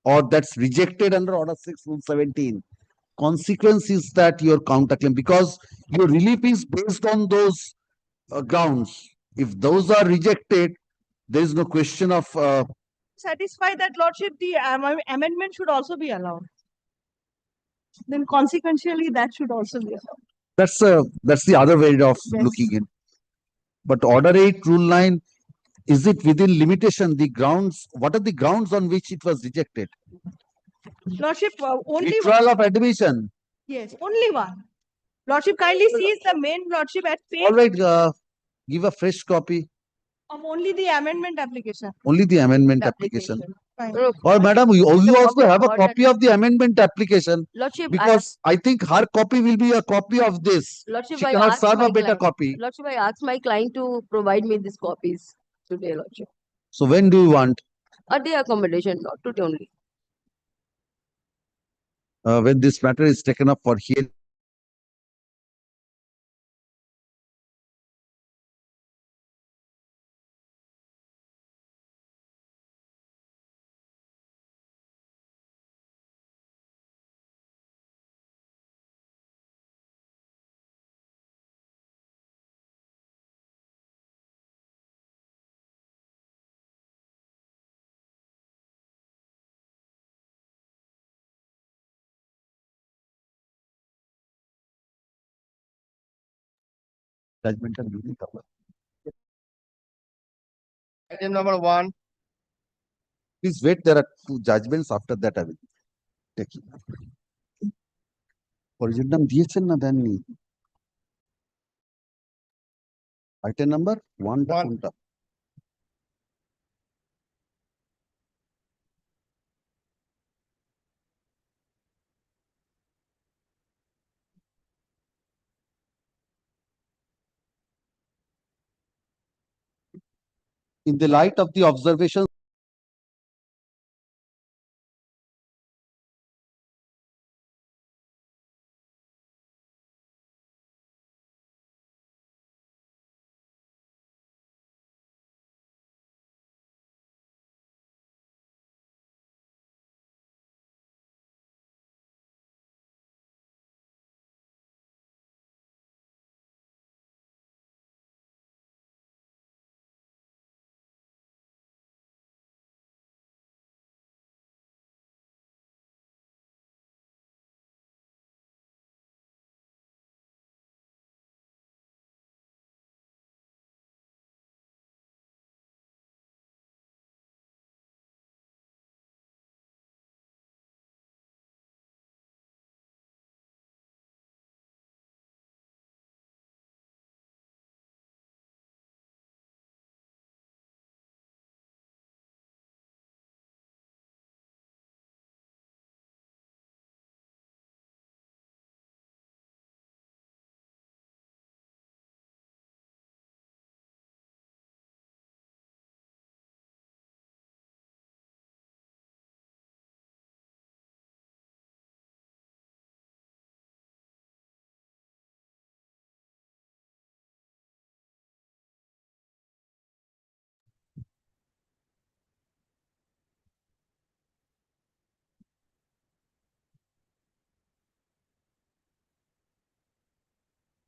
or that's rejected under Order 6, Rule 17, consequence is that your counterclaim, because your relief is based on those grounds. If those are rejected, there is no question of Satisfy that, Lordship, the amendment should also be allowed. Then consequentially, that should also be allowed. that's the other way of Yes. looking in. But Order 8, Rule 9, is it within limitation? The grounds, what are the grounds on which it was rejected? Lordship, only Withdrawal of admission. yes, only one. Lordship, kindly sees the main Lordship at page All right, give a fresh copy. of only the amendment application. Only the amendment application. Fine. Or madam, you also have a Order. copy of the amendment application, Lordship, because I think her copy will be a copy of this. Lordship, She I cannot asked serve my a better client. copy. Lordship, I asked my client to provide me these copies today, Lordship. So when do you want? A day accommodation, not today only. When this matter is taken up for hearing? Judgmental duty cover. Item number 1. Please wait, there are 2 judgments, after that I will take it. Original দিয়েছেন না দেননি? Item number 1 টা কোনটা? In the light of the observations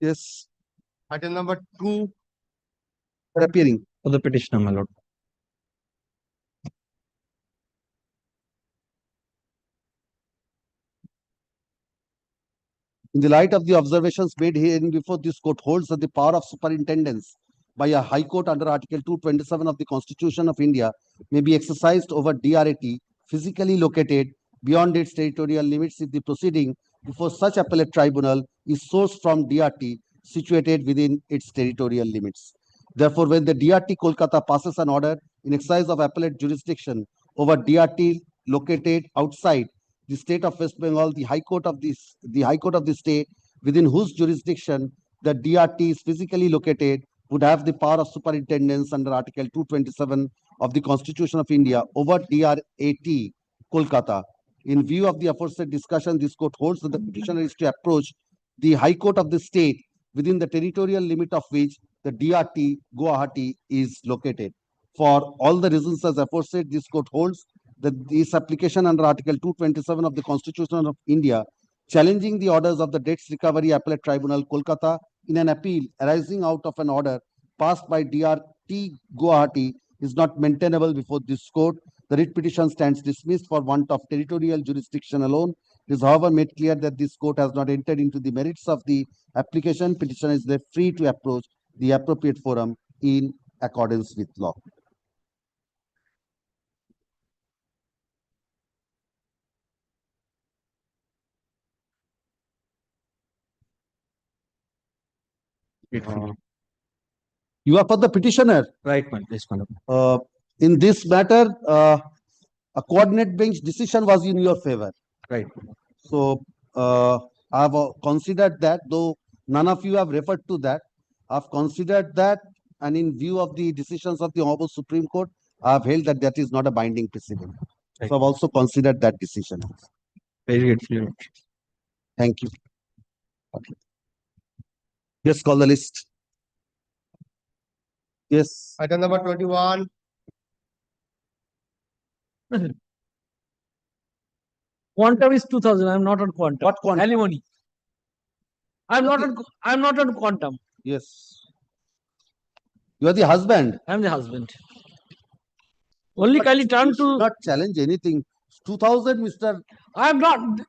yes, Item number 2. appearing. For the petitioner, my lord. In the light of the observations made herein before, this court holds that the power of superintendence by a High Court under Article 227 of the Constitution of India may be exercised over DRAT physically located beyond its territorial limits if the proceeding before such appellate tribunal is sourced from DRT situated within its territorial limits. Therefore, when the DRT Kolkata passes an order in exercise of appellate jurisdiction over DRT located outside the state of West Bengal, the High Court of the state within whose jurisdiction the DRT is physically located would have the power of superintendence under Article 227 of the Constitution of India over DRAT Kolkata. In view of the aforesaid discussion, this court holds that the petitioner is to approach the High Court of the state within the territorial limit of which the DRT Guwahati is located. For all the reasons as aforesaid, this court holds that this application under Article 227 of the Constitution of India, challenging the orders of the Debts Recovery Appellate Tribunal, Kolkata, in an appeal arising out of an order passed by DRT Guwahati, is not maintainable before this court. The writ petition stands dismissed for want of territorial jurisdiction alone. It is, however, made clear that this court has not entered into the merits of the application. Petitioner is therefore free to approach the appropriate forum in accordance with law. You are for the petitioner. Right, man. Yes, madam. In this matter, a coordinate bench decision was in your favor. Right. So I have considered that, though none of you have referred to that. I've considered that, and in view of the decisions of the Honorable Supreme Court, I have held that that is not a binding precedent. Right. So I've also considered that decision. Very good. Thank you. Okay. Yes, call the list. Yes. Item number 21. Quantum is 2000. I'm not on quantum. What quantum? Alimony. I'm not on quantum. Yes. You are the husband. I'm the husband. Only kindly turn to. Not challenge anything. 2000, Mr. I'm not.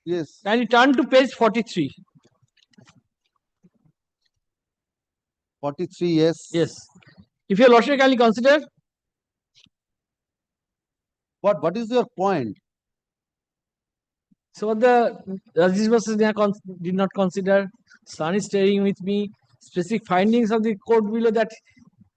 Yes. Kindly turn to page 43. 43, yes. Yes. If your lordship kindly consider, What is your point? so the Rajesh versus did not consider. Son is staying with me. Specific findings of the court below that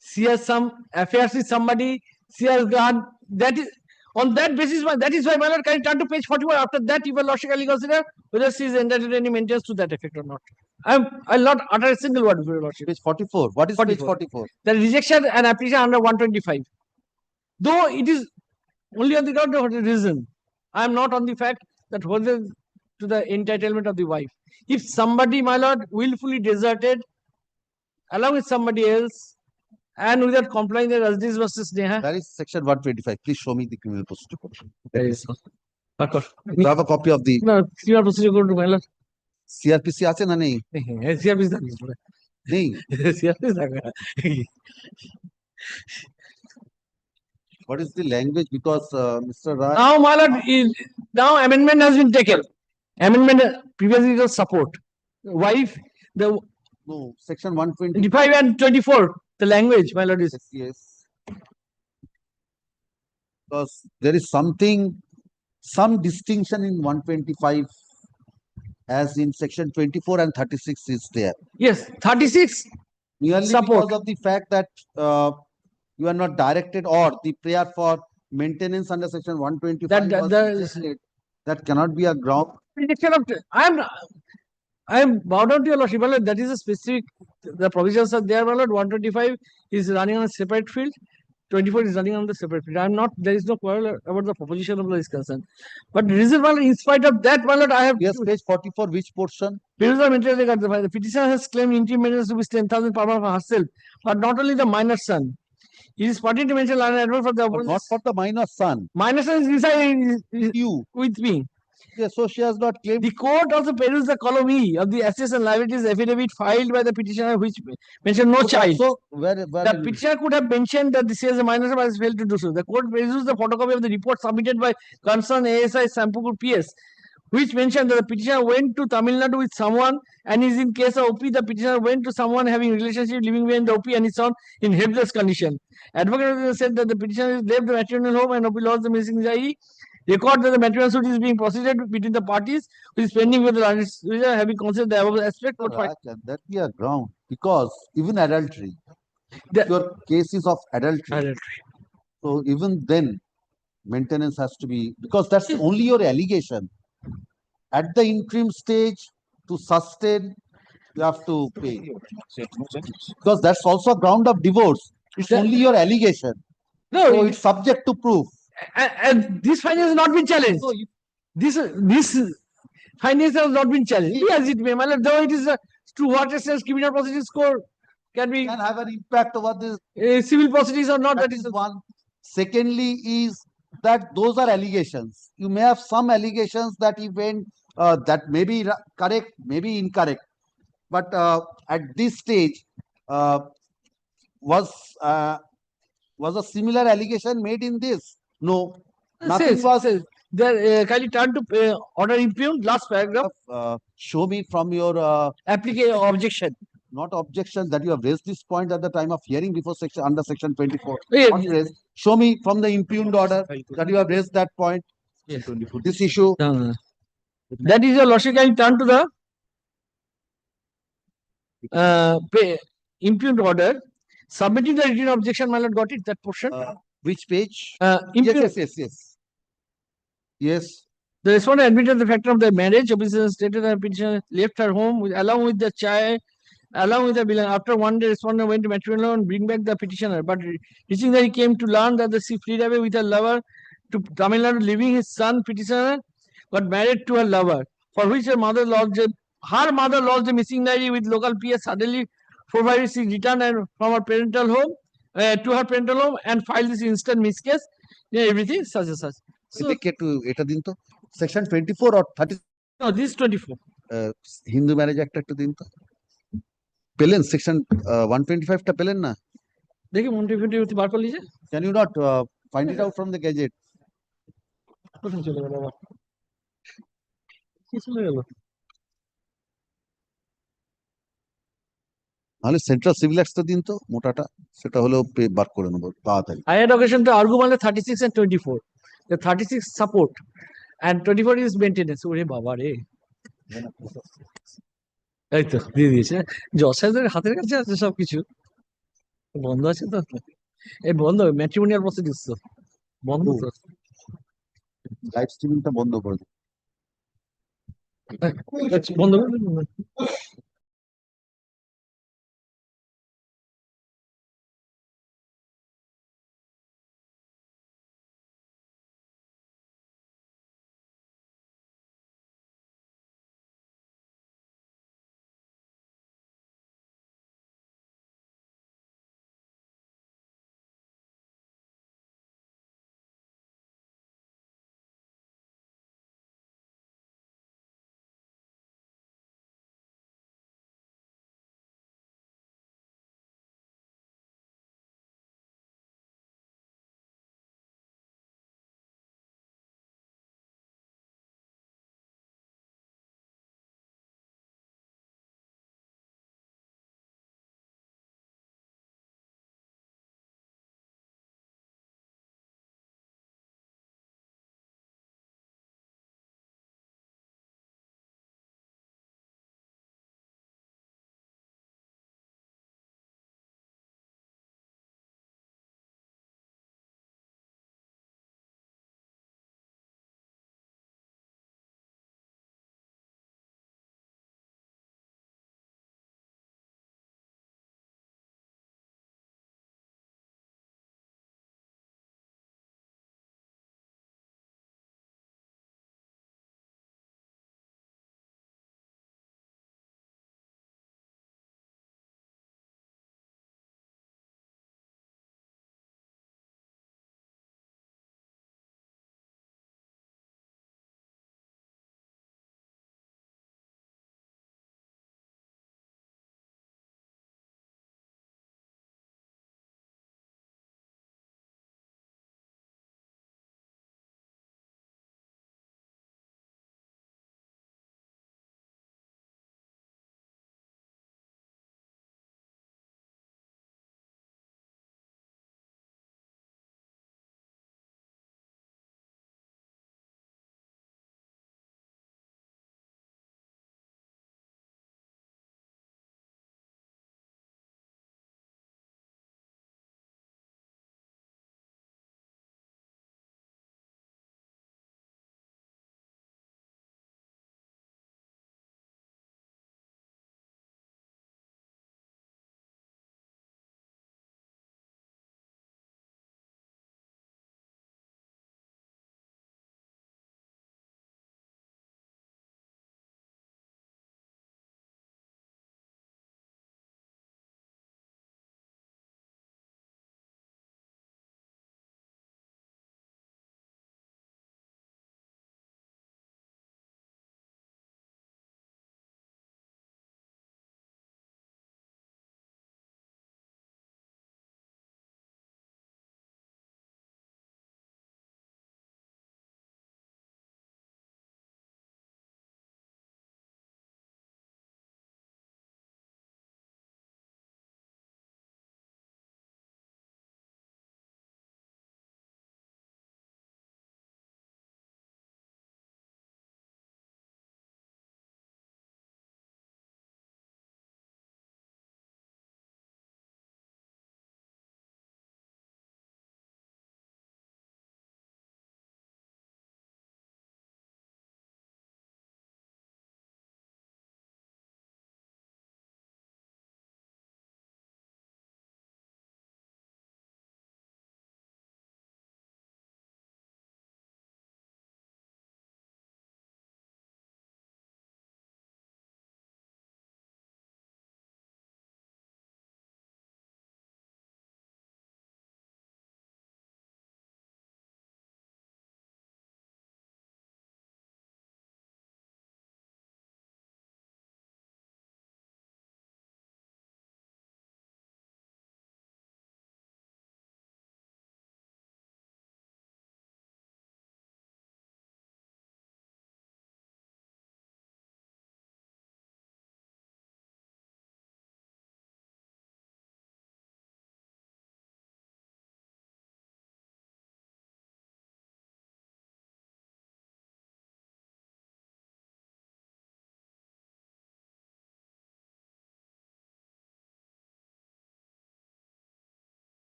she has some affairs with somebody. She has gone. That is on that basis. That is why my lord can turn to page 41. After that, you will logically consider whether she is entitled to any maintenance to that effect or not. I'll not utter a single word, your lordship. Page 44. What is page 44? The rejection and application under 125. Though it is only on the ground of the reason. I am not on the fact that whether to the entitlement of the wife. If somebody, my lord, willfully deserted along with somebody else and without complying the Rajesh versus Neha. That is section 125. Please show me the criminal procedure code. There is. You have a copy of the No, criminal procedure code, my lord. CRPC আছে না নেই? CRPC নেই? CRPC What is the language? Because Mr. Raj. Now, my lord, now amendment has been taken. Amendment previously was support. Wife, the no, section 125 25 and 24, the language, my lord is. Yes. Because there is something, some distinction in 125 as in section 24 and 36 is there. Yes, 36 merely support. because of the fact that you are not directed or the prayer for maintenance under section 125 that cannot be a ground. I am bowed down to your lordship, my lord. That is a specific, the provisions are there, my lord. 125 is running on a separate field. 24 is running on the separate field. I am not, there is no quarrel about the proposition of law is concerned. But the reason, my lord, in spite of that, my lord, I have. Yes, page 44, which portion? The petitioner has claimed interim maintenance to be 10,000 per month for herself, but not only the minor son. It is pertinent to mention for the not for the minor son. Minor son is residing with me. Yes, so she has not claimed. The court also perused the column E of the assets and liabilities affidavit filed by the petitioner, which mentioned no child. So, the petitioner could have mentioned that this is a minor son, but has failed to do so. The court perused the photocopy of the report submitted by concerned ASI Sampugul PS, which mentioned that the petitioner went to Tamil Nadu with someone and is in case of OP, the petitioner went to someone having relationship living behind the OP and is found in helpless condition. Advocate said that the petitioner left the matrimonial home and OP lost the missing child. Record that the matrimonial suit is being proceeded between the parties, which is pending with the legislature having considered the above aspect. Can that be a ground? Because even adultery, your cases of adultery. So even then, maintenance has to be, because that's only your allegation. At the interim stage, to sustain, you have to pay. Because that's also a ground of divorce. It's only your allegation. No, so it's subject to proof. And this finding has not been challenged. So this findings has not been challenged. Yes, it may, though it is to what extent criminal proceedings score can have an impact over this civil proceedings or not. That is one. Secondly, is that those are allegations. You may have some allegations that event that may be correct, may be incorrect. But at this stage, was a similar allegation made in this? No, nothing was. There, can you turn to order impugned, last paragraph? Show me from your application objection. Not objection that you have raised this point at the time of hearing before section under section 24. Show me from the impugned order that you have raised that point. Yes. This issue. That is your lordship. Can you turn to the impugned order? Submitting the written objection, my lord, got it, that portion. Which page? Yes. The respondent admitted the factor of the marriage. Officer stated that the petitioner left her home along with the child, along with the belonging. After one day, respondent went to matrimonial and bring back the petitioner. But reaching there, he came to learn that she fled away with her lover to Tamil Nadu, leaving his son. Petitioner got married to her lover, for which her mother lodged a missing diary with local PS. Suddenly, 4 5 she returned from her parental home to her parental home and filed this instant miss case. Everything such and such. So, section 24 or 30? No, this is 24. Hindu Marriage Act to din to. Pelen section 125 ta pelen na. Dekhi 125 bar kar lijiye. Can you not find it out from the gadget? নাহলে central civil অ্যাক্টটা দিন তো মোটাটা, সেটা হলেও বার করে নেবো তাড়াতাড়ি। I had occasion to argue on the 36 and 24. The 36 support and 24 is maintenance. ওরে বাবা রে। এই তো দিয়ে দিয়েছে। জজ সাহেবের হাতের কাছে আছে সবকিছু। বন্ধ আছে তো? এই বন্ধ ম্যাট্রিমোনিয়াল প্রসিডিংস তো বন্ধ তো। লাইভ স্ট্রিমিংটা বন্ধ করে দিন। বন্ধ করে দিন।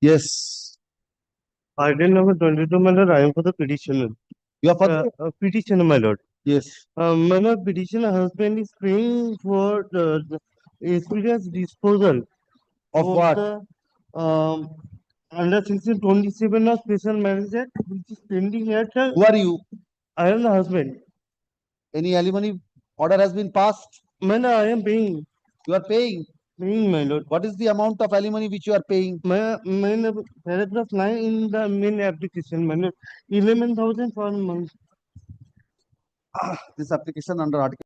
Yes. Item number 22, my lord, I am for the petitioner. You are for the Petitioner, my lord. yes. My lord, petitioner husband is paying for the expeditious disposal Of what? the under section 27 of Special Marriage Act, which is pending at. Who are you? I am the husband. Any alimony order has been passed? My lord, I am paying. You are paying. Paying, my lord. What is the amount of alimony which you are paying? My lord, paragraph 9 in the main application, my lord, 11,000 per month. This application under article.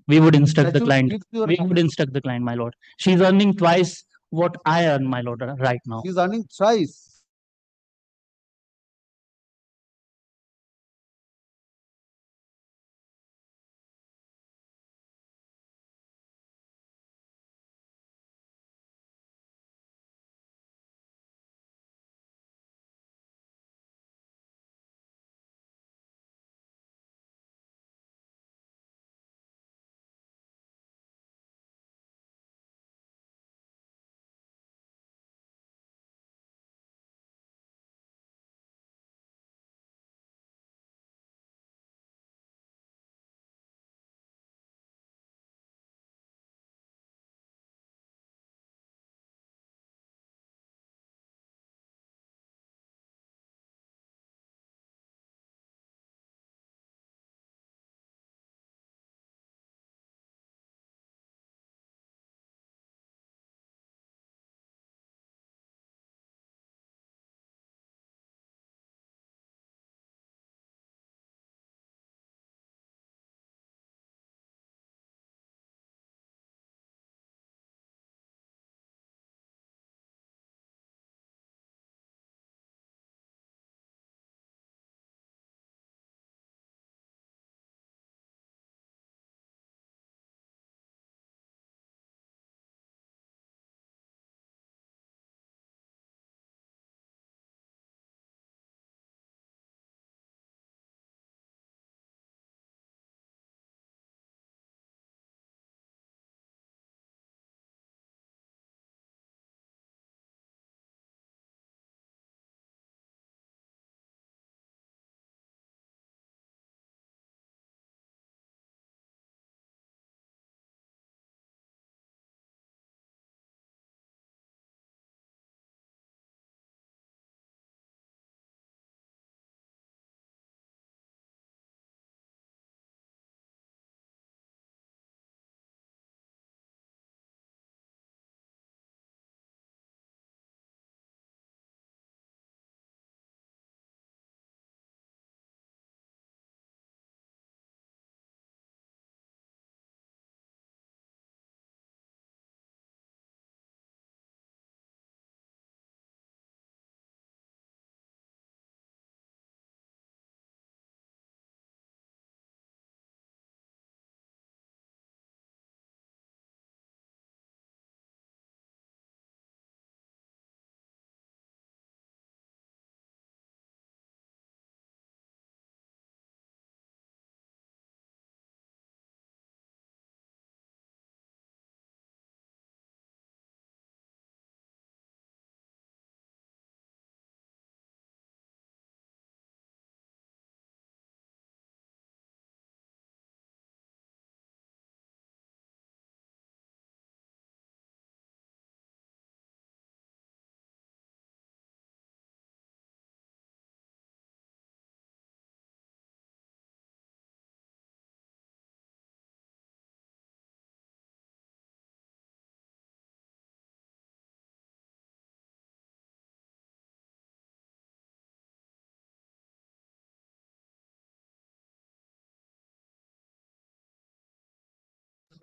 We would instruct the Statute client. gives your- We would instruct the client, my lord. She's earning twice what I earn, my lord, right now. She's earning thrice.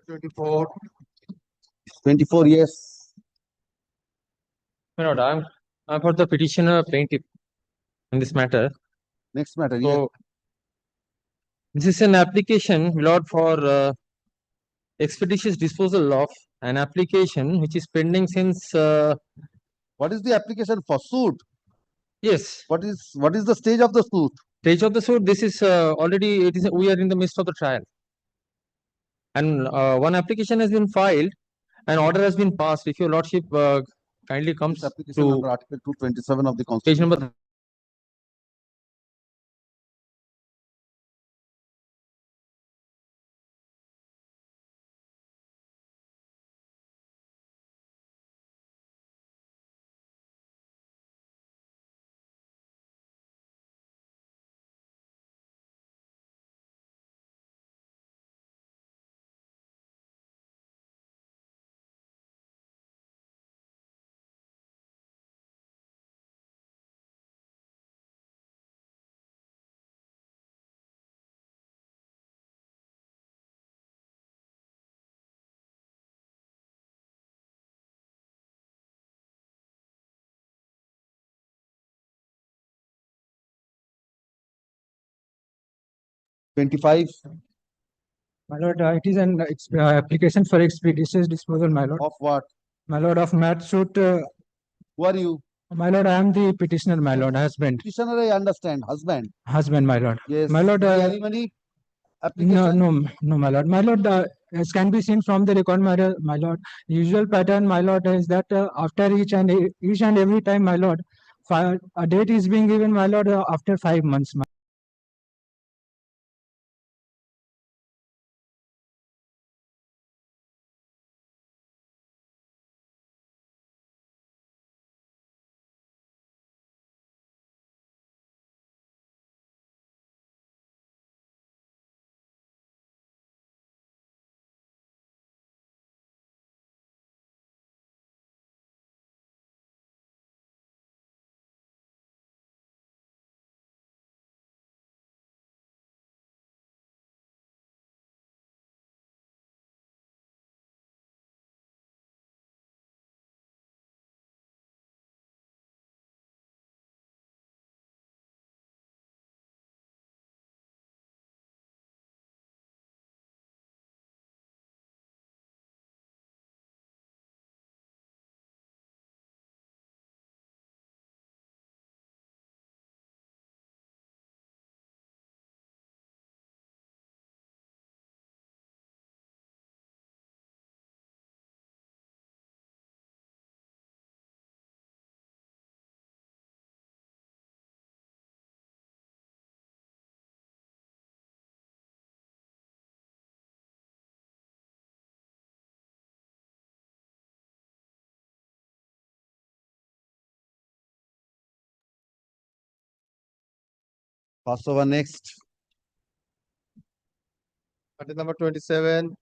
24. 24, yes. My lord, I'm for the petitioner plaintiff in this matter. Next matter, yes. So this is an application, my lord, for expeditious disposal of an application which is pending since What is the application for suit? yes. What is the stage of the suit? Stage of the suit, this is already we are in the midst of the trial. And one application has been filed, an order has been passed. If your lordship kindly comes Application to number Article 227 of the page Constitution. number Twenty-five. My lord, it is an application for expeditious disposal, my lord. Of what? My lord, of mat suit. Who are you? My lord, I am the petitioner, my lord, husband. Petitioner, I understand. Husband. Husband, my lord. Yes. My lord, The alimony application. no, my lord. My lord, as can be seen from the record, my lord, usual pattern, my lord, is that after each and every time, my lord, a date is being given, my lord, after 5 months. Pass over next. Article number 27.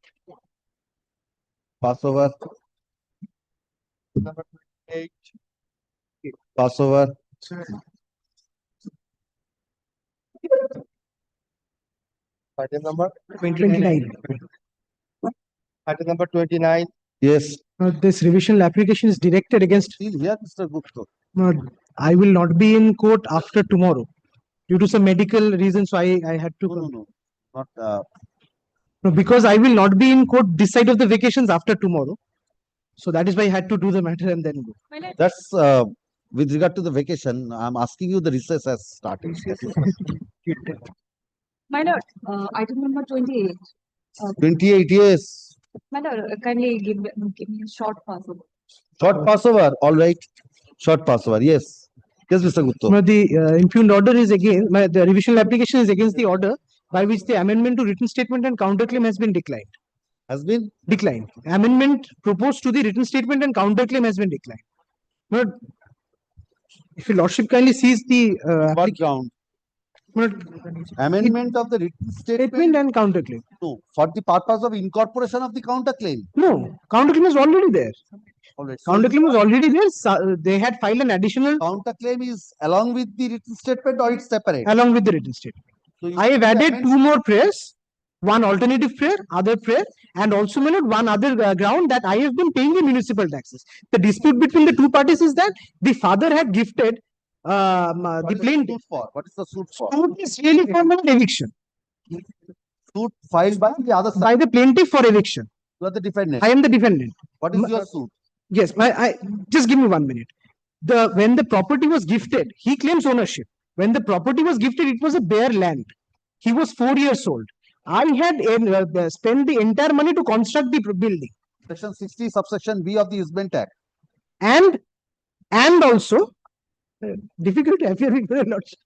Pass over. Number 28. Pass over. Article number 29. Article number 29. Yes. This revisional application is directed against. Still here, Mr. Gupta. I will not be in court after tomorrow due to some medical reasons. So I had to. No. Not. No, because I will not be in court this side of the vacations after tomorrow. So that is why I had to do the matter and then go. That's with regard to the vacation. I'm asking you, the recess has started. My lord, item number 28. 28, yes. My lord, kindly give me a short Passover. Short Passover, all right. Short Passover, yes. Yes, Mr. Gupta. No, the impugned order is again, the revisional application is against the order by which the amendment to written statement and counterclaim has been declined. Has been? Declined. Amendment proposed to the written statement and counterclaim has been declined. But if your lordship kindly sees the what ground? Amendment of the written statement and counterclaim. No, for the purpose of incorporation of the counterclaim. No, counterclaim is already there. All right. Counterclaim was already there. So, they had filed an additional. Counterclaim is along with the written statement or it's separate? Along with the written statement. So I have added two more prayers one alternative prayer, other prayer, and also, my lord, one other ground that I have been paying the municipal taxes. The dispute between the two parties is that the father had gifted the plaintiff. What is the suit for? Suit is really for my lord, eviction. Suit filed by the other side. By the plaintiff for eviction. You are the defendant. I am the defendant. What is your suit? Yes, I just give me 1 minute. When the property was gifted, he claims ownership. When the property was gifted, it was a bare land. He was 4 years old. I had spent the entire money to construct the building. Section 60, subsection B of the Easement Act. And also, difficult to appear before a lordship.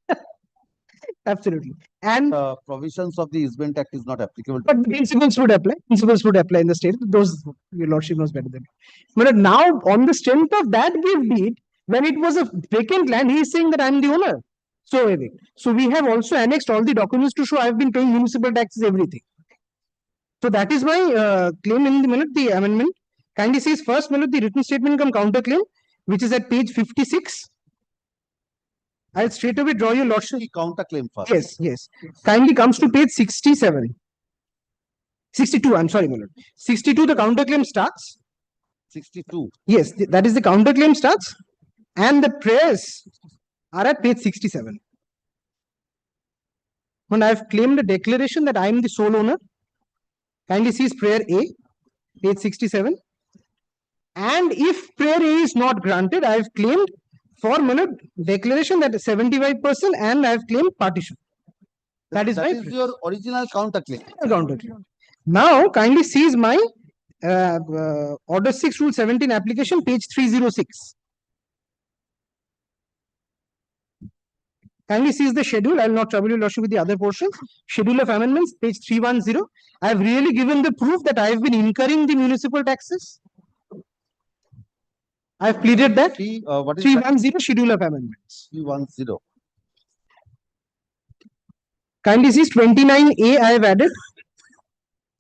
Absolutely. And provisions of the Easement Act is not applicable. But the principles would apply. Principles would apply in the state. Those your lordship knows better than me. But now, on the strength of that gift deed, when it was a vacant land, he is saying that I am the owner. So we have also annexed all the documents to show I have been paying municipal taxes, everything. So that is my claim in the amendment. Kindly says first, the written statement come counter claim, which is at page 56. I'll straight away draw your lordship. Counter claim first. Yes. Kindly comes to page 67. 62, I'm sorry, my lord. 62, the counter claim starts. 62. Yes, that is the counter claim starts. And the prayers are at page 67. When I have claimed a declaration that I am the sole owner, kindly sees prayer A, page 67. And if prayer A is not granted, I have claimed for declaration that is 75% and I have claimed partition. That is your original counter claim. Now, kindly sees my Order 6, Rule 17 application, page 306. Kindly sees the schedule. I will not trouble you, lordship, with the other portion. Schedule of amendments, page 310. I have really given the proof that I have been incurring the municipal taxes. I have pleaded that. 310 schedule of amendments. 310. Kindly sees 29A I have added.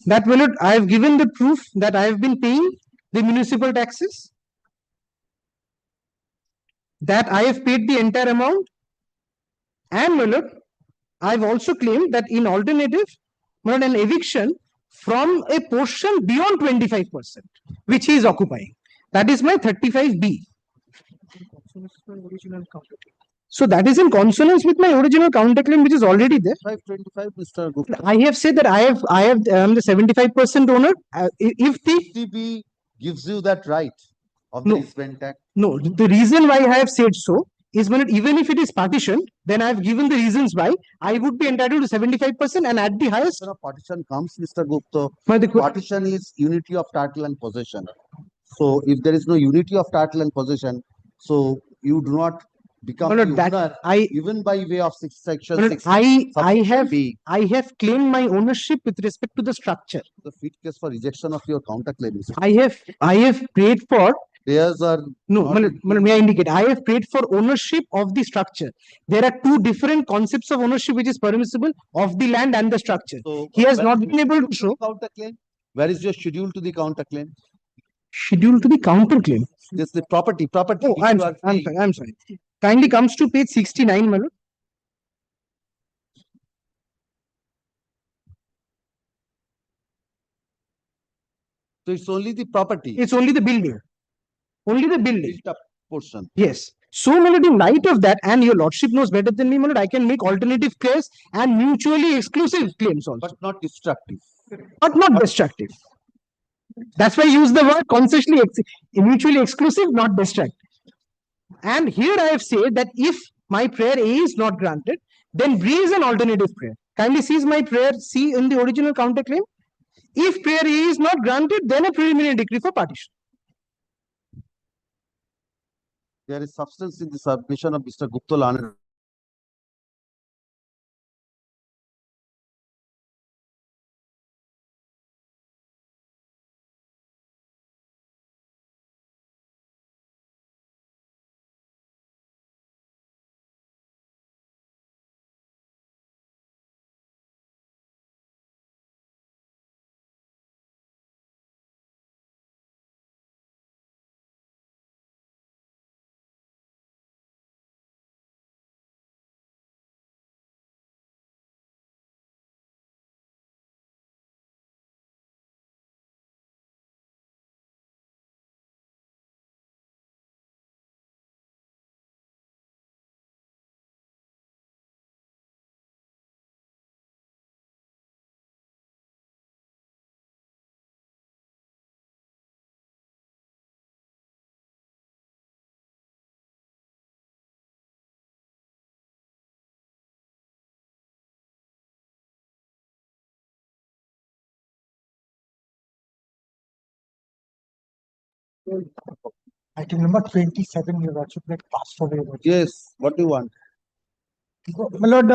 That will I have given the proof that I have been paying the municipal taxes. That I have paid the entire amount. And I have also claimed that in alternative, an eviction from a portion beyond 25%, which he is occupying. That is my 35B. So that is in consonance with my original counterclaim, which is already there. 525, Mr. Gupta. I have said that I am the 75% owner. If the TB gives you that right of the Easement Act. No, the reason why I have said so is even if it is partitioned, then I have given the reasons why I would be entitled to 75% and at the highest. Partition comes, Mr. Gupta. Partition is unity of title and possession. So if there is no unity of title and possession, so you do not become the owner, even by way of section 6. I have claimed my ownership with respect to the structure. The fit case for rejection of your counterclaim is. I have paid for. Theirs are may I indicate? I have paid for ownership of the structure. There are two different concepts of ownership which is permissible of the land and the structure. So, he has not been able to show. Counterclaim. Where is your schedule to the counterclaim? Schedule to the counterclaim. Yes, the property. Oh, I'm sorry. Kindly comes to page 69, my lord. So it's only the property. It's only the building. Only the building. Portion. Yes. So, my lord, in light of that, and your lordship knows better than me, my lord, I can make alternative claims and mutually exclusive claims also. But not destructive. Not destructive. That's why I use the word consciously mutually exclusive, not destructive. And here I have said that if my prayer A is not granted, then B is an alternative prayer. Kindly sees my prayer C in the original counterclaim. If prayer A is not granted, then a preliminary decree for partition. There is substance in the submission of Mr. Gupta. Item number 27, Your Lordship, that passed away. Yes, what do you want? My Lord,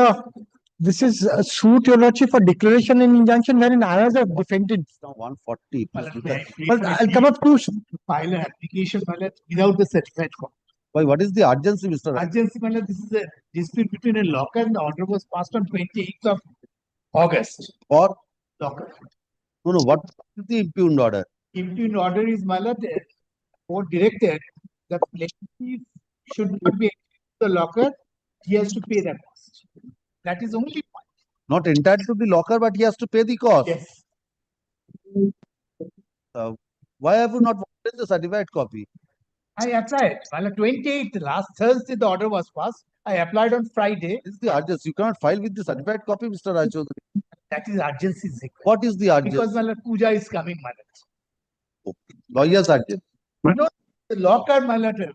this is a suit, Your Lordship, for declaration and injunction wherein I was a defendant. Now 140. Please look at. But I'll come up to File an application, my lord, without the certified copy. Why, what is the urgency, Mr. Rai? Urgency, my lord, this is a dispute between a locker and the order was passed on 28th of August. Or, Locker. no, what is the impugned order? Impugned order is, my lord, or directed that plaintiff should not be the locker, he has to pay that cost. That is only point. Not entitled to the locker, but he has to pay the cost. Yes. Why have you not wanted the certified copy? I applied. Well, 28th, last Thursday, the order was passed. I applied on Friday. This is the urgency. You cannot file with the certified copy, Mr. Raichodhuri. That is urgency. What is the urgency? Because my lord, puja is coming, my lord. Lawyer's urgency. No, the locker, my lord.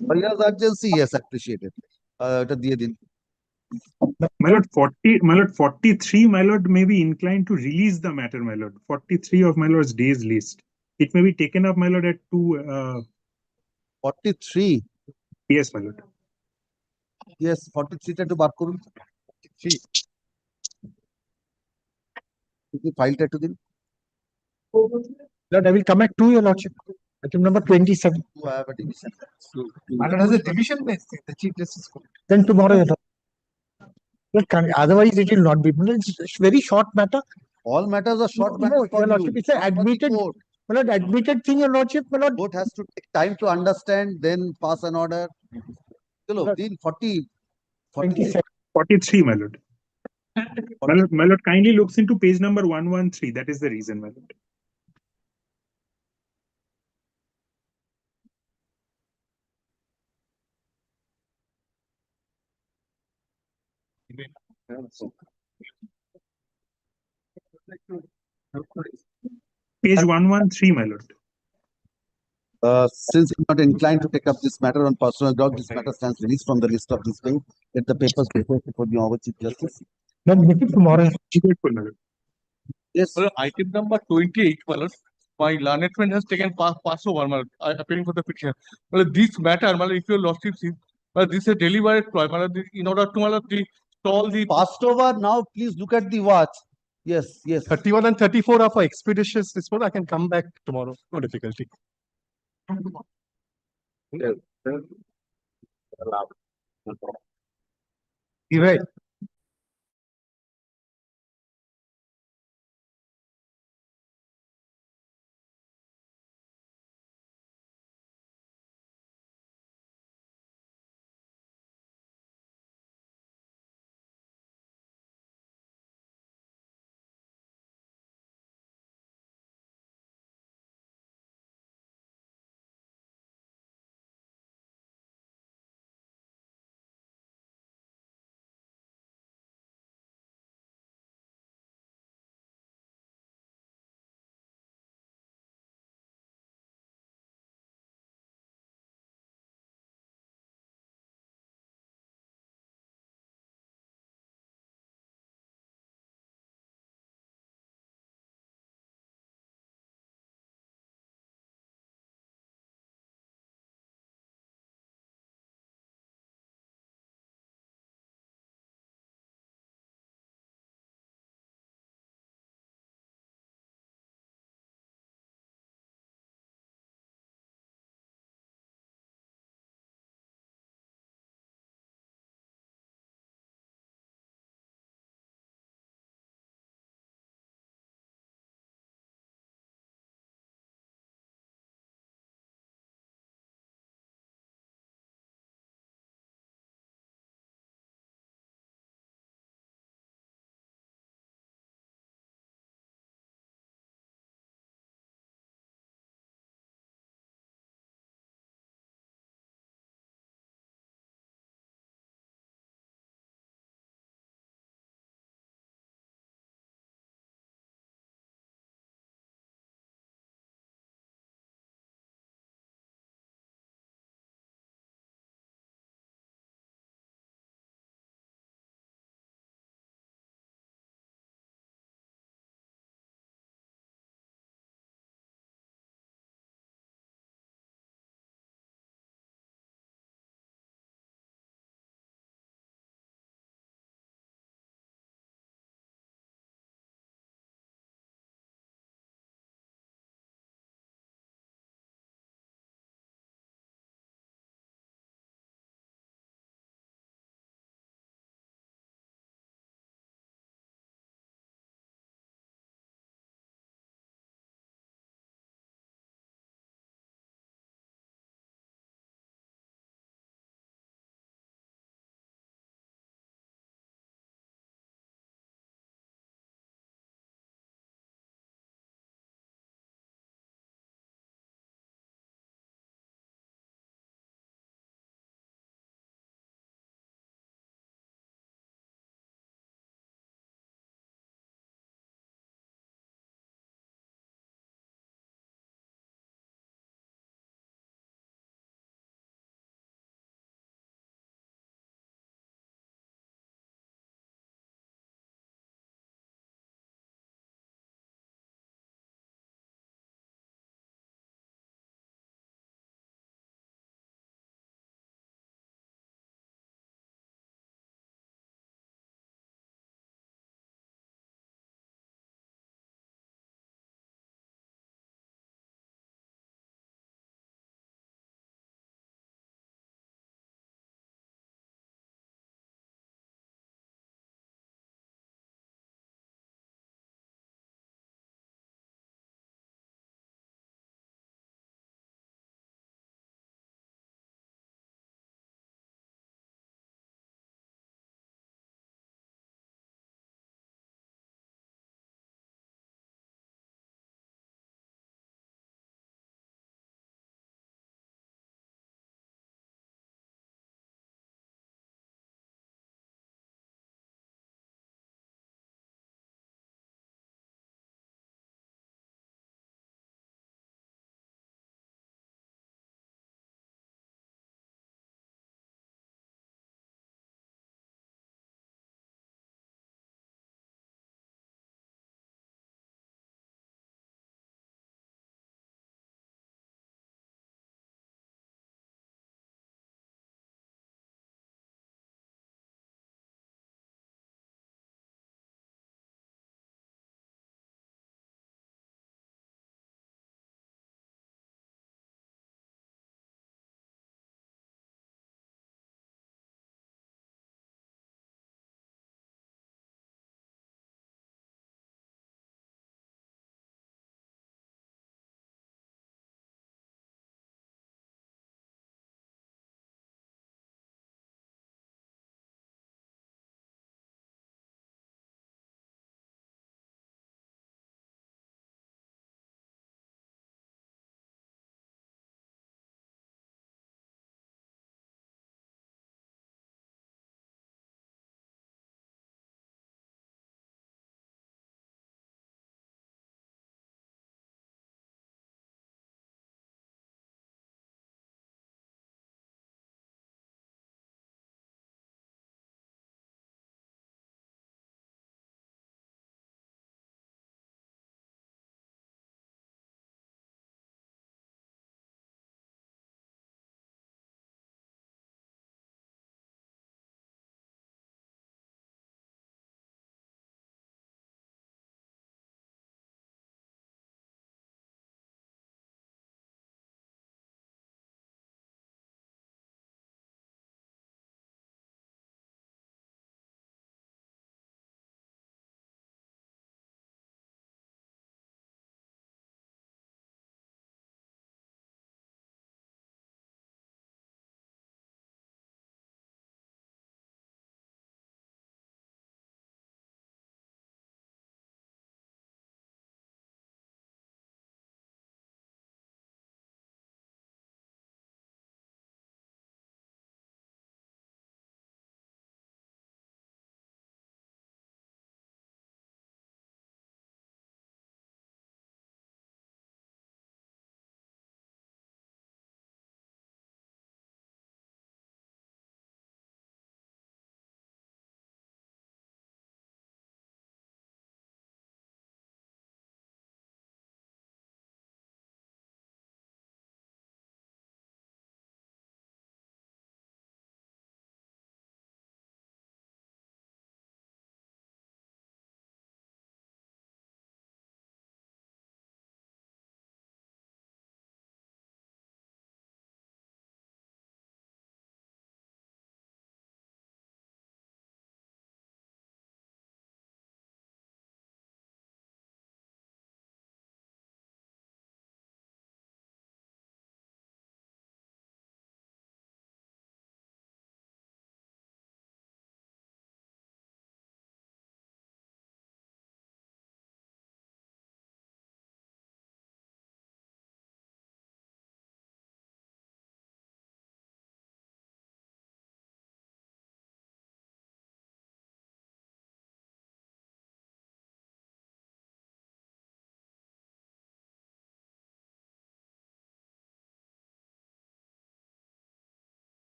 Lawyer's urgency, yes, appreciated. এটা দিয়ে দিন। My lord, 43, my lord, may be inclined to release the matter, my lord. 43 of my lord's days list. It may be taken up, my lord, at 43? Yes, my lord. Yes, 43 টা একটু বার করুন। 43. ফাইলটা একটু দিন। Lord, I will come back to Your Lordship. Item number 27. You have a division. My lord has a division based thing. The chief justice court. Then tomorrow, Your Lord. Otherwise, it will not be. It's very short matter. All matters are short matters for Your Lordship, it's an admitted, my lord, admitted thing, Your Lordship, my lord. Court has to take time to understand, then pass an order. Chalo, din 40. 43, my lord. My lord, kindly looks into page number 113. That is the reason, my lord. Page 113, my lord. Since you're not inclined to take up this matter on personal ground, this matter stands released from the list of this thing. Let the papers be posted for the Honorable Chief Justice. Then make it tomorrow. Yes. Well, item number 28, my lord, my learned friend has taken pass over, my lord, appearing for the petition. Well, this matter, my lord, if your lordship sees, well, this is a deliberate ploy, my lord, in order to, my lord, stall the passed over. Now, please look at the watch. Yes, yes. 31 and 34 are for expeditious response. I can come back tomorrow. No difficulty. Right.